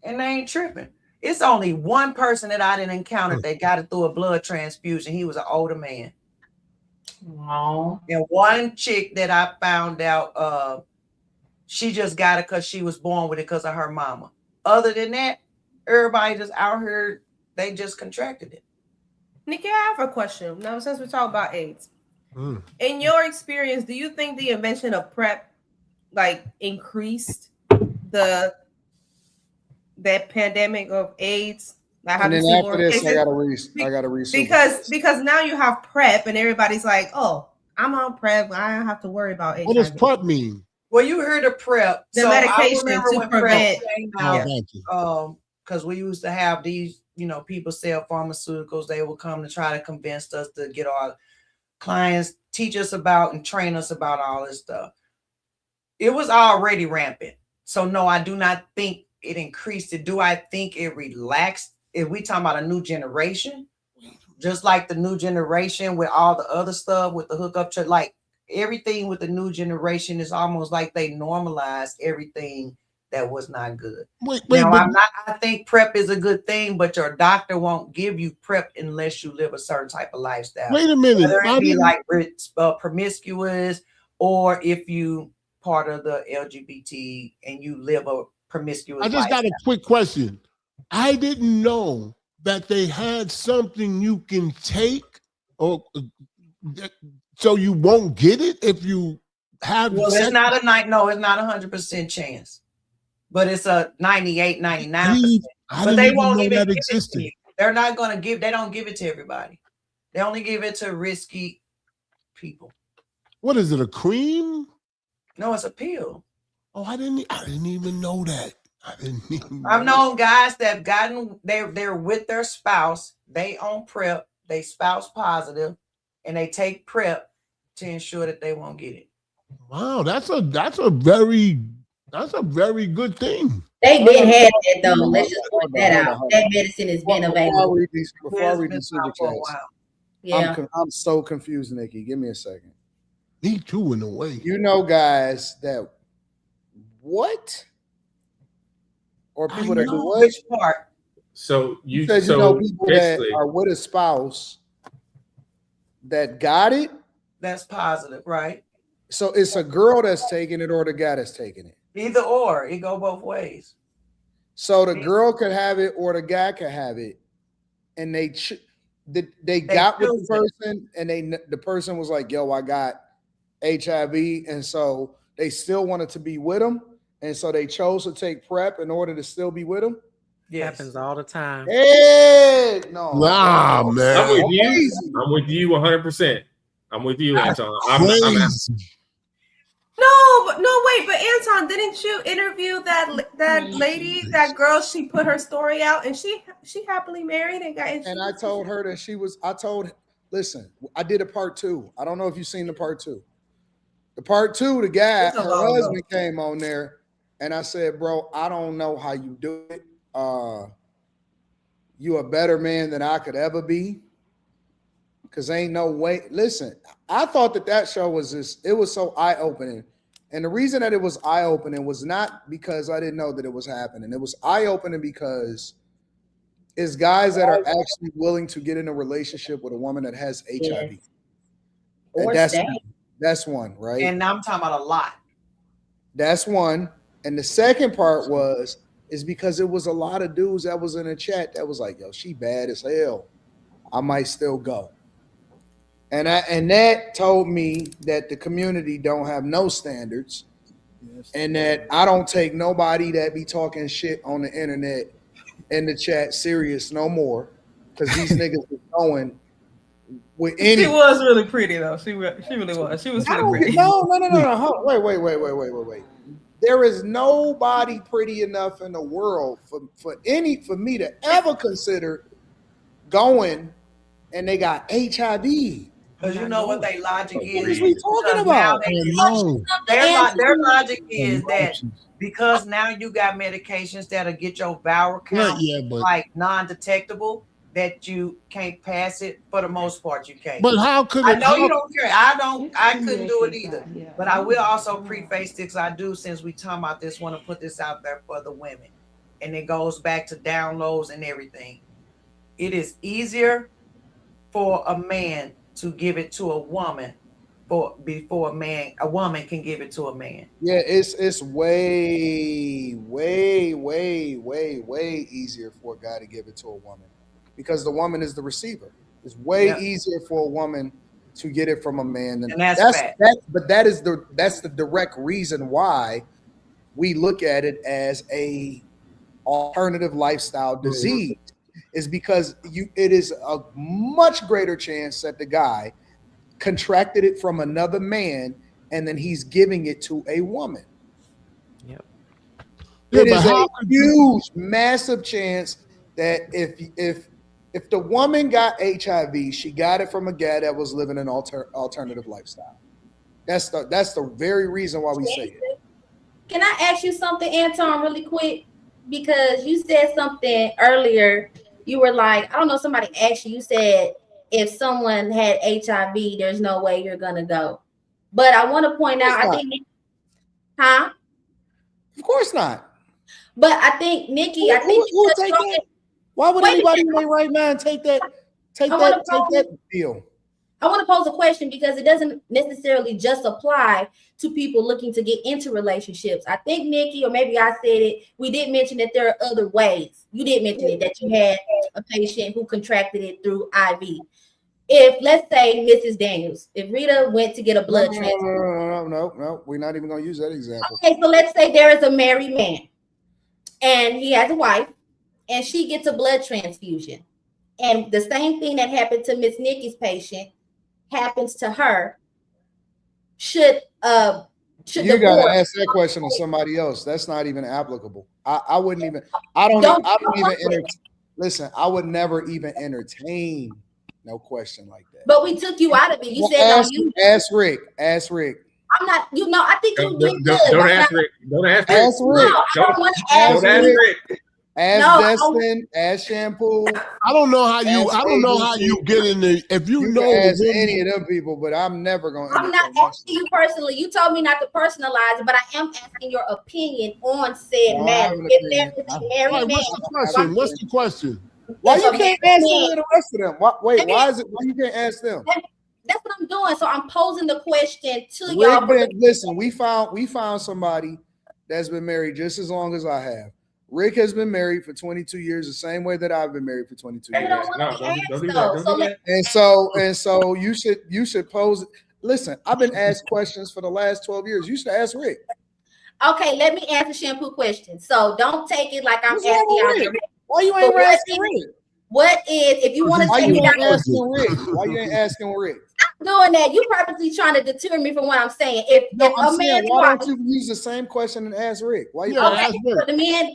and they ain't tripping. It's only one person that I didn't encounter that got it through a blood transfusion. He was an older man. Wow. And one chick that I found out, she just got it because she was born with it because of her mama. Other than that, everybody just out here, they just contracted it. Nikki, I have a question. Now, since we talk about AIDS, in your experience, do you think the invention of PrEP like increased that pandemic of AIDS? Like, and then after this, I gotta research because now you have PrEP and everybody's like, oh, I'm on PrEP. I don't have to worry about HIV. What does PrEP mean? Well, you heard of PrEP. The so medication I remember to when prevent. PrEP came out, because we used to have these, people sell pharmaceuticals. They would come to try to convince us to get our clients, teach us about and train us about all this stuff. It was already rampant. So no, I do not think it increased it. Do I think it relaxed? If we talking about a new generation, just like the new generation with all the other stuff with the hookup, like everything with the new generation is almost like they normalized everything that was not good. I think PrEP is a good thing, but your doctor won't give you PrEP unless you live a certain type of lifestyle. Wait a minute. Whether it be like promiscuous, or if you part of the LGBT and you live a promiscuous I just got a quick question. I didn't know that they had something you can take or so you won't get it if you have. Well, it's not a night. No, it's not 100% chance, but it's a 98, 99%. But they won't even give it to you. They're not going to give. They don't give it to everybody. They only give it to risky people. What is it? A cream? No, it's a pill. Oh, I didn't even know that. I've known guys that have gotten they're with their spouse, they on PrEP, they spouse positive, and they take PrEP to ensure that they won't get it. Wow, that's a very good thing. They been had that though. Let's just point that out. That medicine has been available. Before I read these super chats, yeah, I'm so confused, Nikki. Give me a second. Me too, in a way. Guys that what? Or people that do what? Which part? So you said people that are with a spouse that got it. That's positive, right? So it's a girl that's taking it or the guy that's taking it. Either or, it go both ways. So the girl could have it or the guy could have it, and they got with the person, and the person was like, "Yo, I got HIV," and so they still wanted to be with him. And so they chose to take PrEP in order to still be with him? Yes. Happens all the time. Hey, no. Nah, man. I'm with you 100%. I'm with you, Anton. I'm No, wait, but Anton, didn't you interview that lady, that girl? She put her story out and she happily married and got insurance. And I told her that listen, I did a part 2. I don't know if you've seen the part 2. The part 2, the guy, her husband came on there. And I said, bro, I don't know how you do it. You a better man than I could ever be. Because ain't no way. Listen, I thought that show was it was so eye-opening. And the reason that it was eye-opening was not because I didn't know that it was happening. It was eye-opening because it's guys that are actually willing to get in a relationship with a woman that has HIV. Yes. And that's one, right? And now I'm talking about a lot. That's one. And the second part is because it was a lot of dudes that was in the chat that was like, yo, she bad as hell. I might still go. And that told me that the community don't have no standards, and that I don't take nobody that be talking shit on the internet in the chat serious no more, because these niggas is going with any. She was really pretty though. She really was. She was really pretty. No. Wait. There is nobody pretty enough in the world for me to ever consider going, and they got HIV. Because you know what their logic is. What is we talking about? Their logic is that because now you got medications that'll get your viral count like non-detectable, that you can't pass it. For the most part, you can't. But how could I know you don't care. I couldn't do it either. But I will also preface this. I do, since we talking about this, want to put this out there for the women. and it goes back to downloads and everything. It is easier for a man to give it to a woman before a woman can give it to a man. Yeah, it's way easier for a guy to give it to a woman because the woman is the receiver. It's way easier for a woman to get it from a man than that's but that's the direct reason why we look at it as a alternative lifestyle disease, is because it is a much greater chance that the guy contracted it from another man and then he's giving it to a woman. Yep. It is a huge, massive chance that if the woman got HIV, she got it from a guy that was living an alternative lifestyle. That's the very reason why we say it. Can I ask you something, Anton, really quick? Because you said something earlier. You were like, I don't know, somebody asked you, you said, if someone had HIV, there's no way you're going to go. But I want to point out, I think, huh? Of course not. But I think, Nikki, I think who take that? Why would anybody in their right mind take that deal? I want to pose a question because it doesn't necessarily just apply to people looking to get into relationships. I think, Nikki, or maybe I said it, we did mention that there are other ways. You did mention it, that you had a patient who contracted it through IV. If, let's say, Mrs. Daniels, if Rita went to get a blood transfusion. No, we're not even going to use that example. Okay, so let's say there is a married man and he has a wife and she gets a blood transfusion. And the same thing that happened to Miss Nikki's patient happens to her. Should you gotta ask that question to somebody else? That's not even applicable. I wouldn't even. I don't even entertain. Listen, I would never even entertain no question like that. But we took you out of it. You said ask Rick. Ask Rick. I'm not. You know, I think you're doing good. Don't ask Rick. Don't ask Rick. Ask Rick. No, I don't want to ask Rick. Ask Destin, ask Shampoo. I don't know how you get in the if you know ask any of them people, but I'm never gonna. I'm not asking you personally. You told me not to personalize it, but I am asking your opinion on said matter. If there is a married man, what's the question? Why you can't ask the rest of them? Why you can't ask them? That's what I'm doing. So I'm posing the question to y'all. Listen, we found somebody that's been married just as long as I have. Rick has been married for 22 years, the same way that I've been married for 22 years. Don't do that. And so you should pose. Listen, I've been asked questions for the last 12 years. You should ask Rick. Okay, let me answer Shampoo question. So don't take it like I'm asking y'all. Why you ain't asking Rick? What is, if you want to take it down? Why you ain't asking Rick? I'm doing that. You purposely trying to deter me from what I'm saying. If a man, why don't you use the same question and ask Rick? Why you ask Rick?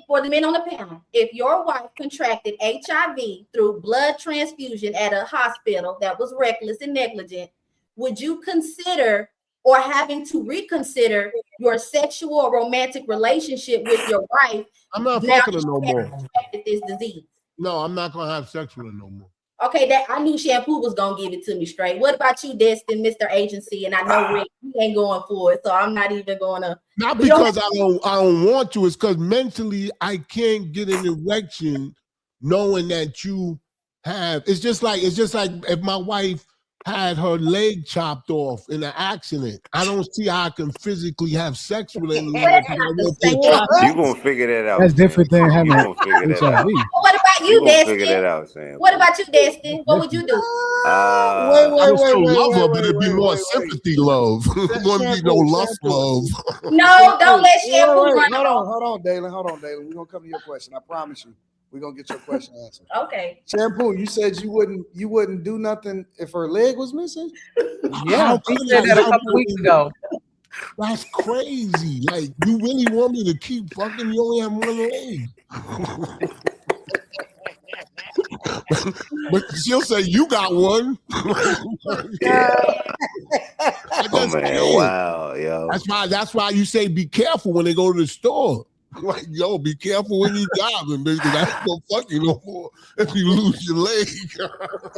For the men on the panel, if your wife contracted HIV through blood transfusion at a hospital that was reckless and negligent, would you consider or having to reconsider your sexual or romantic relationship with your wife? I'm not fucking her no more. This disease. No, I'm not gonna have sex with her no more. Okay, that I knew Shampoo was gonna give it to me straight. What about you, Destin, Mr. Agency? And I know Rick, he ain't going for it, so I'm not even gonna. Not because I don't want to. It's because mentally I can't get an erection knowing that you have. It's just like if my wife had her leg chopped off in an accident. I don't see how I can physically have sex with her. You gonna figure that out. That's different than having HIV. What about you, Destin? Figure that out, Sam. What about you, Destin? What would you do? I would still love her, but it'd be more sympathy love. It wouldn't be no lust love. No, don't let Shampoo run. Hold on, Dalen. We're gonna come to your question. I promise you. We're gonna get your question answered. Okay. Shampoo, you said you wouldn't do nothing if her leg was missing? Yeah, he said that a couple weeks ago. That's crazy. Like, you really want me to keep fucking? You only have one leg. But she'll say you got one. Oh man, wow, yo. That's why you say be careful when they go to the store. Like, yo, be careful when you driving, bitch, because I ain't gonna fuck you no more if you lose your leg.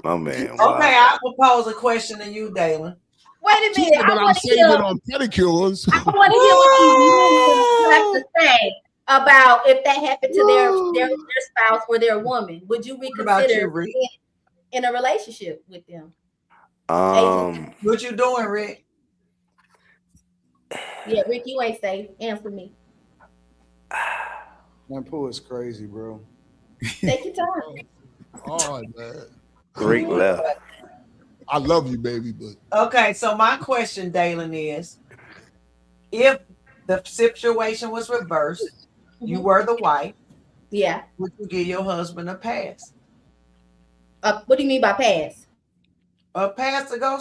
My man. Wow. Okay, I will pose a question to you, Dalen. Wait a minute. But I'm saving on pedicures. I want to hear what you have to say. about if that happened to their spouse or their woman? Would you about you, reconsider Rick? being in a relationship with them? What you doing, Rick? Yeah, Rick, you ain't safe. Answer me. Shampoo is crazy, bro. Take your time. Oh man. Rick left. I love you, baby, but Okay, so my question, Dalen, is if the situation was reversed, you were the wife, yeah, would you give your husband a pass? What do you mean by pass? A pass to go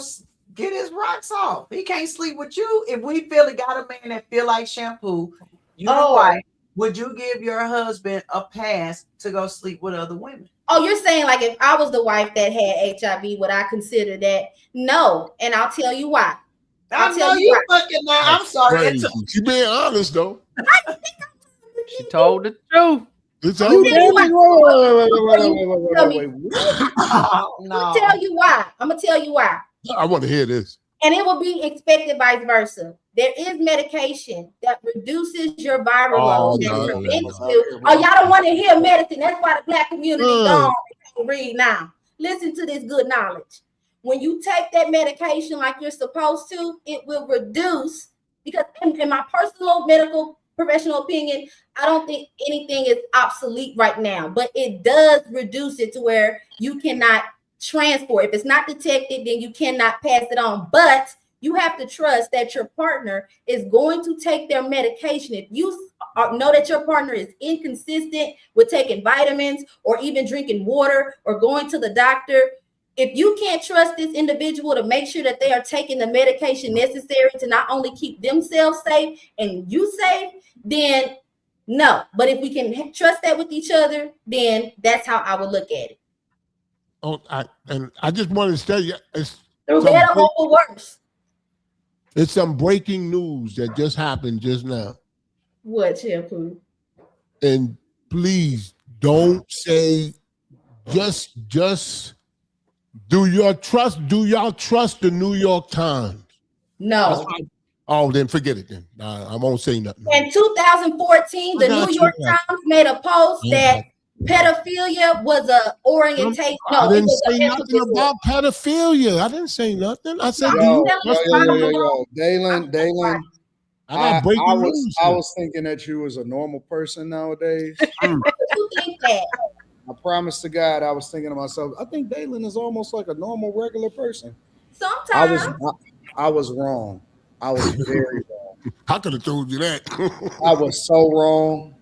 get his rocks off. He can't sleep with you. If we feel he got a man that feel like shampoo, you the wife, would you give your husband a pass to go sleep with other women? Oh, you're saying like if I was the wife that had HIV, would I consider that? No, and I'll tell you why. I know you fucking now. I'm sorry. crazy. She being honest though. She told the truth. It's I'm okay. gonna tell you why. I'm gonna tell you why. I want to hear this. And it will be expected vice versa. There is medication that reduces your viral load that prevents you. Oh, y'all don't want to hear medicine. That's why the black community gone. They can't read now. Listen to this good knowledge. When you take that medication like you're supposed to, it will reduce, because in my personal medical professional opinion, I don't think anything is obsolete right now, but it does reduce it to where you cannot transport. If it's not detected, then you cannot pass it on. But you have to trust that your partner is going to take their medication. If you know that your partner is inconsistent with taking vitamins or even drinking water or going to the doctor, if you can't trust this individual to make sure that they are taking the medication necessary to not only keep themselves safe and you safe, then no. But if we can trust that with each other, then that's how I would look at it. Oh, I just wanted to tell you, it's better, hope for worse. It's some breaking news that just happened just now. What, Shampoo? And please don't say just do y'all trust the New York Times? No. Oh, then forget it then. I won't say nothing. In 2014, the New York Times made a post that pedophilia was a orientation. I didn't say nothing about pedophilia. I didn't say nothing. I said, Dalen, I was thinking that you was a normal person nowadays. You think that? I promise to God, I was thinking to myself, I think Dalen is almost like a normal, regular person. Sometimes. I was wrong. I was very wrong. I could have told you that. I was so wrong.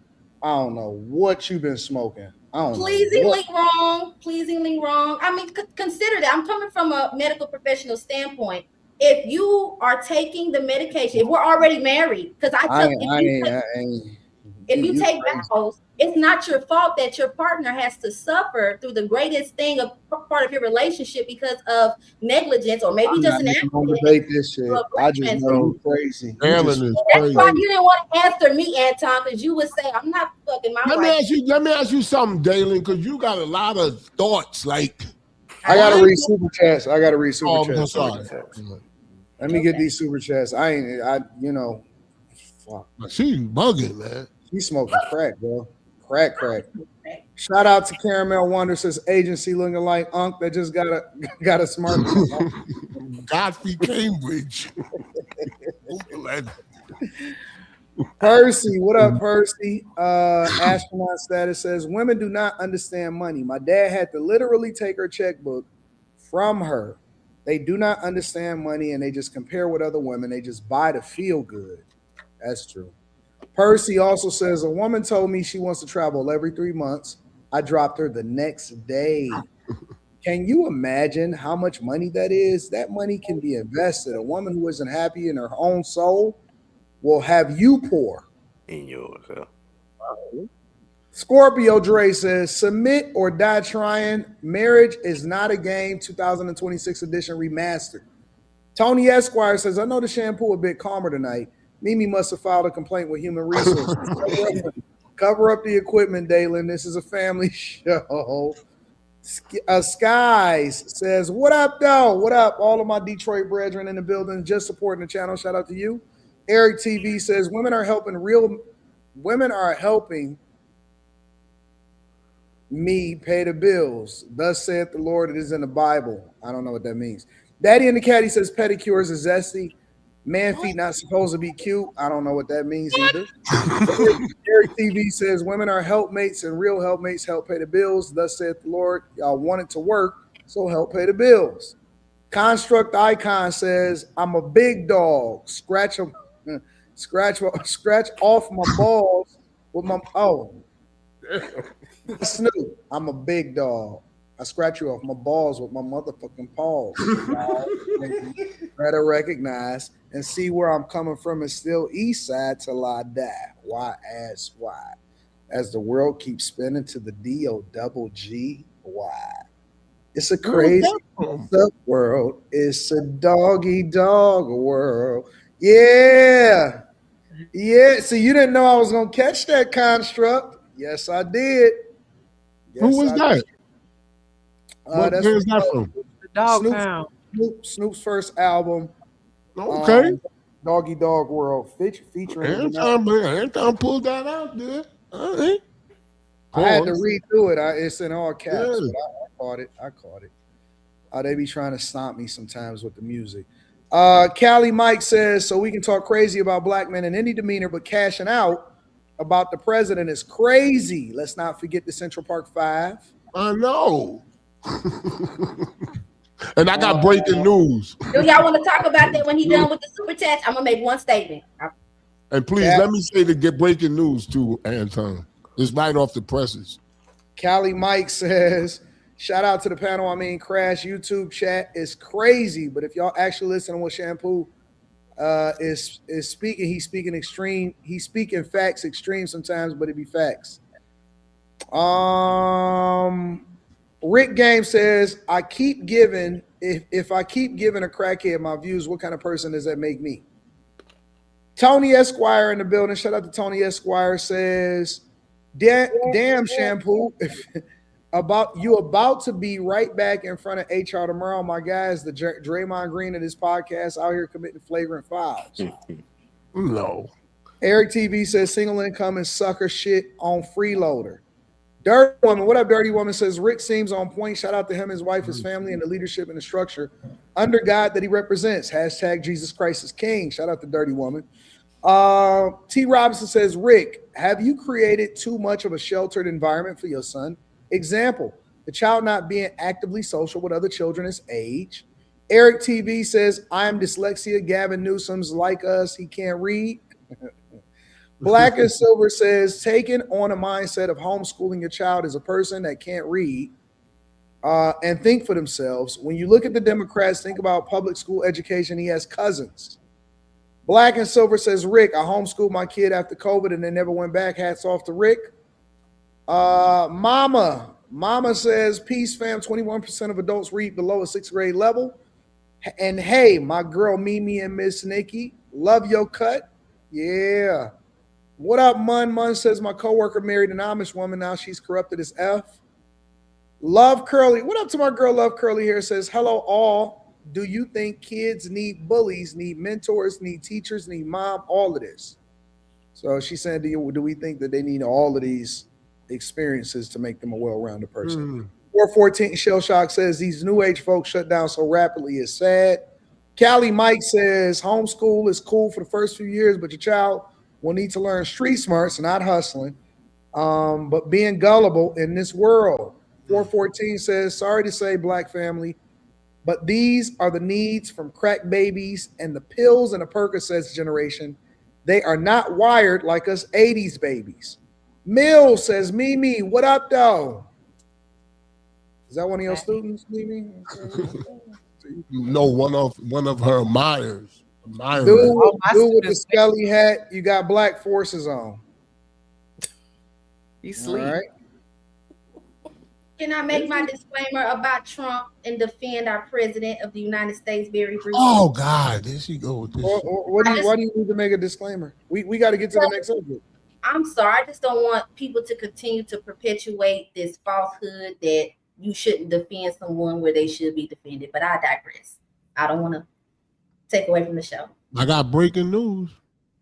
I don't know what you've been smoking. Pleasingly wrong. I mean, consider that. I'm coming from a medical professional standpoint. If you are taking the medication, if we're already married, because if you take vows, it's not your fault that your partner has to suffer through the greatest thing of part of your relationship because of negligence or maybe just an accident. This shit. I just know you're crazy. That's why you didn't want to answer me, Anton, because you would say I'm not fucking my wife. Let me ask you something, Dalen, because you got a lot of thoughts. Like I gotta read super chats. Sorry. Let me get these super chats. Fuck. She bugging, man. She smoking crack, bro. Crack. Shout out to Caramel Wonder, says agency looking like Unc that just got a smartphone. Godfrey Cambridge. Percy, what up, Percy? Astronaut status says women do not understand money. My dad had to literally take her checkbook from her. They do not understand money and they just compare with other women. They just buy to feel good. That's true. Percy also says a woman told me she wants to travel every 3 months. I dropped her the next day. Can you imagine how much money that is? That money can be invested. A woman who isn't happy in her own soul will have you poor. In yours, huh? Scorpio Dre says, submit or die trying. Marriage is not a game. 2026 edition remastered. Tony Esquire says, I know the shampoo a bit calmer tonight. Mimi must have filed a complaint with Human Resources. Cover up the equipment, Dalen. This is a family show. Skies says, what up, though? What up? All of my Detroit brethren in the building, just supporting the channel. Shout out to you. Eric TV says, women are helping real Women are helping me pay the bills. Thus saith the Lord, it is in the Bible. I don't know what that means. Daddy in the Caddy says pedicures are zesty. Man feet not supposed to be cute. I don't know what that means either. Eric TV says women are helpmates and real helpmates help pay the bills. Thus saith the Lord, y'all want it to work, so help pay the bills. Construct Icon says, I'm a big dog. Scratch off my balls with my Snoop. I'm a big dog. I scratch you off my balls with my motherfucking paws. Better recognize and see where I'm coming from. It's still east side till I die. Why ask why? As the world keeps spinning to the D-O-double-G, why? It's a crazy world. It's a doggy dog world. Yeah. Yeah. So you didn't know I was going to catch that construct. Yes, I did. Yes, Who was that? Where's that from? The Dog Pound. Snoop's first album. Okay. Doggy Dog World featuring. Anton pulled that out there. All right. I had to read through it. It's in all caps. Yeah. But I caught it. They be trying to stomp me sometimes with the music. Cali Mike says, so we can talk crazy about black men in any demeanor, but cashing out about the president is crazy. Let's not forget the Central Park Five. I know. And I got breaking news. Do y'all want to talk about that when he done with the super chats? I'm gonna make one statement. And please let me say to get breaking news too, Anton. It's right off the presses. Cali Mike says, shout out to the panel. I mean, Crash YouTube chat is crazy. But if y'all actually listen to what Shampoo is speaking, he's speaking extreme. He's speaking facts extreme sometimes, but it be facts. Rick Game says, I keep giving, if I keep giving a crackhead my views, what kind of person does that make me? Tony Esquire in the building. Shout out to Tony Esquire says, damn Shampoo, about to be right back in front of HR tomorrow. My guys, the Draymond Green of this podcast out here committing flagrant fouls. No. Eric TV says single income and sucker shit on freeloader. Dirty Woman, what up, Dirty Woman says Rick seems on point. Shout out to him, his wife, his family, and the leadership and the structure under God that he represents. Hashtag Jesus Christ is King. Shout out to Dirty Woman. T. Robinson says, Rick, have you created too much of a sheltered environment for your son? Example, the child not being actively social with other children his age. Eric TV says, I am dyslexia. Gavin Newsom's like us. He can't read. Black and Silver says, taking on a mindset of homeschooling your child as a person that can't read and think for themselves. When you look at the Democrats, think about public school education. He has cousins. Black and Silver says, Rick, I homeschooled my kid after COVID and they never went back. Hats off to Rick. Mama says, peace fam, 21% of adults read below a 6th grade level. And hey, my girl Mimi and Miss Nikki, love your cut. Yeah. What up, Mun? Mun says, my coworker married an Amish woman. Now she's corrupted as F. Love Curly. What up to my girl Love Curly here? Says, hello all. Do you think kids need bullies, need mentors, need teachers, need mom, all of this? So she said, do we think that they need all of these experiences to make them a well-rounded person? 414 Shell Shock says, these new age folks shut down so rapidly is sad. Cali Mike says, homeschool is cool for the first few years, but your child will need to learn street smarts, not hustling, but being gullible in this world. 414 says, sorry to say, black family, but these are the needs from crack babies and the pills and the Percocets generation. They are not wired like us 80s babies. Mill says, Mimi, what up, though? Is that one of your students, Mimi? No, one of her admirers. Dude with the skelly hat, you got black forces on. He's sleep. All right. Can I make my disclaimer about Trump and defend our president of the United States very briefly? Oh God, there she go with this. Why do you need to make a disclaimer? We got to get to the next subject. I'm sorry, I just don't want people to continue to perpetuate this falsehood that you shouldn't defend someone where they should be defended. But I digress. I don't want to take away from the show. I got breaking news.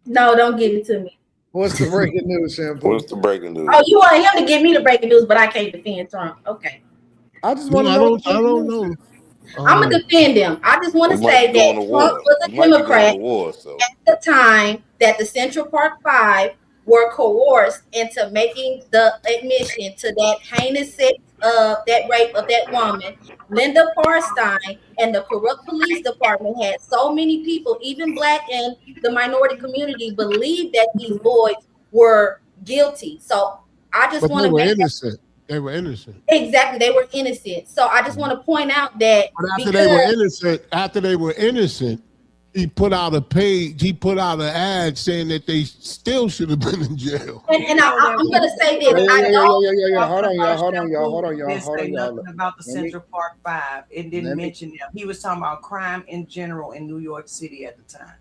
No, don't give it to me. What's the breaking news, Shampoo? What's the breaking news? Oh, you want him to give me the breaking news, but I can't defend Trump. Okay. I just want to know. I don't know. I'm gonna defend him. I just want to We might say be going that to Trump war. was a We might be going Democrat to war. So at the time that the Central Park Five were coerced into making the admission to that heinous sex of that rape of that woman. Linda Parstein and the corrupt police department had so many people, even black and the minority community, believe that these boys were guilty. So I just But want they to were make innocent. They were innocent. exactly they were innocent. So I just want to point out that But because after they were innocent, he put out a page. He put out an ad saying that they still should have been in jail. and I'm going to say this. Yeah. Hold on, y'all. Nothing about the Central Park Five. It didn't let me- mention them. He was talking about crime in general in New York City at the time.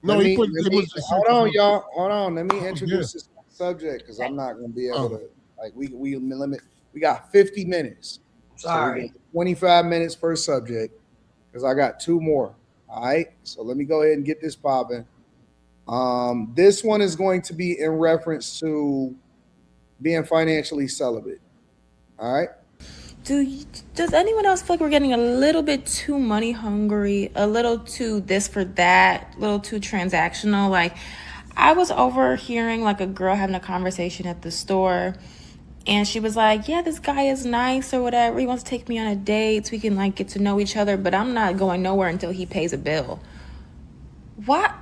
No, Let he me- put. let It me- was the hold Central on, Park. y'all. Hold on. Let me introduce yeah. this subject because I'm not going to be able to. Like we limit. We got 50 minutes. Sorry. So we got 25 minutes per subject because I got 2 more. All right. So let me go ahead and get this popping. This one is going to be in reference to being financially celibate. All right. Does anyone else feel like we're getting a little bit too money hungry, a little too this for that, a little too transactional? Like, I was overhearing like a girl having a conversation at the store, and she was like, yeah, this guy is nice or whatever. He wants to take me on a date so we can like get to know each other, but I'm not going nowhere until he pays a bill. Why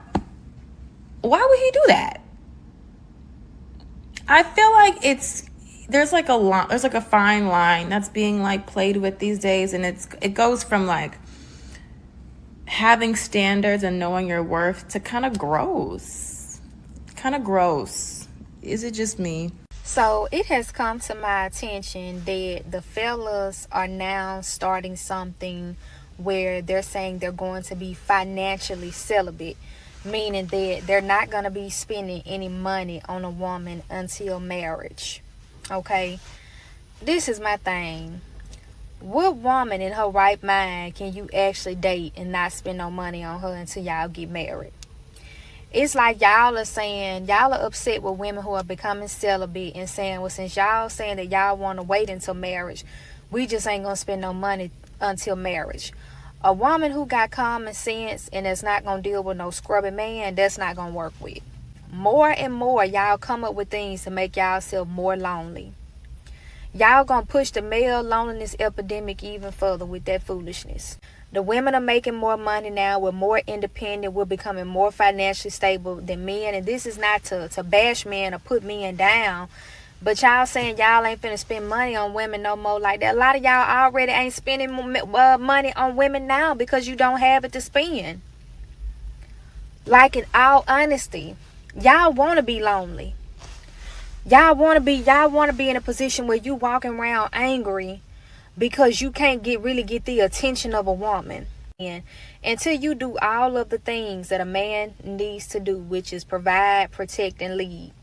would he do that? I feel like there's like a fine line that's being like played with these days, and it goes from like having standards and knowing your worth to kind of gross. Is it just me? So it has come to my attention that the fellas are now starting something where they're saying they're going to be financially celibate, meaning that they're not going to be spending any money on a woman until marriage. Okay, this is my thing. What woman in her right mind can you actually date and not spend no money on her until y'all get married? It's like y'all are upset with women who are becoming celibate and saying, well, since y'all saying that y'all want to wait until marriage, we just ain't gonna spend no money until marriage. A woman who got common sense and is not gonna deal with no scrubby man, that's not gonna work with. More and more y'all come up with things to make y'allself more lonely. Y'all gonna push the male loneliness epidemic even further with that foolishness. The women are making more money now. We're more independent. We're becoming more financially stable than men. And this is not to bash men or put men down. But y'all saying y'all ain't finna spend money on women no more like that. A lot of y'all already ain't spending money on women now because you don't have it to spend. Like, in all honesty, y'all want to be lonely. Y'all want to be in a position where you walking around angry because you can't really get the attention of a woman. And until you do all of the things that a man needs to do, which is provide, protect, and lead,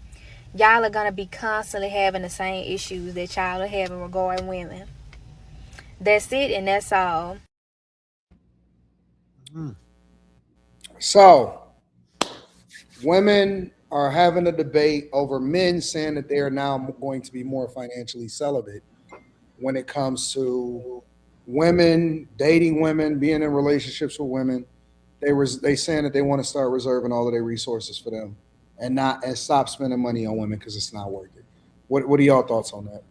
y'all are going to be constantly having the same issues that y'all are having regarding women. That's it, and that's all. So, women are having a debate over men saying that they are now going to be more financially celibate when it comes to women, dating women, being in relationships with women. They saying that they want to start reserving all of their resources for them and stop spending money on women because it's not worth it. What are y'all thoughts on that?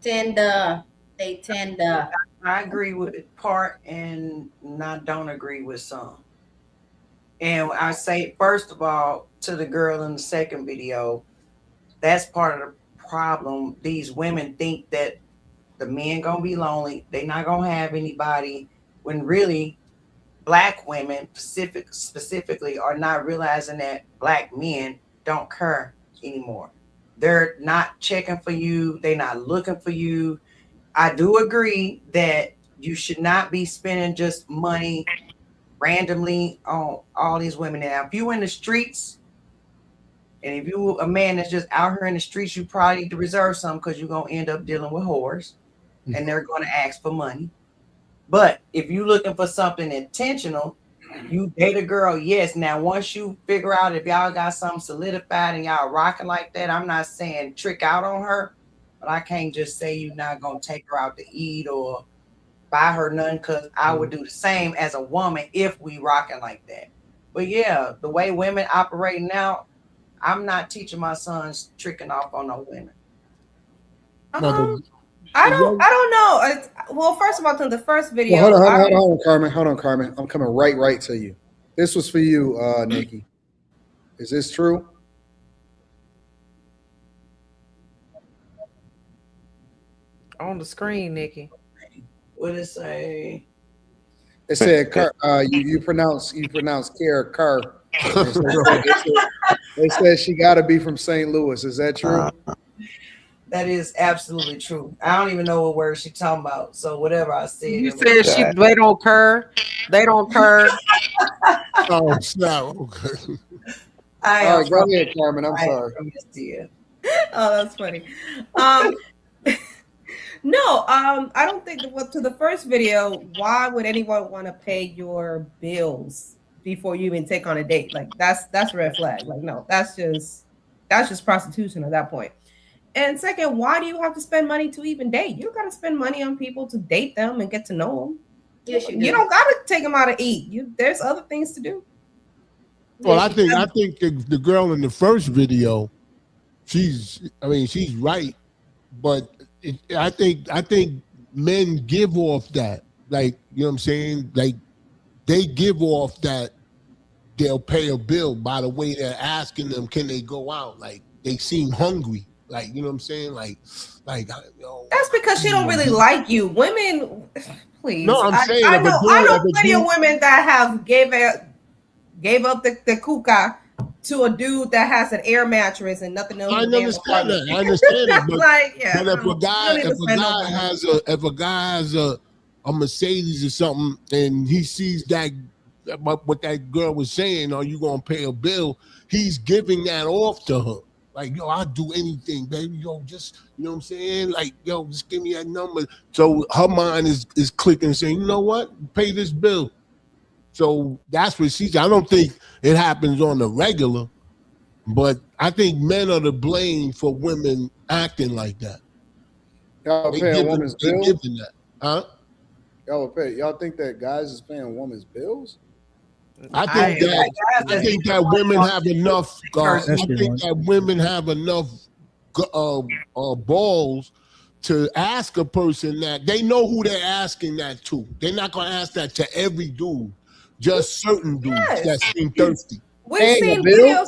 They tend to. I agree with part and I don't agree with some. And I say, first of all, to the girl in the second video, that's part of the problem. These women think that the men gonna be lonely. They not gonna have anybody, when really black women specifically are not realizing that black men don't care anymore. They're not checking for you. They're not looking for you. I do agree that you should not be spending just money randomly on all these women. Now, if you in the streets, and if you a man that's just out here in the streets, you probably need to reserve some because you're gonna end up dealing with whores, and they're gonna ask for money. But if you're looking for something intentional, You date a girl, yes. Now, once you figure out if y'all got something solidified and y'all rocking like that, I'm not saying trick out on her, but I can't just say you're not gonna take her out to eat or buy her none, because I would do the same as a woman if we rocking like that. But yeah, the way women operate now, I'm not teaching my sons tricking off on no women. I don't know. Well, first of all, to the first video. Well, hold on, Carmen. Hold on, Carmen. I'm coming right to you. This was for you, Nikki. Is this true? On the screen, Nikki. What did it say? It said you pronounce Kara Carr. They said she got to be from St. Louis. Is that true? That is absolutely true. I don't even know what word she's talking about. So whatever I said. You said they don't cur. They don't cur. Oh, snap. Okay. All right, go ahead, Carmen. I'm sorry. Oh, that's funny. No, I don't think to the first video, why would anyone want to pay your bills before you even take on a date? Like that's a red flag. Like, no, that's just prostitution at that point. And second, why do you have to spend money to even date? You don't got to spend money on people to date them and get to know them. Yes, you don't got to take them out to eat. There's other things to do. Well, I think the girl in the first video, she's right, but I think men give off that, like, you know what I'm saying, like they give off that they'll pay a bill by the way they're asking them, can they go out? Like they seem hungry, like, you know what I'm saying, like that's because she don't really like you. Women, please. No, I'm saying I know plenty of women that have gave up the kuka to a dude that has an air mattress and nothing else. I understand that. I understand it. But, like, yeah, but if a guy has a Mercedes or something and he sees that what that girl was saying, are you gonna pay a bill? He's giving that off to her. Like, yo, I'll do anything, baby. Yo, just, you know what I'm saying? Like, yo, just give me that number. So her mind is clicking, saying, you know what? Pay this bill. So that's what she's. I don't think it happens on the regular, but I think men are to blame for women acting like that. Y'all pay a woman's bills? That. Huh? Y'all think that guys is paying women's bills? I think that women have enough. I think that women have enough balls to ask a person that they know who they're asking that to. They're not gonna ask that to every dude, just certain dudes that seem thirsty. We've seen videos.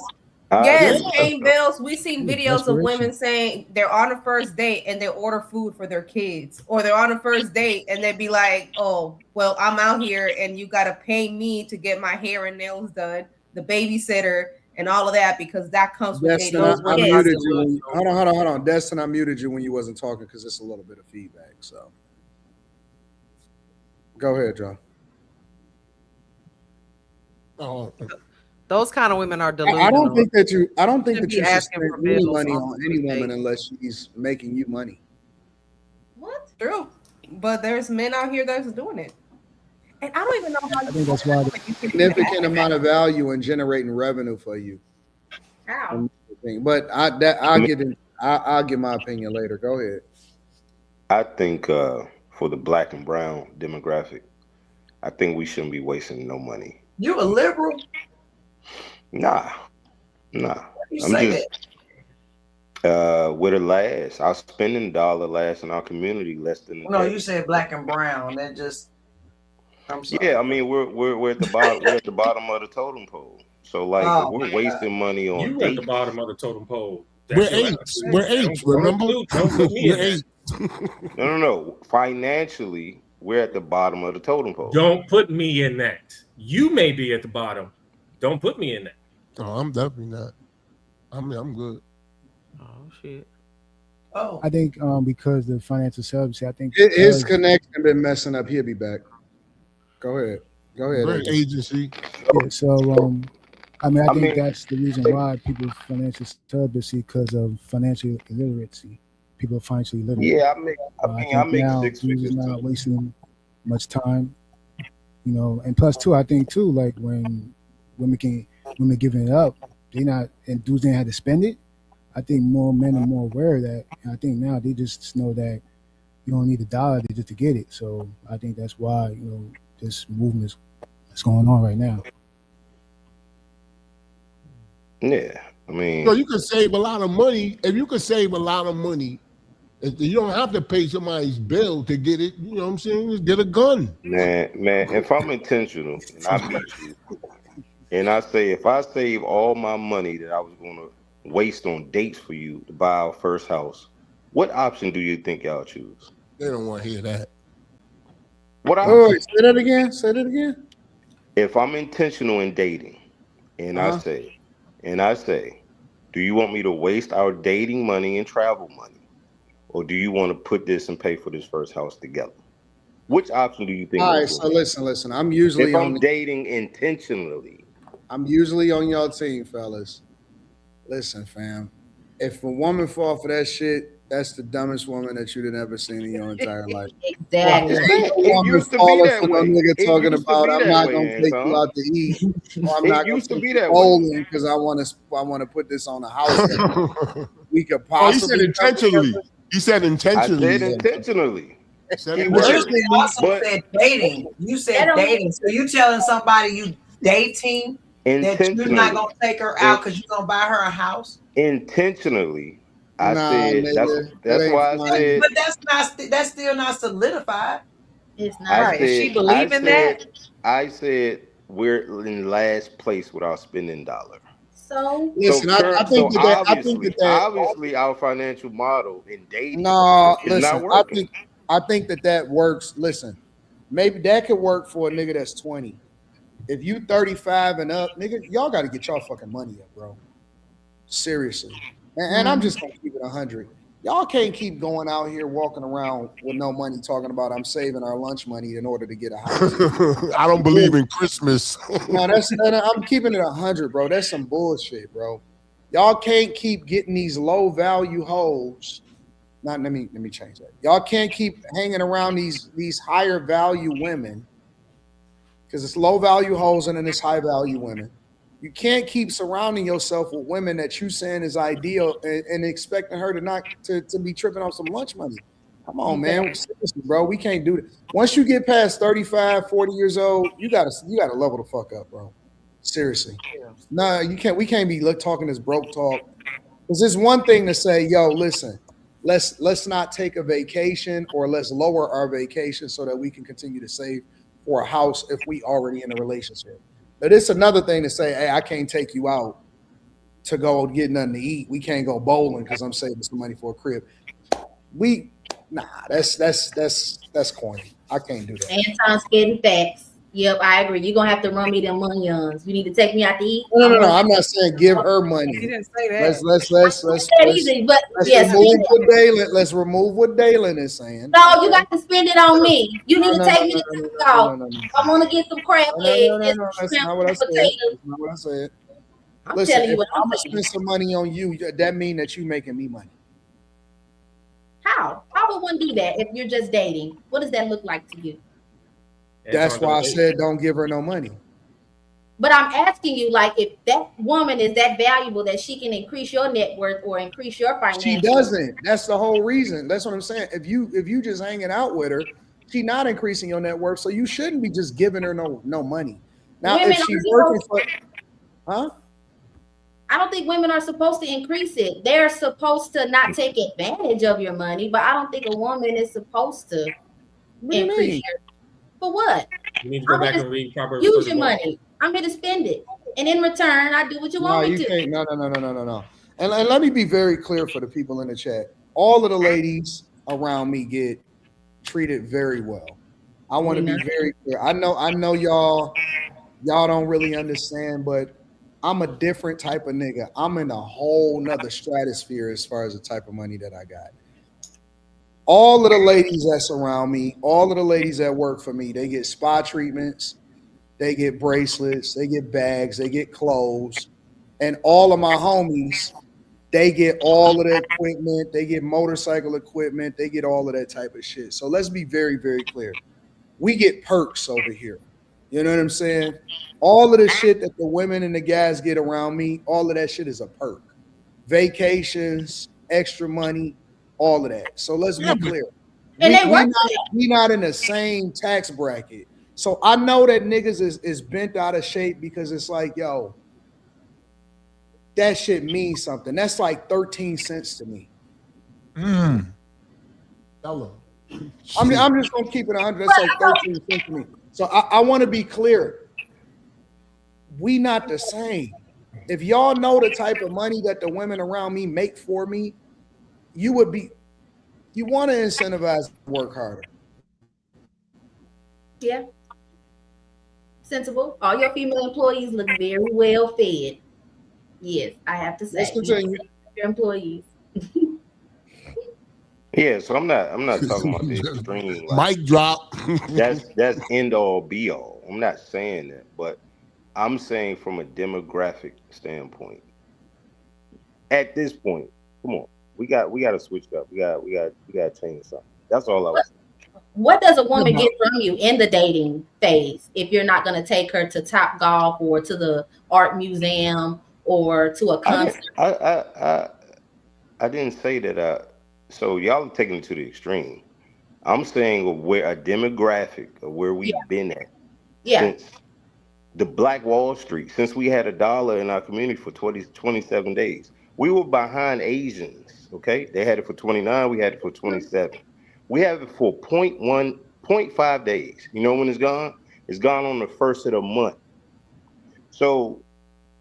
Yes, paying bills. We've seen videos of women saying they're on a first date and they order food for their kids, or they're on a first date and they'd be like, "Oh, well, I'm out here and you got to pay me to get my hair and nails done, the babysitter, and all of that because that comes with dating." I muted you. Hold on. Destin, I muted you when you wasn't talking because it's a little bit of feedback. So, go ahead, John. Oh. Those kind of women are delusional. I don't think that you should asking spend for any bills money on on any woman unless she's making you money. What? True, but there's men out here that's doing it, and I don't even know how. I think that's why Significant amount of value in generating revenue for you. How? But I'll give my opinion later. Go ahead. I think for the black and brown demographic, I think we shouldn't be wasting no money. You a liberal? Nah. You I'm say just with a last. Our spending dollar last in our community less than. No, you said black and brown. That just. I'm sorry. Yeah, I mean we're at the bottom. We're at the bottom of the totem pole. So like if we're wasting money on you dates, at the bottom of the totem pole. We're eight. Remember? We're eight. No. Financially, we're at the bottom of the totem pole. Don't put me in that. You may be at the bottom. Don't put me in that. Oh, I'm definitely not. I'm good. Oh shit. Oh. I think because the financial services, I think his connection been messing up. He'll be back. Go ahead. Agency. Yeah, so I think that's the reason why people financial celibacy because of financial illiteracy. People are financially literate. Yeah, I make I think 6 figures not wasting much time You know, and plus too, I think too, like when women giving it up, they not and dudes didn't have to spend it. I think more men are more aware of that, and I think now they just know that you don't need a dollar just to get it. So I think that's why this movement is going on right now. Yeah, I mean, So you can save a lot of money. If you can save a lot of money, you don't have to pay somebody's bill to get it. You know what I'm saying? Just get a gun. man, if I'm intentional and I meet you, and I say if I save all my money that I was gonna waste on dates for you to buy our first house, what option do you think y'all choose? They don't want to hear that. What Oh, option? say that again. Say that again. If I'm intentional in dating, and I say, do you want me to waste our dating money and travel money, or do you want to put this and pay for this first house together? Which option do you think? All right, so listen. I'm usually if I'm dating intentionally. I'm usually on y'all team, fellas. Listen, fam. If a woman fall for that shit, that's the dumbest woman that you'd have ever seen in your entire life. Exactly. It used to be that way. Nigga It talking used to about be I'm that not way, gonna take you Anton. out to eat, or I'm It not gonna used to take be you that way. bowling because I want to put this on a house that we could Oh, he said possibly. intentionally. He said intentionally. I said intentionally. Said But you word. also said dating. You said dating. So you telling somebody you dating that you're not gonna take her out because you're gonna buy her a house? Intentionally. I Nah, said nigga, that's why I said But that's still not solidified. It's not. I Right. If she said believe in that, I said we're in last place with our spending dollar. So Listen, I think Obviously our financial model in dating No, is not listen. working. I think that works. Listen, maybe that could work for a nigga that's 20. If you 35 and up, nigga, y'all got to get y'all fucking money up, bro. Seriously. And I'm just gonna keep it 100. Y'all can't keep going out here walking around with no money, talking about I'm saving our lunch money in order to get a house. I don't believe in Christmas. No, I'm keeping it 100, bro. That's some bullshit, bro. Y'all can't keep getting these low value hoes. Let me change that. Y'all can't keep hanging around these higher value women because it's low value hoes and then it's high value women. You can't keep surrounding yourself with women that you saying is ideal and expecting her to be tripping off some lunch money. Come on, man. Seriously, bro. We can't do that. Once you get past 35, 40 years old, you gotta level the fuck up, bro. Seriously. No, you can't. We can't be talking this broke talk. Because it's one thing to say, yo, listen, let's not take a vacation or let's lower our vacation so that we can continue to save for a house if we already in a relationship. But it's another thing to say, hey, I can't take you out to go get nothing to eat. We can't go bowling because I'm saving some money for a crib. That's corny. I can't do that. Anton's getting facts. Yep, I agree. You're gonna have to run me them money-ons. You need to take me out to eat. No. I'm not saying give her money. he didn't say that. Let's remove what Dalen is saying. No, you got to spend it on me. You need to take me to Taco. I want to get some crab legs. That's not what I said. That's not what I said. I'm telling you what I'm gonna spend some money on you. That mean that you making me money. How would one do that if you're just dating? What does that look like to you? That's why I said don't give her no money. But I'm asking you, like, if that woman is that valuable that she can increase your net worth or increase your financial. She doesn't. That's the whole reason. That's what I'm saying. If you just hanging out with her, she not increasing your net worth, so you shouldn't be just giving her no money. Now, if she's working for, I don't think women are supposed to increase it. They're supposed to not take advantage of your money, but I don't think a woman is supposed to increase your. For what? You need to go back and read Proverbs. Use your money. I'm here to spend it, and in return, I do what you want me to. Can't. No. And let me be very clear for the people in the chat. All of the ladies around me get treated very well. I want to be very clear. I know y'all don't really understand, but I'm a different type of nigga. I'm in a whole nother stratosphere as far as the type of money that I got. All of the ladies that surround me, all of the ladies that work for me, they get spa treatments, they get bracelets, they get bags, they get clothes. And all of my homies, they get all of the equipment, they get motorcycle equipment, they get all of that type of shit. So let's be very, very clear. We get perks over here. You know what I'm saying? All of the shit that the women and the guys get around me, all of that shit is a perk. Vacations, extra money, all of that. So let's be clear. And We not in the same tax bracket. So I know that niggas is bent out of shape because it's like, yo, that shit means something. That's like 13 cents to me. Hello. I'm just gonna keep it 100. That's like 13 cents to me. So I want to be clear. We not the same. If y'all know the type of money that the women around me make for me, you want to incentivize to work harder. Yeah. Sensible. All your female employees look very well fed. Yes, I have to say. Let's continue. Your employees. Yeah, so I'm not talking about the extreme. Like, Mic drop. that's end all be all. I'm not saying that, but I'm saying from a demographic standpoint. At this point, come on, we got to switch it up. We got to change something. That's all I was saying. What does a woman get from you in the dating phase if you're not going to take her to Top Golf or to the art museum or to a concert? I didn't say that. So y'all are taking it to the extreme. I'm saying where a demographic of where we've been at since the Black Wall Street, since we had $1 in our community for 27 days. We were behind Asians, okay? They had it for 29, we had it for 27. We have it for 0.5 days. You know when it's gone? It's gone on the first of the month. So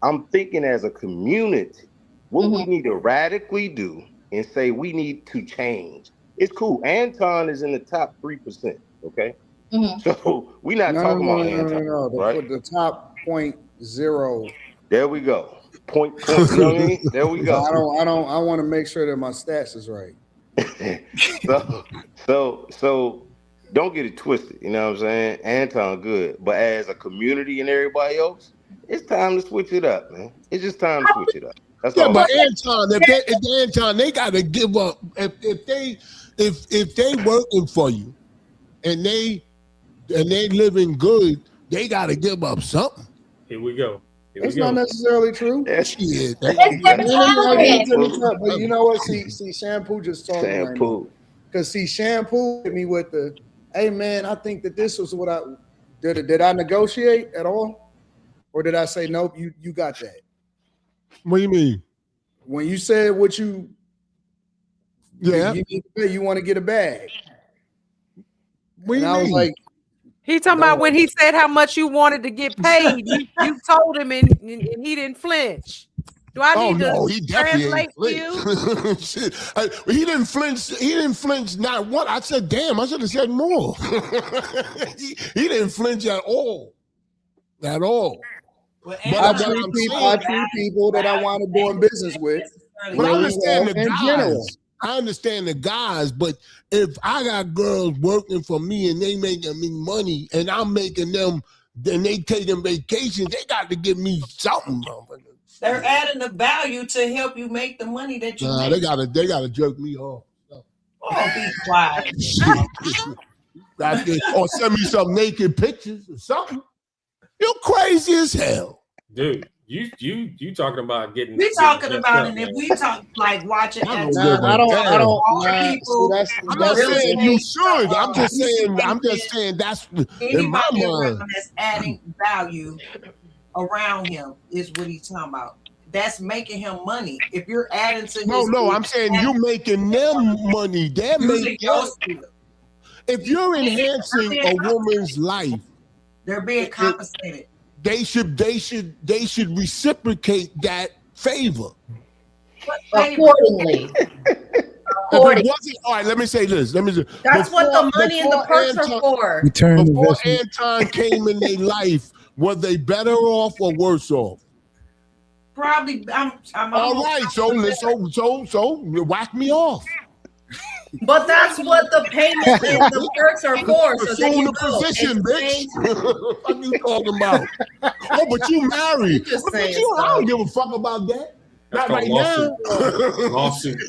I'm thinking as a community, what we need to radically do and say we need to change. It's cool. Anton is in the top 3%, okay? So we're not talking about Anton. No. Right? The top 0.0. There we go. Point, you know what I mean? There we go. I want to make sure that my stats is right. So don't get it twisted. You know what I'm saying? Anton good. But as a community and everybody else, it's time to switch it up, man. It's just time to switch it up. That's all. But Anton, if Anton, they gotta give up. If they working for you and they living good, they gotta give up something. Here we go. That's not necessarily true. That's But you know what? See, Shampoo just told me right now. Because Shampoo hit me with the, hey man, I think that this was what I did I negotiate at all? Or did I say nope, you got that? What do you mean? When you said what you you want to get a bag. What do you mean? I was like, he talking about when he said how much you wanted to get paid. You told him and he didn't flinch. Do I need he to definitely translate for you? Shit. He didn't flinch. He didn't flinch. Not one. I said, "Damn!" I should have said more. he didn't flinch at all. At all. But I treat people that I want to do business with. But I understand the guys. I understand the guys, but if I got girls working for me and they making me money and I'm making them, then they taking vacations, they got to give me something. They're adding the value to help you make the money that you make. They gotta jerk me off. Oh, be quiet. Or send me some naked pictures or something. You're crazy as hell. Dude, you talking about getting we talking about it if we talk like watching that. I don't I'm not saying you should. I'm just saying that's in my mind. That's adding value around him is what he's talking about. That's making him money. If you're adding to his I'm saying you making them money. They're making if you're enhancing a woman's life, they're being compensated. They should reciprocate that favor. Accordingly. All right, let me say this. That's what the money and the perks are for. Before Anton came in their life, were they better off or worse off? Probably. I'm all right. So whack me off. But that's what the payment and the perks are for. So there you go. Position, bitch. What are you talking about? Oh, but you married. I don't give a fuck about that. Not right now. Lawsuit.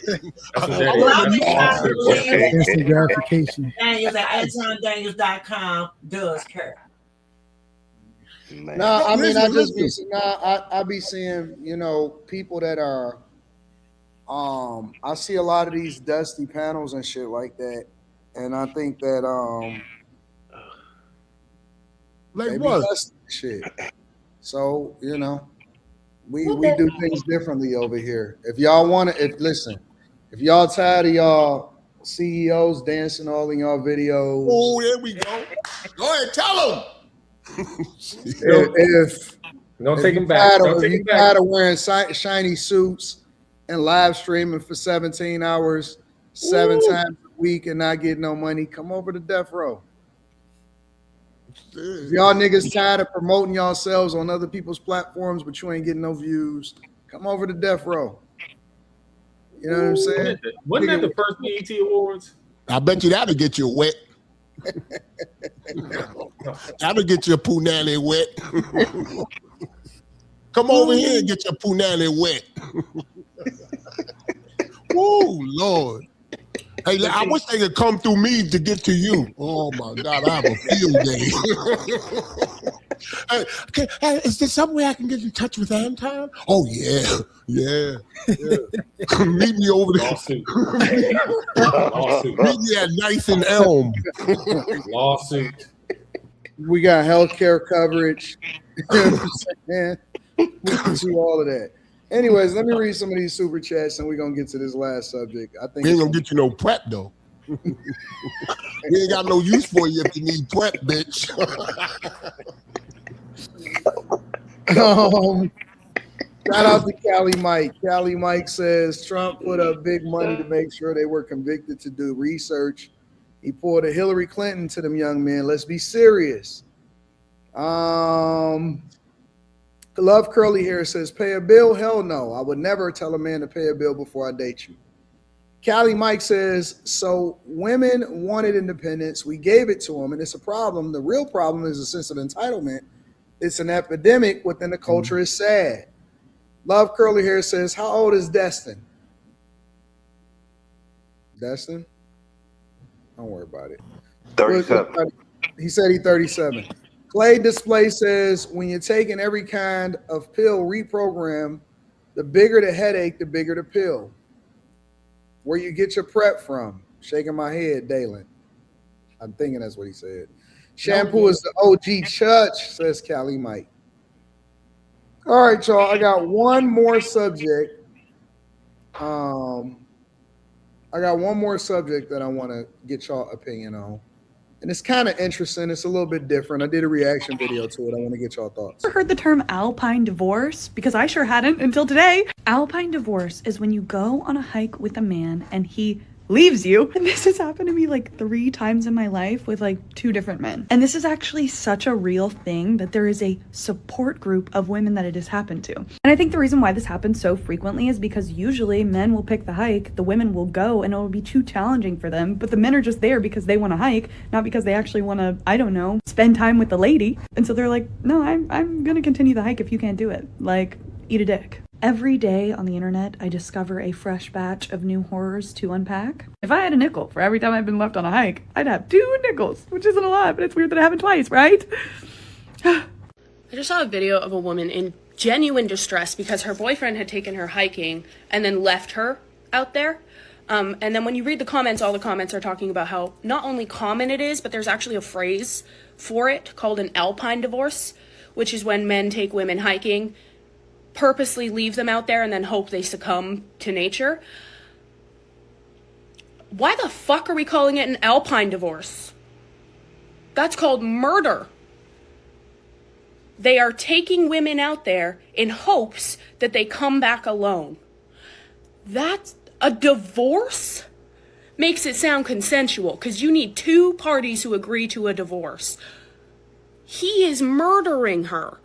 Instant gratification. Daniels at AntonDaniels.com does care. No, I mean, I be seeing, people that are, I see a lot of these dusty panels and shit like that, and I think that like they be what? dusty shit. So we do things differently over here. If y'all want to, if y'all tired of y'all CEOs dancing all in y'all videos, oh, there we go. Go ahead, tell them. if Don't take them back. Don't take them back. Tired of wearing shiny suits and live streaming for 17 hours, 7 times a week and not getting no money, come over to Death Row. If y'all niggas tired of promoting yourselves on other people's platforms, but you ain't getting no views, come over to Death Row. You know what I'm saying? Wasn't that the first BET Awards? I bet you that'll get you wet. That'll get your punani wet. Come over here and get your punani wet. Oh, Lord. Hey, I wish they could come through me to get to you. Oh, my God, I have a field day. Hey, is there some way I can get in touch with Anton? Oh, yeah. Meet me over there. Lawsuit. Meet me at Ninth and Elm. Lawsuit. We got healthcare coverage. You know what I'm saying? We can do all of that. Anyways, let me read some of these super chats and we're going to get to this last subject. I think we ain't going to get you no prep, though. We ain't got no use for you if you need prep, bitch. Shout out to Cali Mike. Cali Mike says Trump put up big money to make sure they were convicted to do research. He pulled a Hillary Clinton to them young men. Let's be serious. Love Curly Hair says, pay a bill? Hell no. I would never tell a man to pay a bill before I date you. Cali Mike says, so women wanted independence. We gave it to them, and it's a problem. The real problem is a sense of entitlement. It's an epidemic within the culture. It's sad. Love Curly Hair says, how old is Destin? Destin? Don't worry about it. 37. He said he's 37. Clay Display says, when you're taking every kind of pill reprogram, the bigger the headache, the bigger the pill. Where you get your prep from? Shaking my head, Dalen. I'm thinking that's what he said. Shampoo is the OG church, says Cali Mike. All right, y'all. I got one more subject. I got one more subject that I want to get y'all opinion on. And it's kind of interesting. It's a little bit different. I did a reaction video to it. I want to get y'all thoughts. Ever heard the term Alpine divorce? Because I sure hadn't until today. Alpine divorce is when you go on a hike with a man and he leaves you. And this has happened to me like 3 times in my life with like 2 different men. And this is actually such a real thing that there is a support group of women that it has happened to. And I think the reason why this happens so frequently is because usually men will pick the hike, the women will go, and it will be too challenging for them. But the men are just there because they want to hike, not because they actually want to, I don't know, spend time with the lady. And so they're like, no, I'm going to continue the hike if you can't do it. Like, eat a dick. Every day on the internet, I discover a fresh batch of new horrors to unpack. If I had a nickel for every time I've been left on a hike, I'd have 2 nickels, which isn't a lot, but it's weird that it happened twice, right? I just saw a video of a woman in genuine distress because her boyfriend had taken her hiking and then left her out there. And then when you read the comments, all the comments are talking about how not only common it is, but there's actually a phrase for it called an Alpine divorce, which is when men take women hiking, purposely leave them out there, and then hope they succumb to nature. Why the fuck are we calling it an Alpine divorce? That's called murder. They are taking women out there in hopes that they come back alone. That's a divorce? Makes it sound consensual, because you need 2 parties who agree to a divorce. He is murdering her.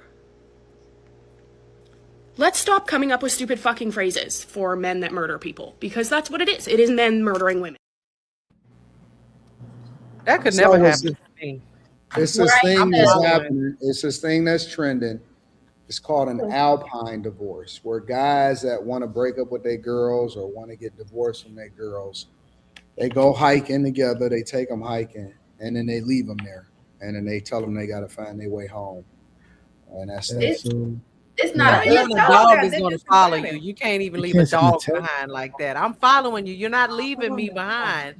Let's stop coming up with stupid fucking phrases for men that murder people, because that's what it is. It is men murdering women. That could never happen to me. It's this thing that's happening. It's this thing that's trending. It's called an Alpine divorce, where guys that want to break up with their girls or want to get divorced from their girls, they go hiking together, they take them hiking, and then they leave them there. And then they tell them they got to find their way home. And that's It's that. it's not a Even a dog is going to follow you. You can't even leave a can't send a dog text. behind like that. I'm following you. You're not leaving me behind.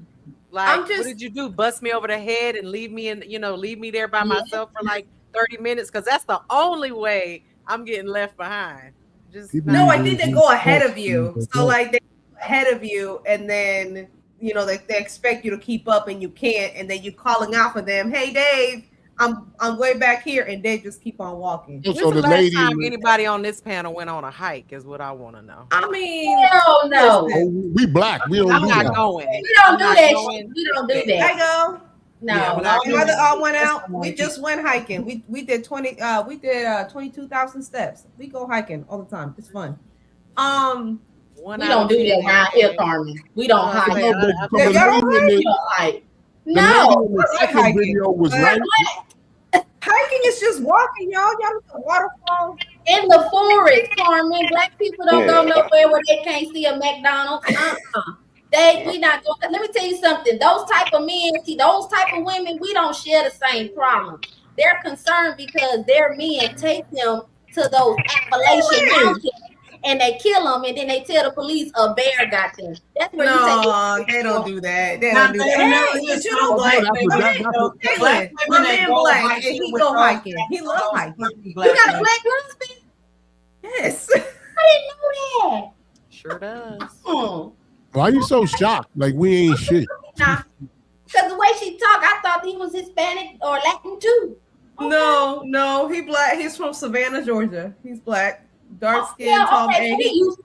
Like, what did you do? Bust me over the head and leave me leave me there by myself for like 30 minutes? Because that's the only way I'm getting left behind. Just No, I think they go ahead of you. So like they go ahead of you, and then they expect you to keep up, and you can't, and then you calling out for them. Hey, Dave, I'm way back here, and they just keep on walking. So When's the the last lady- time anybody on this panel went on a hike? Is what I want to know. I mean, hell no. Oh, we black. We don't I'm do not that. going. We don't I'm do not that going. shit. We don't do that. I go. No, Yeah, When not our mother doing all went out, we just went hiking. We did 22,000 steps. We go hiking all the time. It's fun. we don't do that around here, Carmen. We don't hike. No, but Yeah, the y'all don't lady in hike? the- We don't hike. the No. lady in the I like second hiking. video was right. Hiking is just walking, y'all. Y'all look at waterfall. In the forest, Carmen. Black people don't go Yeah. nowhere where they can't see a McDonald's. We not going. Let me tell you something. Those type of men, those type of women, we don't share the same problem. They're concerned because their men take them to those Appalachian mountains and they kill them, and then they tell the police a bear got them. That's where No, they don't do that. They Not don't do that that. never Hey, is but you know no black black people. women. Black My women that man go black, and hiking he with go those hiking. He black love girls, hiking. You got a men. black husband? Yes. I didn't know that. Sure does. Why you so shocked? Like we ain't shit. Nah, because the way she talked, I thought he was Hispanic or Latin too. No, he black. He's from Savannah, Georgia. He's black, dark skin, yeah, tall, okay, and so he used-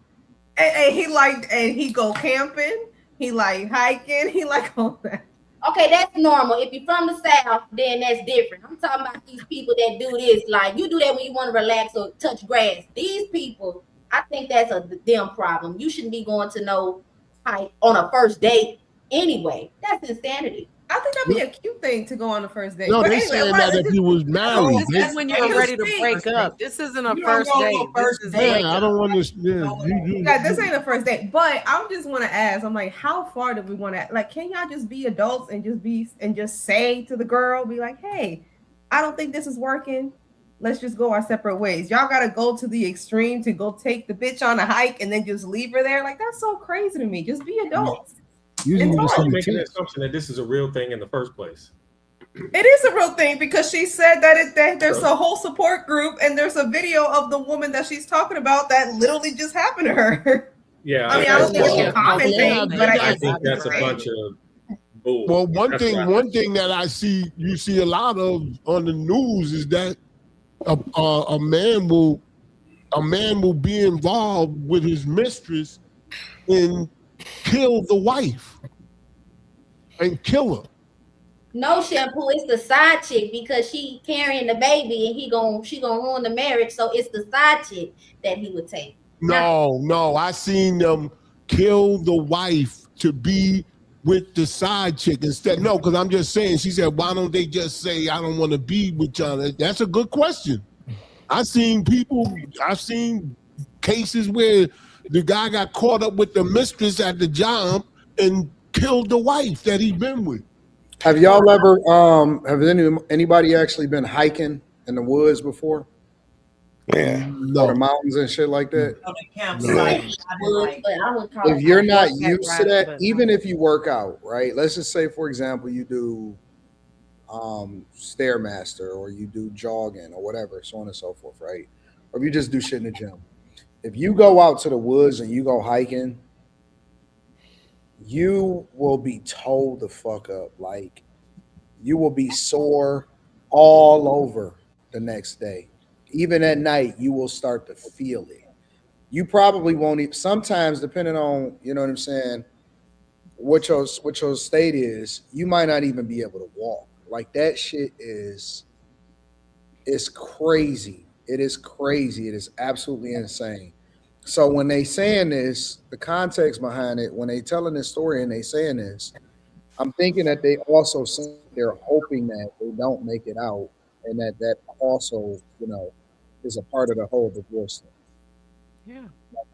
he go camping. He like hiking. He like all that. Okay, that's normal. If you're from the South, then that's different. I'm talking about these people that do this. Like, you do that when you want to relax or touch grass. These people, I think that's a them problem. You shouldn't be going to no hike on a first date anyway. That's insanity. I think that'd be a cute thing to go on the first date. No, But they anyway, saying what- that if you was married. This is when you're ready to break up. This isn't a You don't first go date. on a first This is date. break Yeah, I up. don't understand. Yeah, this ain't a first date, but I just want to ask. I'm like, how far do we want to? Like, can y'all just be adults and just say to the girl, be like, hey, I don't think this is working. Let's just go our separate ways. Y'all gotta go to the extreme to go take the bitch on a hike and then just leave her there. Like, that's so crazy to me. Just be adults. Usually It's you just hard. send a Making the text. assumption that this is a real thing in the first place. It is a real thing because she said that there's a whole support group and there's a video of the woman that she's talking about that literally just happened to her. Yeah, I mean, I don't think it's a common thing, but I think that's a bunch of bull. Well, one That's thing right. that you see a lot of on the news is that a man will be involved with his mistress and kill the wife and kill her. No, Shampoo, it's the side chick because she carrying the baby and she gonna ruin the marriage. So it's the side chick that he would take. No, I seen them kill the wife to be with the side chick instead. No, because I'm just saying, she said, why don't they just say, I don't want to be with y'all? That's a good question. I've seen cases where the guy got caught up with the mistress at the job and killed the wife that he been with. Have y'all ever anybody actually been hiking in the woods before? Yeah. Or the mountains and shit like that? But If you're not used to that, even if you work out, right? Let's just say, for example, you do Stairmaster or you do jogging or whatever, so on and so forth, right? Or if you just do shit in the gym. If you go out to the woods and you go hiking, you will be told the fuck up. Like, you will be sore all over the next day. Even at night, you will start to feel it. You probably won't even, sometimes depending on, you know what I'm saying, what your state is, you might not even be able to walk. Like, that shit is crazy. It is crazy. It is absolutely insane. So when they saying this, the context behind it, when they telling this story and they saying this, I'm thinking that they also say they're hoping that they don't make it out, and that also, you know, is a part of the whole divorce thing. Yeah,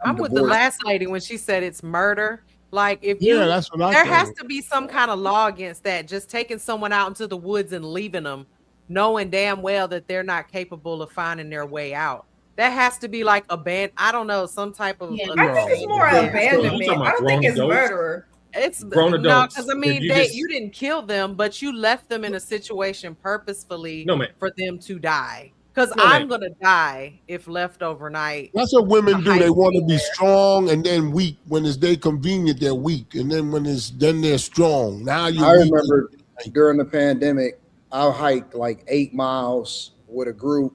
I'm with the last lady when she said it's murder. Like, if that's what I there thought. has to be some kind of law against that. Just taking someone out into the woods and leaving them knowing damn well that they're not capable of finding their way out. That has to be like I don't know, some type of. I think it's more abandonment. I don't think it's murderer. It's grown no, adults. because I mean, you didn't kill them, but you left them in a situation purposefully for them to die. Because I'm gonna die if left overnight. That's what women do. They want to be strong and then weak. When it's their convenient, they're weak, and then when then they're strong. Now you. I remember during the pandemic, I hiked like 8 miles with a group.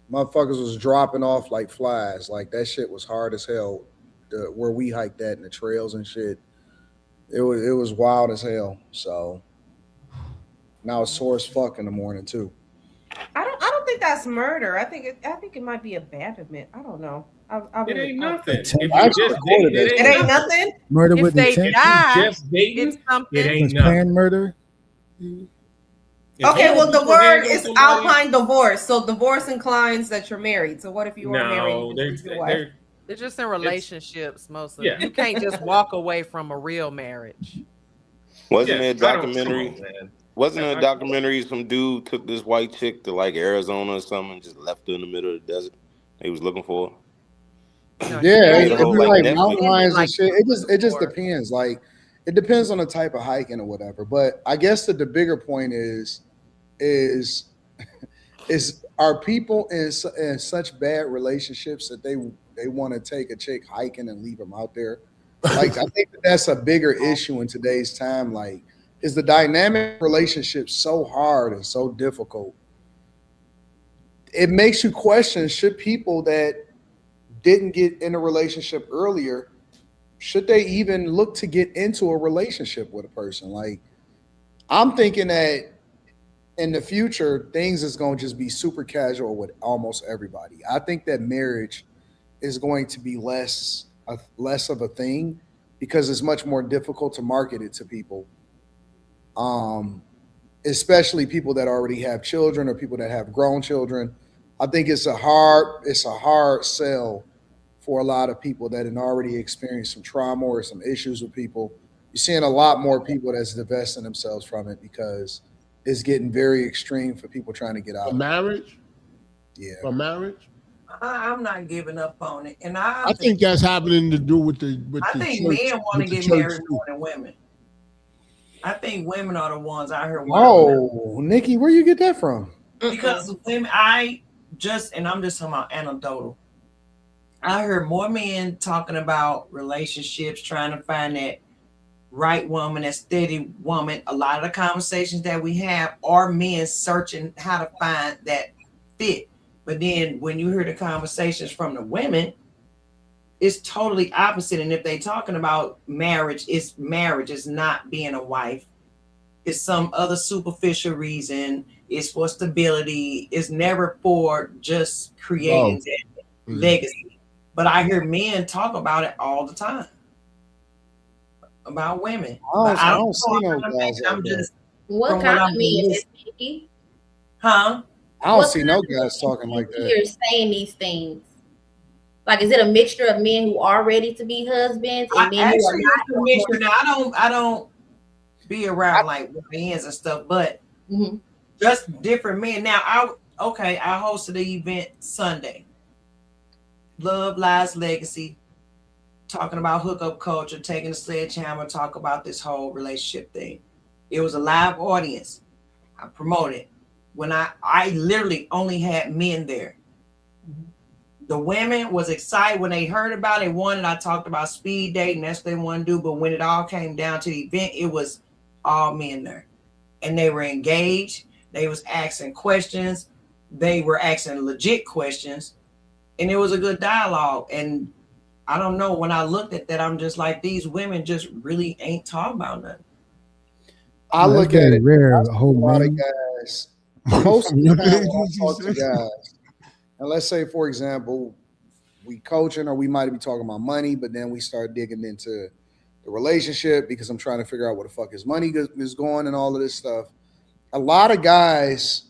Motherfuckers was dropping off like flies. Like that shit was hard as hell. Where we hiked that in the trails and shit, it was wild as hell. So now it's sore as fuck in the morning too. I don't think that's murder. I think it might be abandonment. I don't know. It ain't nothing. It ain't nothing. Murder If with they intent. die, it's something. It ain't Planned murder. Okay, well, the word is Alpine divorce. So divorce inclines that you're married. So what if you weren't married? And your wife? They're just in relationships mostly. Yeah. You can't just walk away from a real marriage. Wasn't there a documentary? Wasn't there a documentary? Some dude took this white chick to like Arizona or something and just left her in the middle of the desert. They was looking for her. Yeah, it'd be like mountain lions and shit. It just depends. Like it depends on the type of hiking or whatever. But I guess the bigger point is are people in such bad relationships that they want to take a chick hiking and leave them out there? Like I think that's a bigger issue in today's time. Like, is the dynamic relationship so hard and so difficult? It makes you question, should people that didn't get in a relationship earlier, should they even look to get into a relationship with a person? Like, I'm thinking that in the future, things is going to just be super casual with almost everybody. I think that marriage is going to be less of a thing because it's much more difficult to market it to people. Especially people that already have children or people that have grown children. I think it's a hard sell for a lot of people that had already experienced some trauma or some issues with people. You're seeing a lot more people that's divesting themselves from it because it's getting very extreme for people trying to get out. For marriage? Yeah. For marriage? I'm not giving up on it, and I think that's happening to do with the I think church, men want to get married more than women. I think women are the ones out here. Oh, Nikki, where you get that from? Because women, I'm just talking about anecdotal. I heard more men talking about relationships, trying to find that right woman, that steady woman. A lot of the conversations that we have are men searching how to find that fit. But then when you hear the conversations from the women, it's totally opposite. And if they talking about marriage, it's not being a wife. It's some other superficial reason. It's for stability. It's never for just creating that legacy. But I hear men talk about it all the time. About women. I don't see no guys. What kind of men is Nikki? Huh? I don't see no guys talking like that. You're saying these things. Like, is it a mixture of men who are ready to be husbands and men who are not? Mixture. Now, I don't be around like men's and stuff, but just different men. Now, I hosted an event Sunday. Love Lies Legacy, talking about hookup culture, taking a sledgehammer, talk about this whole relationship thing. It was a live audience. I promoted. When I literally only had men there. The women was excited when they heard about it. One, I talked about speed dating, that's what they want to do. But when it all came down to the event, it was all men there. And they were engaged. They was asking questions. They were asking legit questions. And it was a good dialogue. And I don't know, when I looked at that, I'm just like, these women just really ain't talking about nothing. I look at it. Rare, A lot of guys. Most of the time when I talk to guys, and let's say, for example, we coaching or we might be talking about money, but then we start digging into the relationship because I'm trying to figure out where the fuck his money is going and all of this stuff. A lot of guys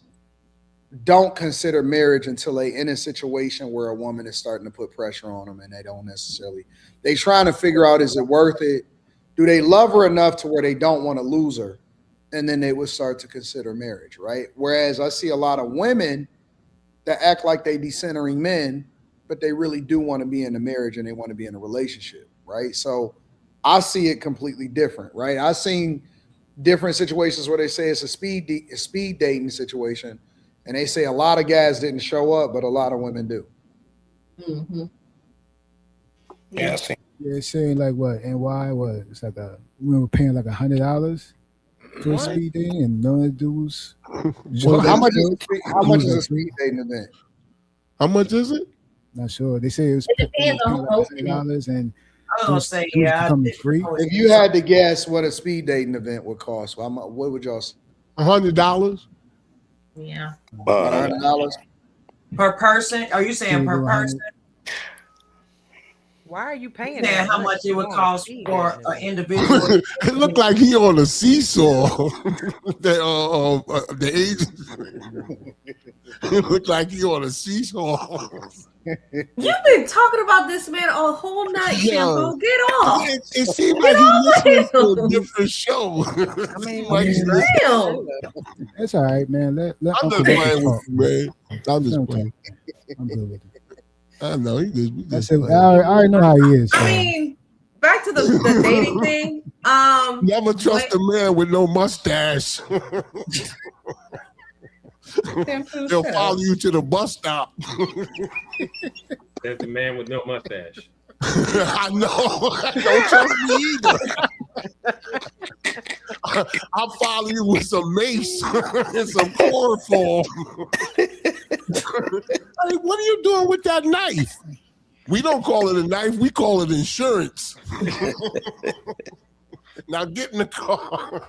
don't consider marriage until they in a situation where a woman is starting to put pressure on them and they don't necessarily. They trying to figure out, is it worth it? Do they love her enough to where they don't want to lose her and then they would start to consider marriage, right? Whereas I see a lot of women that act like they decentering men, but they really do want to be in a marriage and they want to be in a relationship, right? So I see it completely different, right? I've seen different situations where they say it's a speed dating situation, and they say a lot of guys didn't show up, but a lot of women do. Mm-hmm. Yeah, I see. Yeah, it's saying like what NY what it's like we were paying like $100 for a speed dating, and none of the dudes. Well, how much is a speed dating event? How much is it? Not sure. They say it depends on like hosting. $100, and I was gonna say, dudes yeah, becoming free. If you had to guess what a speed dating event would cost, what would y'all say? $100. Yeah. About $100 per person. Are you saying per 100. person? Why are you paying Saying that how much much it would for cost speed for dating? an individual? It looked like he on a seesaw. The agent. It looked like he on a seesaw. You've been talking about this man a whole night, Shampoo. Get off. It seemed like he listened to a different show. I mean, Damn. That's all right, man. Let I'm Uncle just Ricky playing talk. with you, man. I'm just Okay. playing. I'm good with it. I know he just. That's it. I already know how he is. I so. mean, back to the dating thing. Never trust a man with no mustache. They'll follow you to the bus stop. That's the man with no mustache. I know. Don't trust me either. I'll follow you with some mace and some chloroform. Hey, what are you doing with that knife? We don't call it a knife. We call it insurance. Now get in the car.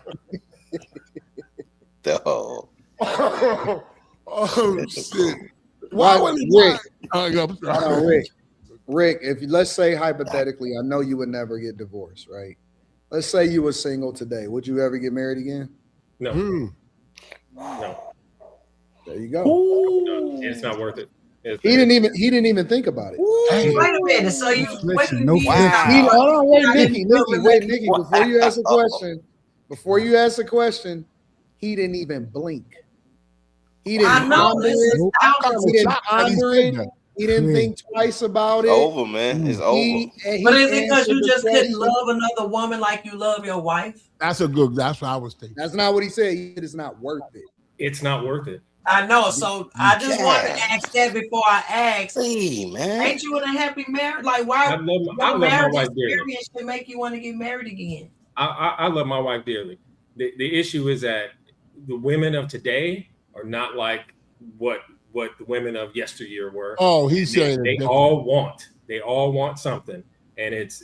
Oh shit! Why would Rick? Rick, if let's say hypothetically, I know you would never get divorced, right? Let's say you were single today. Would you ever get married again? No. No. There you go. No, it's not worth it. He didn't even think about it. Wait a minute. So you what do you mean? Hold on, wait, Nikki. Before you ask a question, he didn't even blink. He didn't ponder it. He didn't think twice about it. Over, man. It's over. But is it because you just couldn't love another woman like you love your wife? That's what I was thinking. That's not what he said. It is not worth it. It's not worth it. I know. So I just wanted to ask that before I ask. Hey, man. Ain't you in a happy marriage? Like, why? I love my marriage wife dearly. experience should make you want to get married again. I love my wife dearly. The issue is that the women of today are not like what the women of yesteryear were. Oh, he's saying they all want something, and it's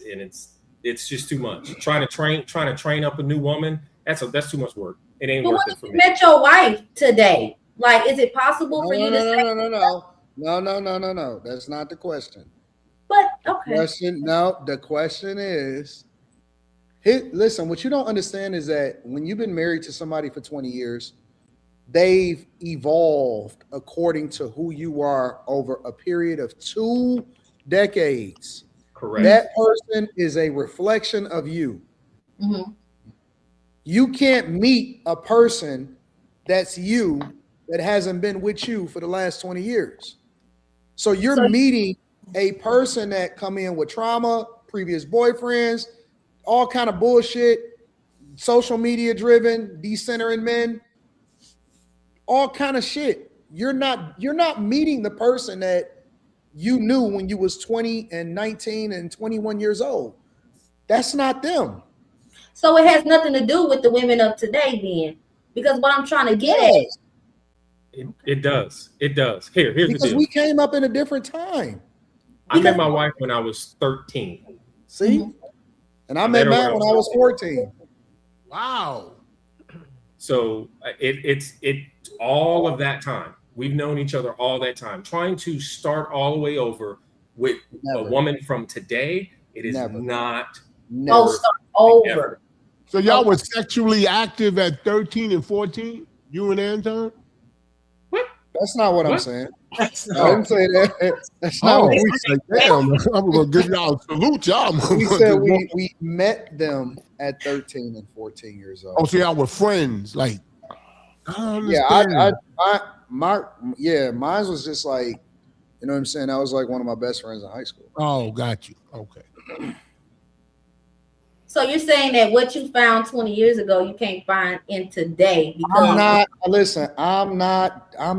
just too much. Trying to train up a new woman, that's too much work. It ain't But worth what it for if me. you met your wife today? Like, is it possible for you to say? No. That's not the question. But okay. The question is, listen, what you don't understand is that when you've been married to somebody for 20 years, they've evolved according to who you are over a period of 2 decades. Correct. That person is a reflection of you. Mm-hmm. You can't meet a person that's you that hasn't been with you for the last 20 years. So you're meeting a person that come in with trauma, previous boyfriends, all kind of bullshit, social media driven, decentering men, all kind of shit. You're not meeting the person that you knew when you was 20 and 19 and 21 years old. That's not them. So it has nothing to do with the women of today, then, because what I'm trying to get at. It does. Here's the because deal. we came up in a different time. I met my wife when I was 13. See? And I met mine when I was 14. Wow. So it's all of that time. We've known each other all that time. Trying to start all the way over with a woman from today, it is not over. So y'all were sexually active at 13 and 14? You and Anton? What? That's not what I'm What? saying. That's I didn't say that. That's not Oh, what we like, damn! I'm gonna give y'all a salute, y'all. We said we met them at 13 and 14 years old. Oh, see, y'all were friends. Like, I Yeah, understand. mine was just like, you know what I'm saying? That was like one of my best friends in high school. Oh, got you. Okay. So you're saying that what you found 20 years ago, you can't find in today because I'm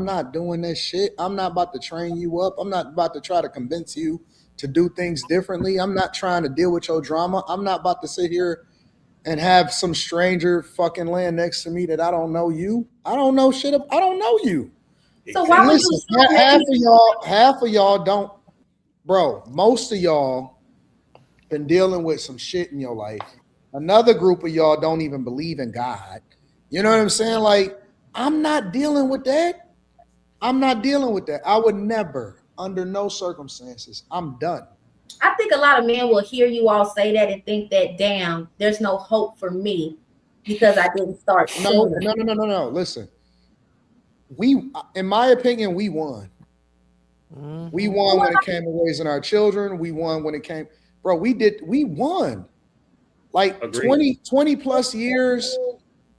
not doing this shit. I'm not about to train you up. I'm not about to try to convince you to do things differently. I'm not trying to deal with your drama. I'm not about to sit here and have some stranger fucking land next to me that I don't know you. I don't know shit. I don't know you. So why would Listen, half of y'all don't, bro. Most of y'all been dealing with some shit in your life. Another group of y'all don't even believe in God. You know what I'm saying? Like, I'm not dealing with that. I'm not dealing with that. I would never, under no circumstances. I'm done. I think a lot of men will hear you all say that and think that, damn, there's no hope for me because I didn't start sooner. No. Listen, in my opinion, we won. We won when it came to raising our children. We won when it came, bro. We won. Like 20 plus years,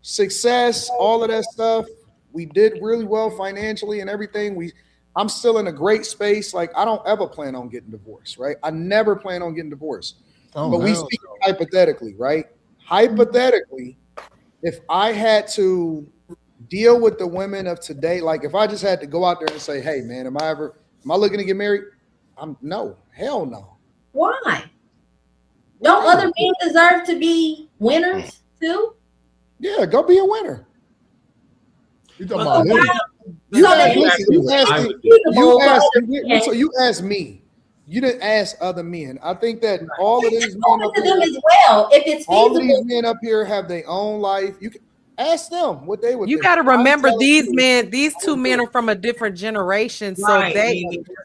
success, all of that stuff. We did really well financially and everything. I'm still in a great space. Like, I don't ever plan on getting divorced, right? I never plan on getting divorced. But we speak hypothetically, right? Hypothetically, if I had to deal with the women of today, like if I just had to go out there and say, hey man, am I looking to get married? No, hell no. Why? Don't other men deserve to be winners too? Yeah, go be a winner. You talking about you asked me. You didn't ask other men. I think that all of these men up here, as well, if it's feasible. All of these men up here have their own life. You can ask them what they would. You got to remember these two men are from a different generation, so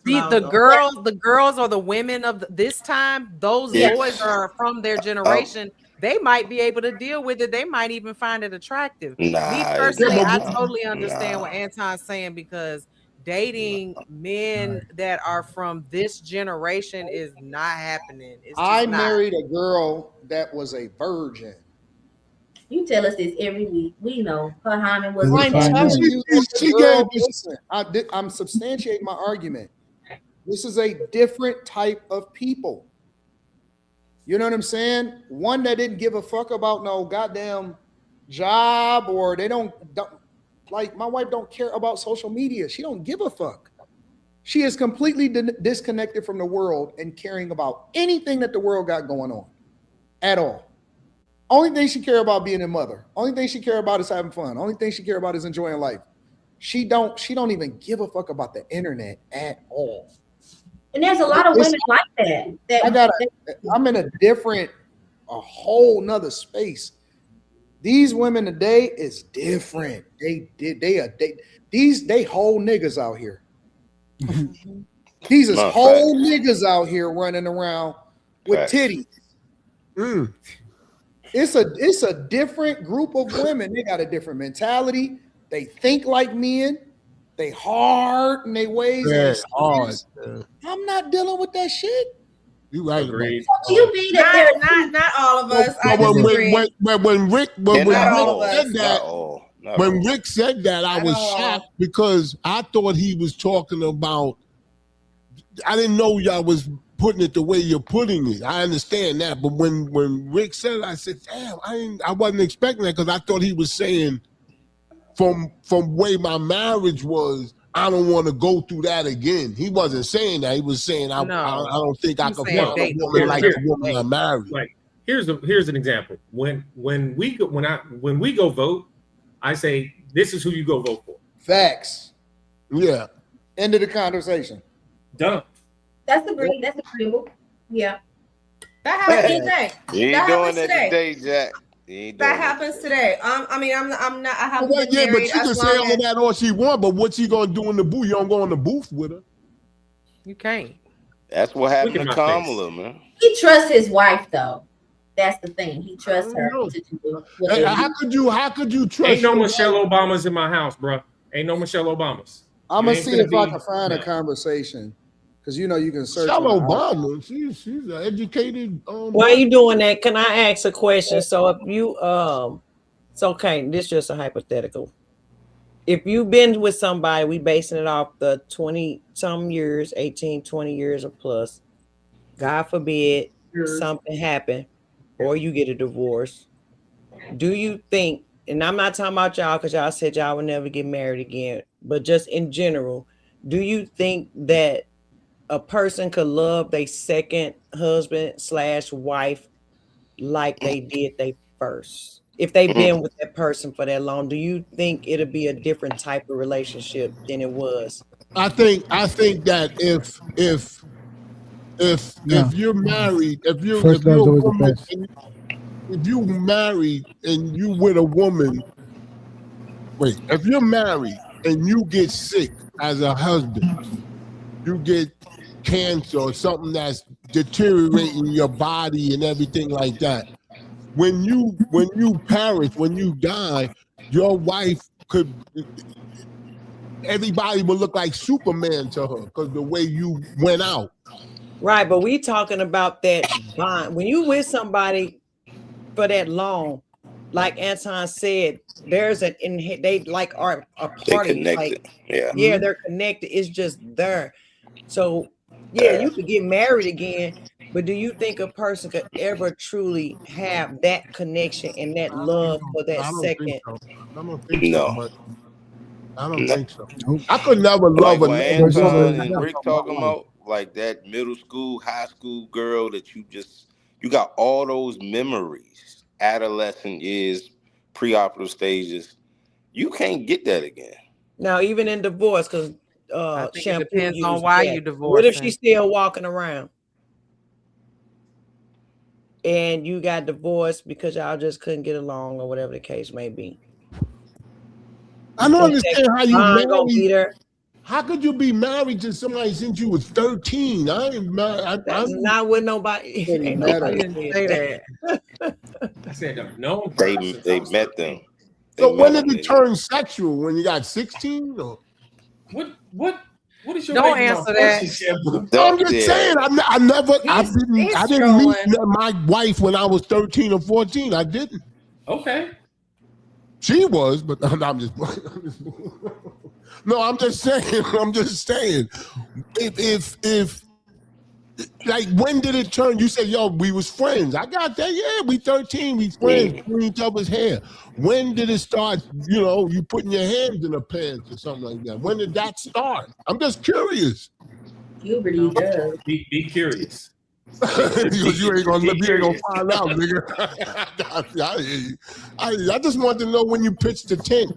the girls or the women of this time, those boys are from their generation. They might be able to deal with it. They might even find it attractive. Me personally, I totally understand what Anton's saying because dating men that are from this generation is not happening. I married a girl that was a virgin. You tell us this every week. We know her hymen was. I'm substantiating my argument. This is a different type of people. You know what I'm saying? One that didn't give a fuck about no goddamn job, or they don't like my wife don't care about social media. She don't give a fuck. She is completely disconnected from the world and caring about anything that the world got going on at all. Only thing she care about being a mother. Only thing she care about is having fun. Only thing she care about is enjoying life. She don't even give a fuck about the internet at all. And there's a lot of women like that. I'm in a whole nother space. These women today is different. They whole niggas out here. These is whole niggas out here running around with titties. It's a different group of women. They got a different mentality. They think like men. They hard in their ways. I'm not dealing with that shit. You right. You mean that not all of us. When Rick said that, I was shocked because I thought he was talking about. I didn't know y'all was putting it the way you're putting it. I understand that, but when Rick said it, I said, "Damn, I wasn't expecting that," because I thought he was saying, from way my marriage was, I don't want to go through that again. He wasn't saying that. He was saying, I don't think I could find a woman like the woman I married. Like, here's an example. When we go vote, I say, this is who you go vote for. Facts. Yeah. End of the conversation. Done. That's agreeable. Yeah. That happens today. You ain't doing that today, Jack. That happens today. I'm not. I haven't been Yeah, married. but she can say all of that all she want. But what's she gonna do in the booth? You don't go in the booth with her. You can't. That's what happened to Kamala, man. He trusts his wife, though. That's the thing. He trusts her to do. How could you trust? Ain't no Michelle Obamas in my house, bro. Ain't no Michelle Obamas. I'm You gonna ain't see finna if I be can find a no. conversation because you know you can search. Michelle on Obama, she's an educated. While you doing that, can I ask a question? So if you it's okay, this is just a hypothetical. If you've been with somebody, we basing it off the 20 some years, 18, 20 years or plus. God forbid something happen or you get a divorce. Do you think, and I'm not talking about y'all because y'all said y'all would never get married again, but just in general, do you think that a person could love their second husband / wife like they did they first? If they've been with that person for that long, do you think it'll be a different type of relationship than it was? I think that if you're married, if First you're love's a always the woman, best. if you married and you with a woman, if you're married and you get sick as a husband, you get cancer or something that's deteriorating your body and everything like that. When you perish, when you die, your wife everybody will look like Superman to her because the way you went out. Right, but we talking about that bond. When you with somebody for that long, like Anton said, there's they like are a They party. connected. Like, Yeah. they're connected. It's just there. So yeah, you could get married again, but do you think a person could ever truly have that connection and that love for that I don't second? think so. I don't think No. so, but I don't No. think so. I could never love Like what anybody. Anton and Rick talking about, like that middle school, high school girl that you got all those memories, adolescent years, preoperative stages. You can't get that again. Now, even in divorce, because I think it shampoo depends on use why that. you What if divorcing. she's still walking around? And you got divorced because y'all just couldn't get along or whatever the case may be. I don't understand how you married. How could you be married to somebody since you was 13? I ain't married. That's not what nobody. Ain't nobody say that. I said no. They met them. So when did it turn sexual? When you got 16? Or? What is your Don't baby answer mom that. question? I'm just saying. I didn't meet my wife when I was 13 or 14. I didn't. Okay. She was, but I'm just. No, I'm just saying. I'm just saying. If like when did it turn? You said, yo, we was friends. I got that. Yeah, we 13. We friends pulling each other's hair. When did it start? You putting your hands in the pants or something like that. When did that start? I'm just curious. Puberty does. Be curious. you ain't gonna find out, nigga. I just want to know when you pitched the tent.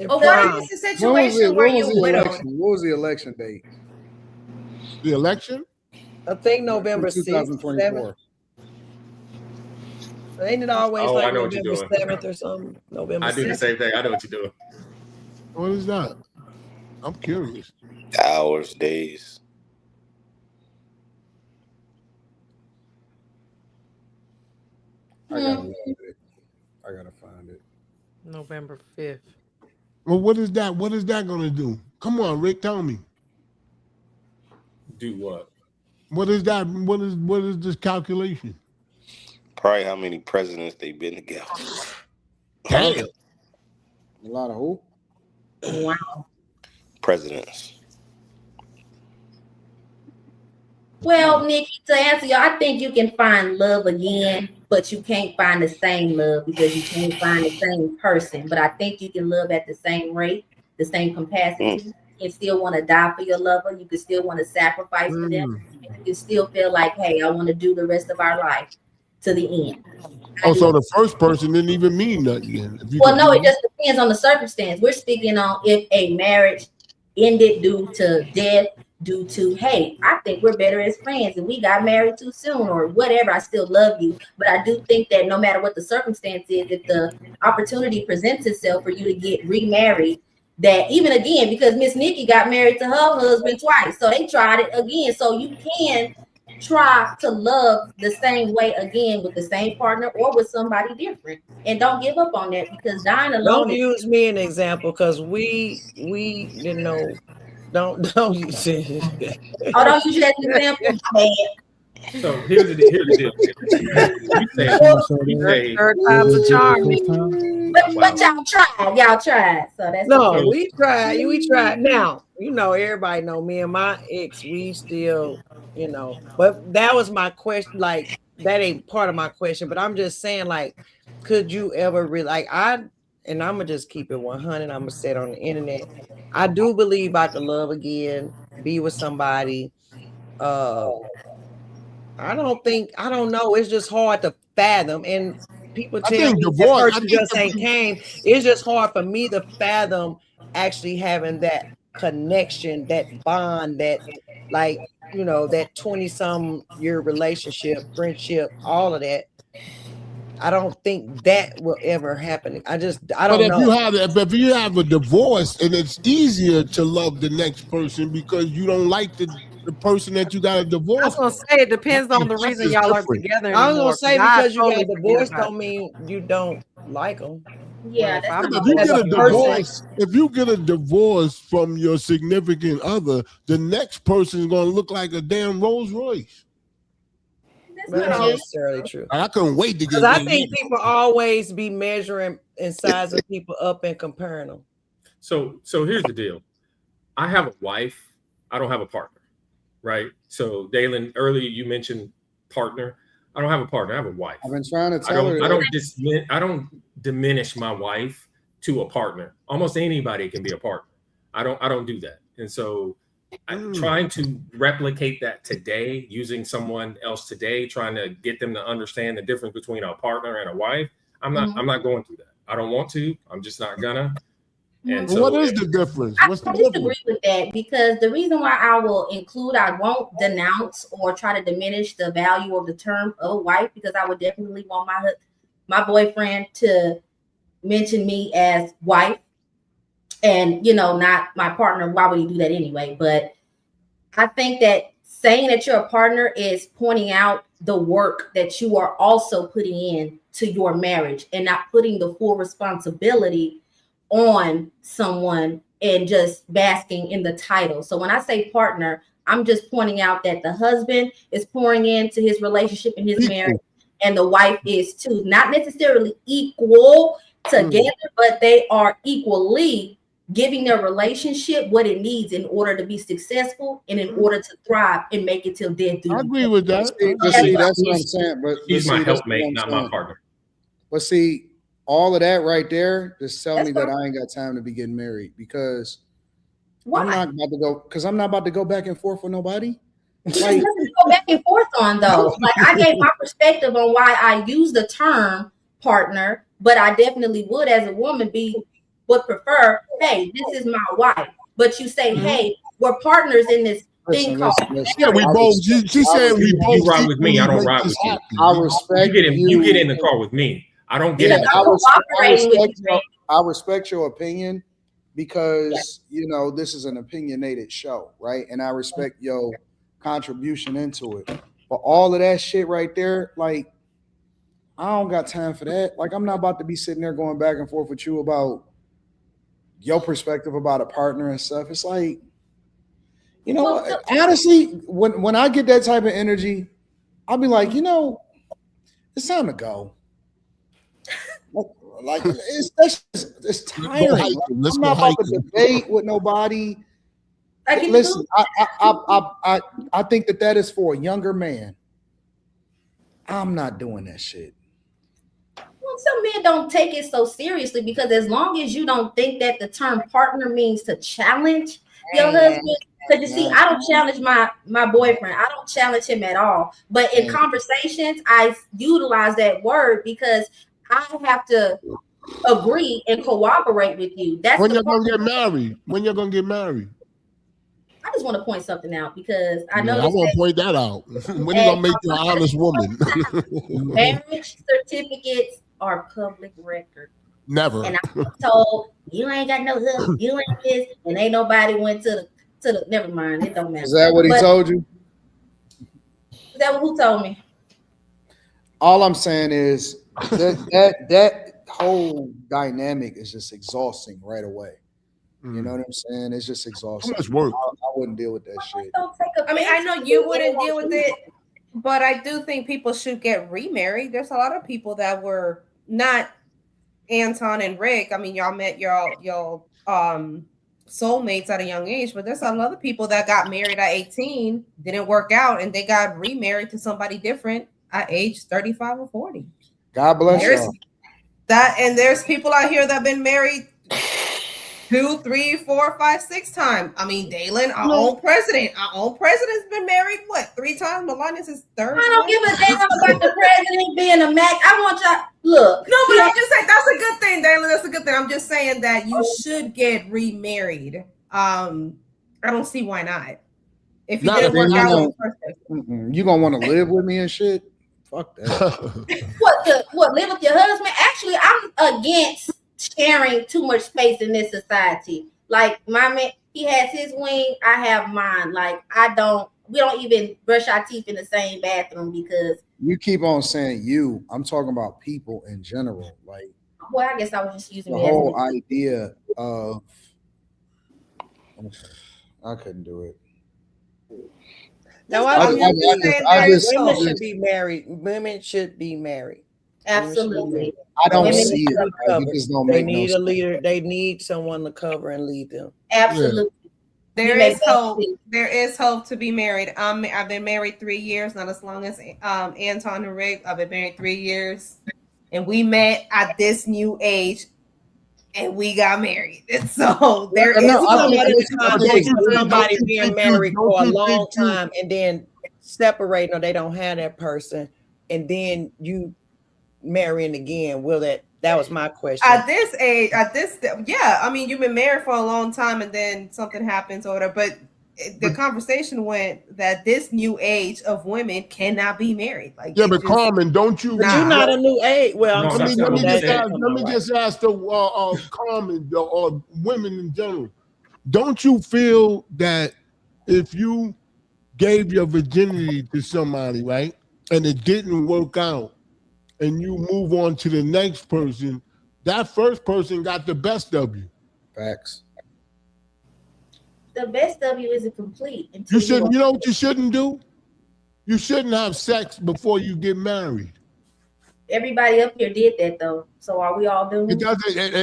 Oh, what is the situation where you widowed? What was the election date? The election? I think November 2024. Ain't it always I like know what you're November doing. 7th or something? November I do the 6th? same thing. I know what you're doing. What is that? I'm curious. Hours, days. I gotta find it. I gotta find it. November 5th. Well, what is that? What is that gonna do? Come on, Rick, tell me. Do what? What is that? What is this calculation? Probably how many presidents they've been together. Damn. A lot of who? Wow. Presidents. Well, Nikki, to answer you, I think you can find love again, but you can't find the same love because you can't find the same person. But I think you can love at the same rate, the same capacity. You still want to die for your lover. You can still want to sacrifice for them. And you can still feel like, hey, I want to do the rest of our life to the end. Oh, so the first person didn't even mean nothing then. Well, no, it just depends on the circumstance. We're speaking on if a marriage ended due to death, due to, hey, I think we're better as friends and we got married too soon or whatever. I still love you. But I do think that no matter what the circumstance is, if the opportunity presents itself for you to get remarried, that even again, because Miss Nikki got married to her husband twice. So they tried it again. So you can try to love the same way again with the same partner or with somebody different. And don't give up on that, because dying alone Don't use me an example, because we didn't know. Don't use it. Oh, don't use you as an example. My bad. So here's the deal. You say Third time's a charm. But y'all tried. Y'all tried. So that's No, we tried. We tried. Now, everybody know me and my ex, we still, but that was my question. Like, that ain't part of my question, but I'm just saying, like, could you ever and I'm gonna just keep it 100. I'm gonna say it on the internet. I do believe I can love again, be with somebody. I don't know. It's just hard to fathom. And people tell me that person just ain't came. It's just hard for me to fathom actually having that connection, that bond, that that 20-some year relationship, friendship, all of that. I don't think that will ever happen. I don't know. If you have a divorce, and it's easier to love the next person because you don't like the person that you got a divorce. I was gonna say it depends on the reason y'all are together anymore. I was gonna say, because you totally got divorced don't mean you don't like them. Yeah, if you get a divorce from your significant other, the next person is gonna look like a damn Rolls Royce. That's not necessarily true. I couldn't wait to get. Because I think people always be measuring and sizing people up and comparing them. So here's the deal. I have a wife. I don't have a partner, right? So Dalen, earlier you mentioned partner. I don't have a partner. I have a wife. I've been trying to tell her. I don't diminish my wife to a partner. Almost anybody can be a partner. I don't do that. And so I'm trying to replicate that today, using someone else today, trying to get them to understand the difference between a partner and a wife. I'm not going through that. I don't want to. I'm just not gonna. And so, what is the difference? What's the difference? I disagree with that, because the reason why I won't denounce or try to diminish the value of the term of wife, because I would definitely want my boyfriend to mention me as wife, and not my partner. Why would he do that anyway? But I think that saying that you're a partner is pointing out the work that you are also putting in to your marriage, and not putting the full responsibility on someone and just basking in the title. So when I say partner, I'm just pointing out that the husband is pouring into his relationship and his marriage, and the wife is too. Not necessarily equal together, but they are equally giving their relationship what it needs in order to be successful and in order to thrive and make it till death do. I agree with that. That's what I'm saying. But he's my helpmate, not my partner. But see, all of that right there just tell me that I ain't got time to be getting married, because I'm not about to go back and forth with nobody. There's nothing to go back and forth on, though. Like, I gave my perspective on why I use the term partner, but I definitely would, as a woman, would prefer, hey, this is my wife. But you say, hey, we're partners in this thing called. Yeah, we both. She said we both. You ride with me. I don't ride with you. I respect you. Get in the car with me. I don't get it. I respect your opinion, because this is an opinionated show, right? And I respect your contribution into it. But all of that shit right there, like, I don't got time for that. Like, I'm not about to be sitting there going back and forth with you about your perspective about a partner and stuff. It's like, honestly, when I get that type of energy, I'll be like, it's time to go. Like, it's tiring. I'm not about to debate with nobody. Listen, I think that is for a younger man. I'm not doing that shit. Well, some men don't take it so seriously, because as long as you don't think that the term partner means to challenge your husband, because you see, I don't challenge my boyfriend. I don't challenge him at all. But in conversations, I utilize that word because I have to agree and cooperate with you. That's when you're gonna get married. When you're gonna get married. I just want to point something out, because I know I want to point that out. When you gonna make you an honest woman? Marriage certificates are public record. Never. And I'm told you ain't got no husband, you ain't this, and ain't nobody went to the. Never mind, it don't matter. Is that what he told you? that who told me? All I'm saying is that whole dynamic is just exhausting right away. You know what I'm saying? It's just exhausting. Too much work. I wouldn't deal with that shit. I mean, I know you wouldn't deal with it, but I do think people should get remarried. There's a lot of people that were not Anton and Rick. I mean, y'all met y'all soulmates at a young age, but there's a lot of people that got married at 18, didn't work out, and they got remarried to somebody different at age 35 or 40. God bless you. There's people out here that have been married 2, 3, 4, 5, 6 times. I mean, Dalen, our own president's been married, 3 times? Melania's his 3rd. I don't give a damn about the president being a Mac. I want y'all look. No, but I'm just saying that's a good thing, Dalen. That's a good thing. I'm just saying that you should get remarried. I don't see why not. If you didn't work out with the first person. You gonna want to live with me and shit? Fuck that. What live with your husband? Actually, I'm against sharing too much space in this society. Like my man, he has his wing, I have mine. Like we don't even brush our teeth in the same bathroom because you keep on saying you. I'm talking about people in general. Like, well, I guess I was just using the whole idea of I couldn't do it. No, women should be married. Women should be married. Absolutely. I don't see it. Like, it just don't they make need no a leader. They need someone to cover and lead them. Absolutely. There is hope. There is hope to be married. I've been married 3 years, not as long as Anton and Rick. I've been married 3 years, and we met at this new age, and we got married. And so there is somebody being married for a long time and then separating, or they don't have that person, and then you marrying again. Will that was my question. At this age, yeah, I mean, you've been married for a long time and then something happens or whatever, but the conversation went that this new age of women cannot be married. Like, yeah, but Carmen, don't you? But you're not a new age. Well, let me just ask the Carmen or women in general. Don't you feel that if you gave your virginity to somebody, right, and it didn't work out, and you move on to the next person, that first person got the best of you? Facts. The best of you isn't complete. You shouldn't. You know what you shouldn't do? You shouldn't have sex before you get married. Everybody up here did that though. So are we all doing it?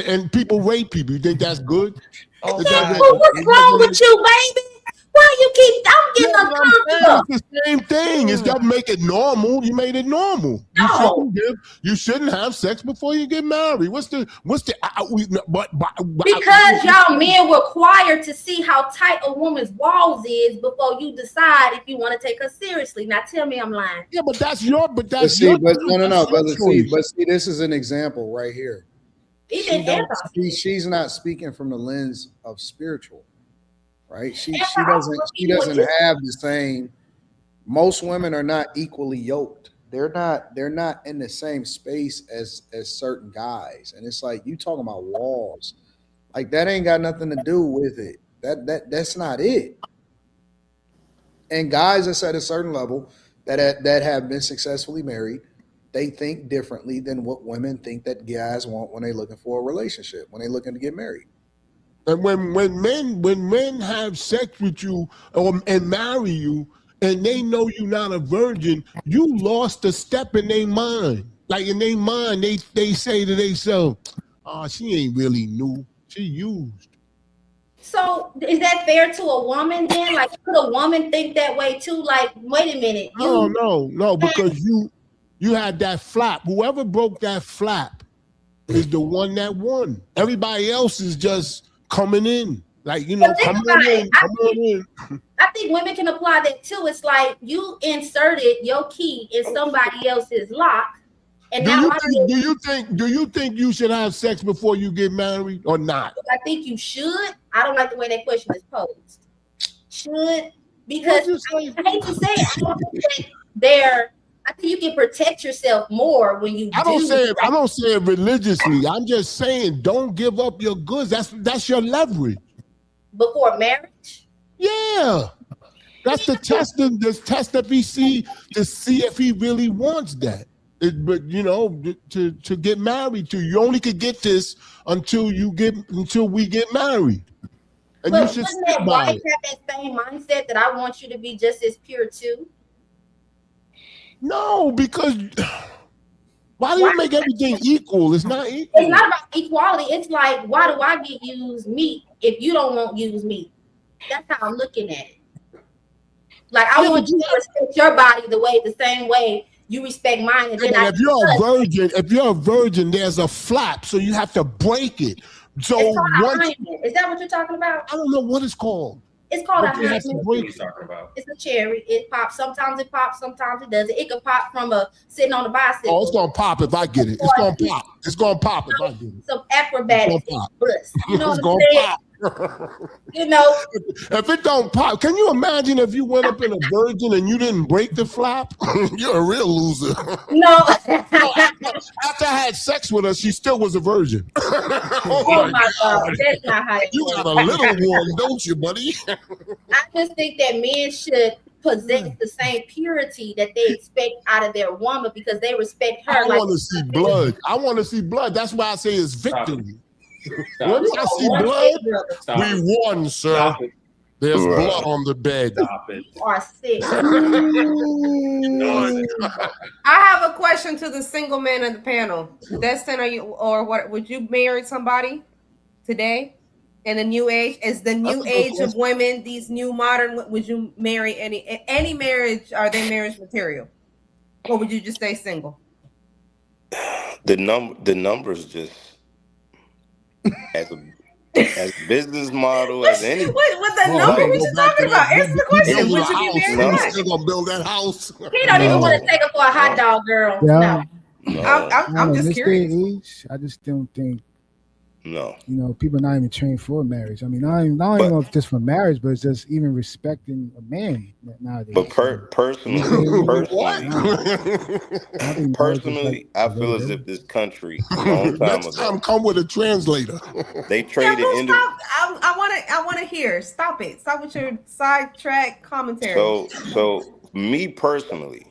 And people rape people. You think that's good? Oh, what's wrong with you, baby? Why you keep? I'm getting uncomfortable. It's the same thing. It's got to make it normal. You made it normal. No. You shouldn't have sex before you get married. What's the? Because y'all men required to see how tight a woman's walls is before you decide if you want to take her seriously. Now tell me I'm lying. Yeah, but that's your. But no, brother. See, this is an example right here. She's not speaking from the lens of spiritual. Right? She doesn't have the same. Most women are not equally yoked. They're not in the same space as certain guys. And it's like, you talking about walls. Like, that ain't got nothing to do with it. That's not it. And guys that's at a certain level that have been successfully married, they think differently than what women think that guys want when they're looking for a relationship, when they're looking to get married. And when men have sex with you and marry you, and they know you're not a virgin, you lost a step in their mind. Like, in their mind, they say to themselves, "Oh, she ain't really new. She used." So is that fair to a woman then? Like, could a woman think that way too? Like, wait a minute. No, because you had that flap. Whoever broke that flap is the one that won. Everybody else is just coming in, like, come on in. I think women can apply that too. It's like you inserted your key in somebody else's lock, and do you think you should have sex before you get married or not? I think you should. I don't like the way that question is posed. Should, because I hate to say it, I don't think I think you can protect yourself more when you I don't say it religiously. I'm just saying, don't give up your goods. That's your leverage. Before marriage? Yeah. That's the test. The test that we see to see if he really wants that. But you know, to get married to, you only could get this until we get married, and you But should wouldn't stick that by wife it. have that same mindset that I want you to be just as pure too? No, because why do you make everything equal? It's not equal. It's not about equality. It's like, why do I get used meat if you don't want used meat? That's how I'm looking at it. Like, I want you to respect your body the same way you respect mine. And then if you're a virgin, there's a flap, so you have to break it. So it's called alignment. Is that what you're talking about? I don't know what it's called. It's called But you have to alignment. break it. It's a cherry. It pops. Sometimes it pops. Sometimes it doesn't. It could pop from sitting on a bicycle. Oh, it's gonna pop if I get it. It's gonna pop. It's gonna pop if I get it. Some acrobatics. You know It's what I'm gonna saying? pop. You know, if it don't pop, can you imagine if you went up in a virgin and you didn't break the flap? You're a real loser. No. After I had sex with her, she still was a virgin. Oh my God, that's not how it You works. got a little one, don't you, buddy? I just think that men should possess the same purity that they expect out of their woman because they respect her. I want to see blood. I want to see blood. That's why I say it's victory. Once I see blood, we won, sir. There's blood on the bed. Stop it. Are sick. I have a question to the single men in the panel. Destin, would you marry somebody today in the new age? Is the new age of women, these new modern, would you marry any marriage? Are they marriage material? Or would you just stay single? The numbers just as a business model, as any. What the number we just talking about? Answer the question. Would you be married? Still gonna build that house. He don't even want to take her for a hot dog, girl. Yeah. No. I'm just in this curious. day and age, I just don't think. No. You know, people are not even trained for marriage. I mean, I don't even know if just for marriage, but it's just even respecting a man nowadays. But personally, I feel as if this country a long time Next ago, time, come with a translator. They traded Stop. I want to hear. Stop it. Stop with your sidetrack commentary. So me personally,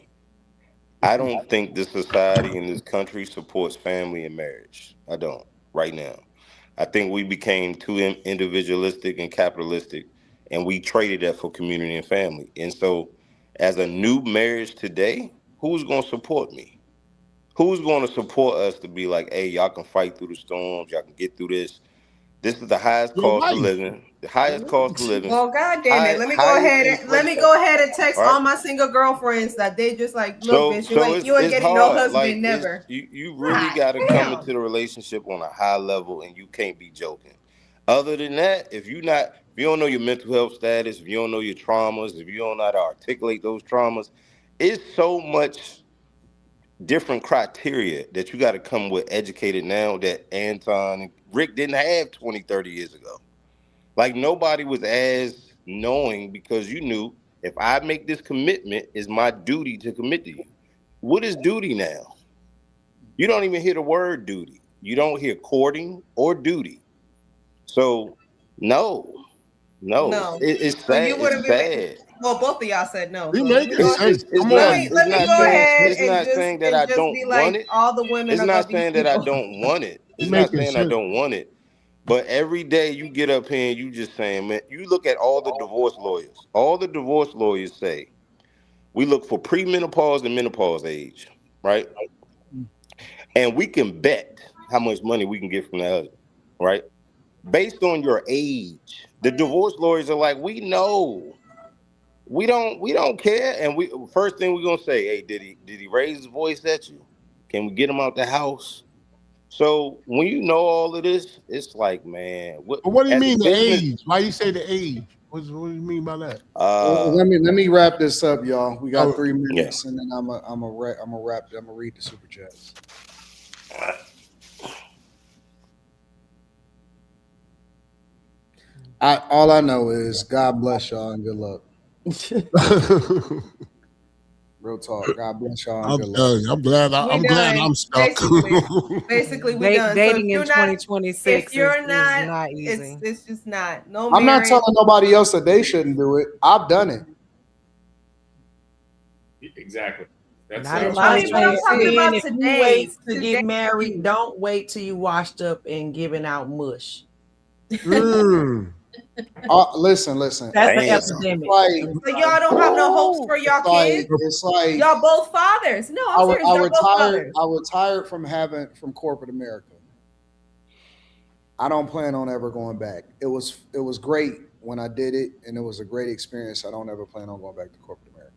I don't think this society in this country supports family and marriage. I don't right now. I think we became too individualistic and capitalistic, and we traded that for community and family. And so, as a new marriage today, who's going to support me? Who's going to support us to be like, hey, y'all can fight through the storms, y'all can get through this. This is the highest cost of living. The highest cost of living. Well, God damn it. Let me go ahead and text all my single girlfriends that they just like, look, bitch, you ain't getting no husband, like, never. You really got to come into the relationship on a high level, and you can't be joking. Other than that, if you don't know your mental health status, if you don't know your traumas, if you don't know how to articulate those traumas, it's so much different criteria that you got to come with educated now that Anton and Rick didn't have 20, 30 years ago. Like, nobody was as knowing because you knew if I make this commitment, it's my duty to commit to you. What is duty now? You don't even hear the word duty. You don't hear courting or duty. So, no. It's sad. It's sad. Well, both of y'all said no. Let me go ahead and just saying that I don't want it. All the women. It's not saying that I don't want it. It's not saying I don't want it. But every day you get up here and you just saying, man, you look at all the divorce lawyers. All the divorce lawyers say, we look for premenopause and menopause age, right? And we can bet how much money we can get from the husband, right? Based on your age. The divorce lawyers are like, we know. We don't care. And first thing we're gonna say, hey, did he raise his voice at you? Can we get him out the house? So when you know all of this, it's like, man. What do you mean the age? Why you say the age? What do you mean by that? Let me wrap this up, y'all. We got 3 minutes, and then I'm gonna read the super chats. All I know is God bless y'all and good luck. Real talk. God bless y'all. And good luck. I'm glad I'm stuck. Basically, we done. Dating in 2026. If you're not easy. It's just not. I'm not telling nobody else that they shouldn't do it. I've done it. Exactly. That's Not in I'm my but I'm talking saying about if you today's wait to get today's married, youth. don't wait till you washed up and giving out mush. Listen. That's an epidemic. So y'all don't have no hopes for y'all kids. It's like Y'all both fathers. No, I'm serious. Y'all both fathers. I retired from corporate America. I don't plan on ever going back. It was great when I did it, and it was a great experience. I don't ever plan on going back to corporate America.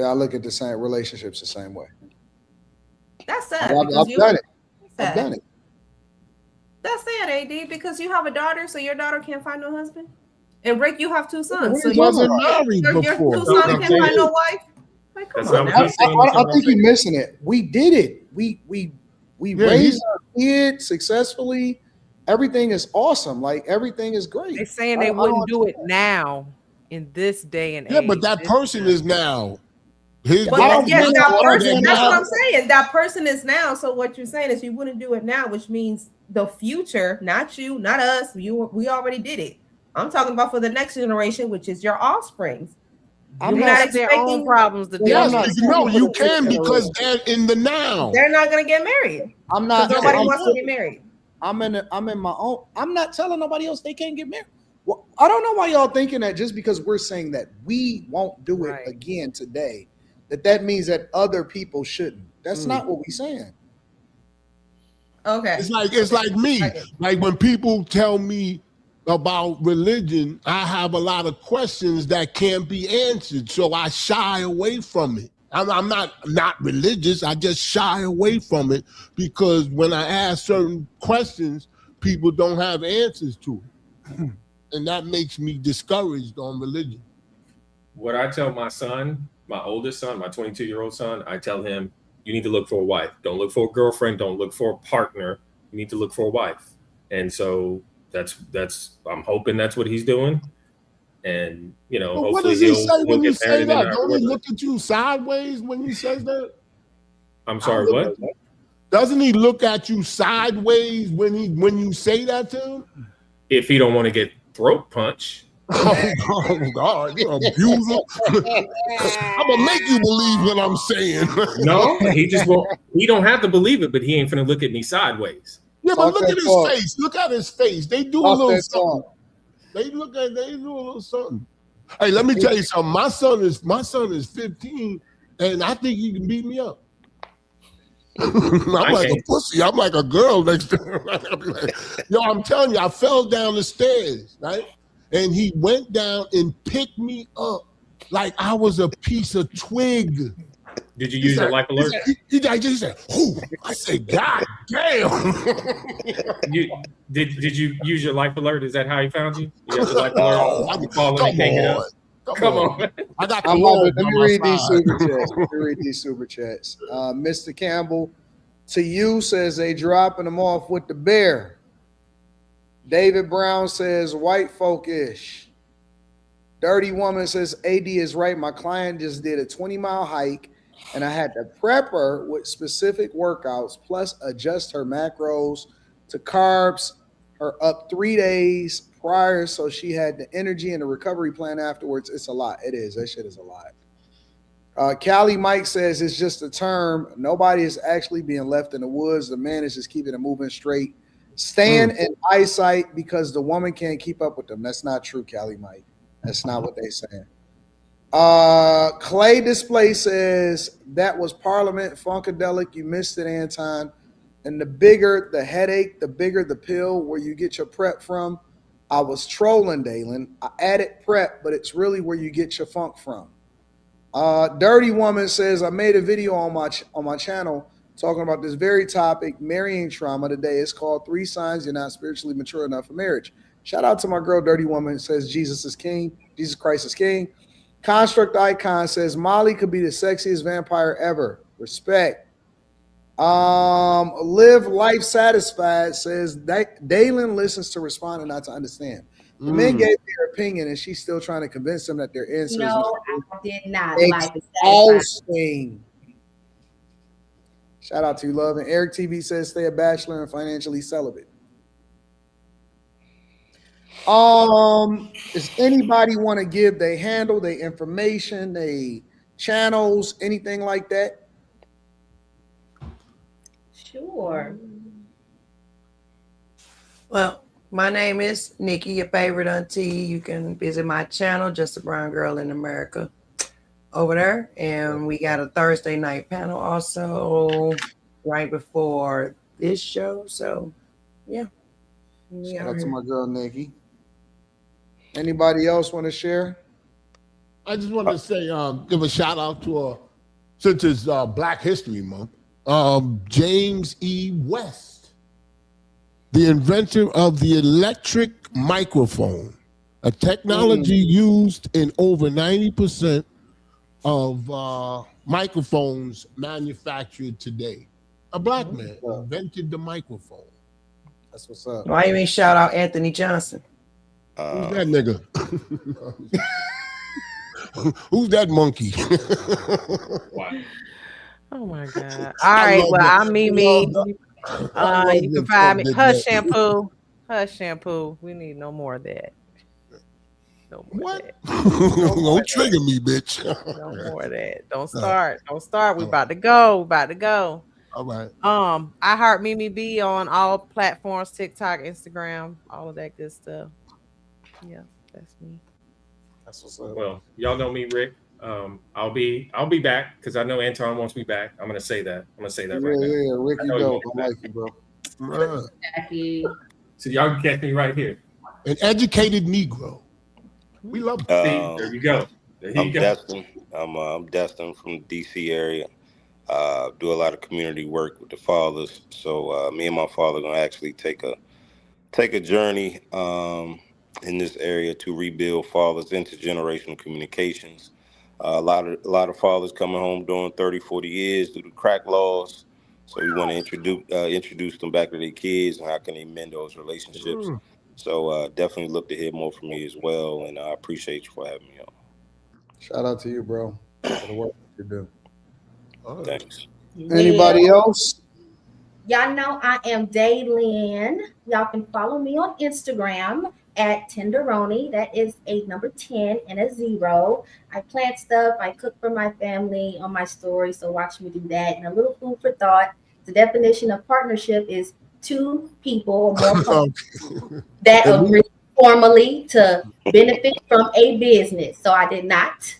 I look at the same relationships the same way. That's sad. I've done it. I've done it. That's sad, AD, because you have a daughter, so your daughter can't find no husband. And Rick, you have two sons. So He wasn't married your before. two sons can't find no wife. Like, come on now. I think you're missing it. We did it. We raised our kid successfully. Everything is awesome. Like everything is great. They're saying they wouldn't do it now in this day and age. Yeah, but that person is now. His But yes, that person, that's what now. I'm saying. That person is now. So what you're saying is you wouldn't do it now, which means the future, not you, not us. We already did it. I'm talking about for the next generation, which is your offspring. I'm not expecting their own problems to deal with. No, you can because they're in the now. They're not gonna get married. I'm not. Nobody wants to get married. I'm in my own. I'm not telling nobody else they can't get married. Well, I don't know why y'all thinking that just because we're saying that we won't do it again today, that means that other people shouldn't. That's not what we're saying. Okay. It's like me. Like when people tell me about religion, I have a lot of questions that can't be answered, so I shy away from it. I'm not religious. I just shy away from it because when I ask certain questions, people don't have answers to it, and that makes me discouraged on religion. What I tell my son, my oldest son, my 22-year-old son, I tell him, you need to look for a wife. Don't look for a girlfriend. Don't look for a partner. You need to look for a wife. And so that's I'm hoping that's what he's doing. And, you know, But hopefully what does he say when you say that? Don't he look at you sideways when he says that? I'm sorry, what? Doesn't he look at you sideways when you say that to him? If he don't want to get throat punched. Oh God, you're an abuser. I'm gonna make you believe what I'm saying. No, he just won't. He don't have to believe it, but he ain't finna look at me sideways. Yeah, but look at his face. Look at his face. They do a little something. They do a little something. Hey, let me tell you something. My son is 15, and I think he can beat me up. I'm like a pussy. I'm like a girl next to him. Yo, I'm telling you, I fell down the stairs, right? And he went down and picked me up like I was a piece of twig. Did you use your life alert? He just said, "Who?" I said, "God damn." Did you use your life alert? Is that how he found you? You got your life alert? I'm calling and hang it up. Come on. I got let me read these super chats. Let me read these super chats. Mr. Campbell, to you says they dropping them off with the bear. David Brown says white folk-ish. Dirty Woman says AD is right. My client just did a 20-mile hike and I had to prep her with specific workouts plus adjust her macros to carbs her up 3 days prior so she had the energy and the recovery plan afterwards. It's a lot. It is. That shit is a lot. Callie Mike says it's just a term. Nobody is actually being left in the woods. The man is just keeping it moving straight. Stand in eyesight because the woman can't keep up with them. That's not true, Callie Mike. That's not what they're saying. Clay Display says that was Parliament Funkadelic. You missed it, Anton. And the bigger the headache, the bigger the pill where you get your prep from. I was trolling, Dalen. I added prep, but it's really where you get your funk from. Dirty Woman says I made a video on my channel talking about this very topic, marrying trauma today. It's called 3 Signs You're Not Spiritually Mature Enough for Marriage. Shout out to my girl, Dirty Woman, says Jesus is king. Jesus Christ is king. Construct Icon says Molly could be the sexiest vampire ever. Respect. Live Life Satisfied says Dalen listens to respond and not to understand. The men gave their opinion and she's still trying to convince them that their answer No, is I did not. exhausting. Shout out to you, love. And Eric TV says stay a bachelor and financially celibate. Does anybody want to give their handle, their information, their channels, anything like that? Sure. Well, my name is Nikki, your favorite auntie. You can visit my channel, Just a Brown Girl in America, over there. And we got a Thursday night panel also right before this show. So, yeah. Shout out to my girl, Nikki. Anybody else want to share? I just wanted to say, give a shout out to, since it's Black History Month, James E. West, the inventor of the electric microphone, a technology used in over 90% of microphones manufactured today. A black man invented the microphone. That's what's up. Why you ain't shout out Anthony Johnson? Who's that nigga? Who's that monkey? Oh my God. All right. Well, I'm Mimi. You can find me. Hush Shampoo. Hush Shampoo. We need no more of that. No more of that. Don't trigger me, bitch. No more of that. Don't start. Don't start. We about to go. About to go. All right. I heart Mimi B on all platforms, TikTok, Instagram, all of that good stuff. Yeah, that's me. That's what's up. Well, y'all know me, Rick. I'll be back because I know Anton wants me back. I'm gonna say that. Right now. Yeah, Rick, you dope. I like you, bro. Jackie. So y'all can catch me right here. An educated Negro. We love See, there you go. I'm Destin from the DC area. Do a lot of community work with the fathers. So me and my father are gonna actually take a journey in this area to rebuild fathers intergenerational communications. A lot of fathers coming home doing 30, 40 years due to crack laws. So we want to introduce them back to their kids and how can they mend those relationships. So definitely look to hear more from me as well. And I appreciate you for having me on. Shout out to you, bro, for the work you do. Thanks. Anybody else? Y'all know I am Daylin. Y'all can follow me on Instagram at Tenderoni. That is a number 10 and a 0. I plant stuff. I cook for my family on my story. So watch me do that. And a little food for thought. The definition of partnership is two people or more that agree formally to benefit from a business. So I did not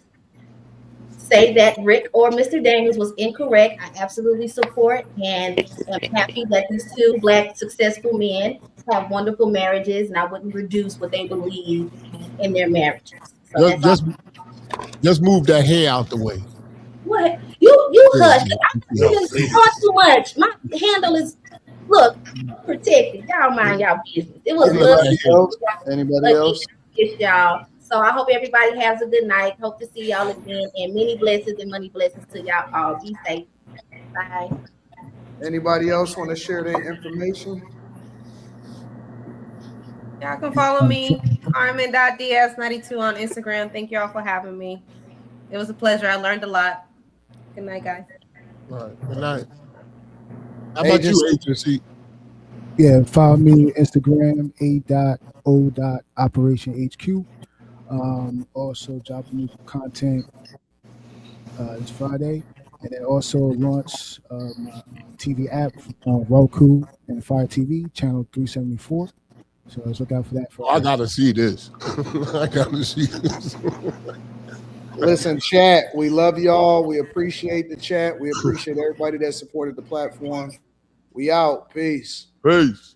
say that Rick or Mr. Daniels was incorrect. I absolutely support and am happy that these two Black successful men have wonderful marriages, and I wouldn't reduce what they believe in their marriages. So just move that hair out the way. What? You hush. You just talk too much. My handle is protected. Y'all mind y'all business. It was Anybody else? Y'all. So I hope everybody has a good night. Hope to see y'all again, and many blessings and money blessings to y'all all. Be safe. Bye. Anybody else want to share their information? Y'all can follow me, Carmen.ds92 on Instagram. Thank y'all for having me. It was a pleasure. I learned a lot. Good night, guys. All right. Good night. How about you, agency? Yeah, follow me Instagram, a.o.operationhq. Also dropping new content this Friday, and then also launch my TV app on Roku and Fire TV channel 374. So let's look out for that. I gotta see this. I gotta see this. Listen, chat, we love y'all. We appreciate the chat. We appreciate everybody that supported the platform. We out. Peace. Peace.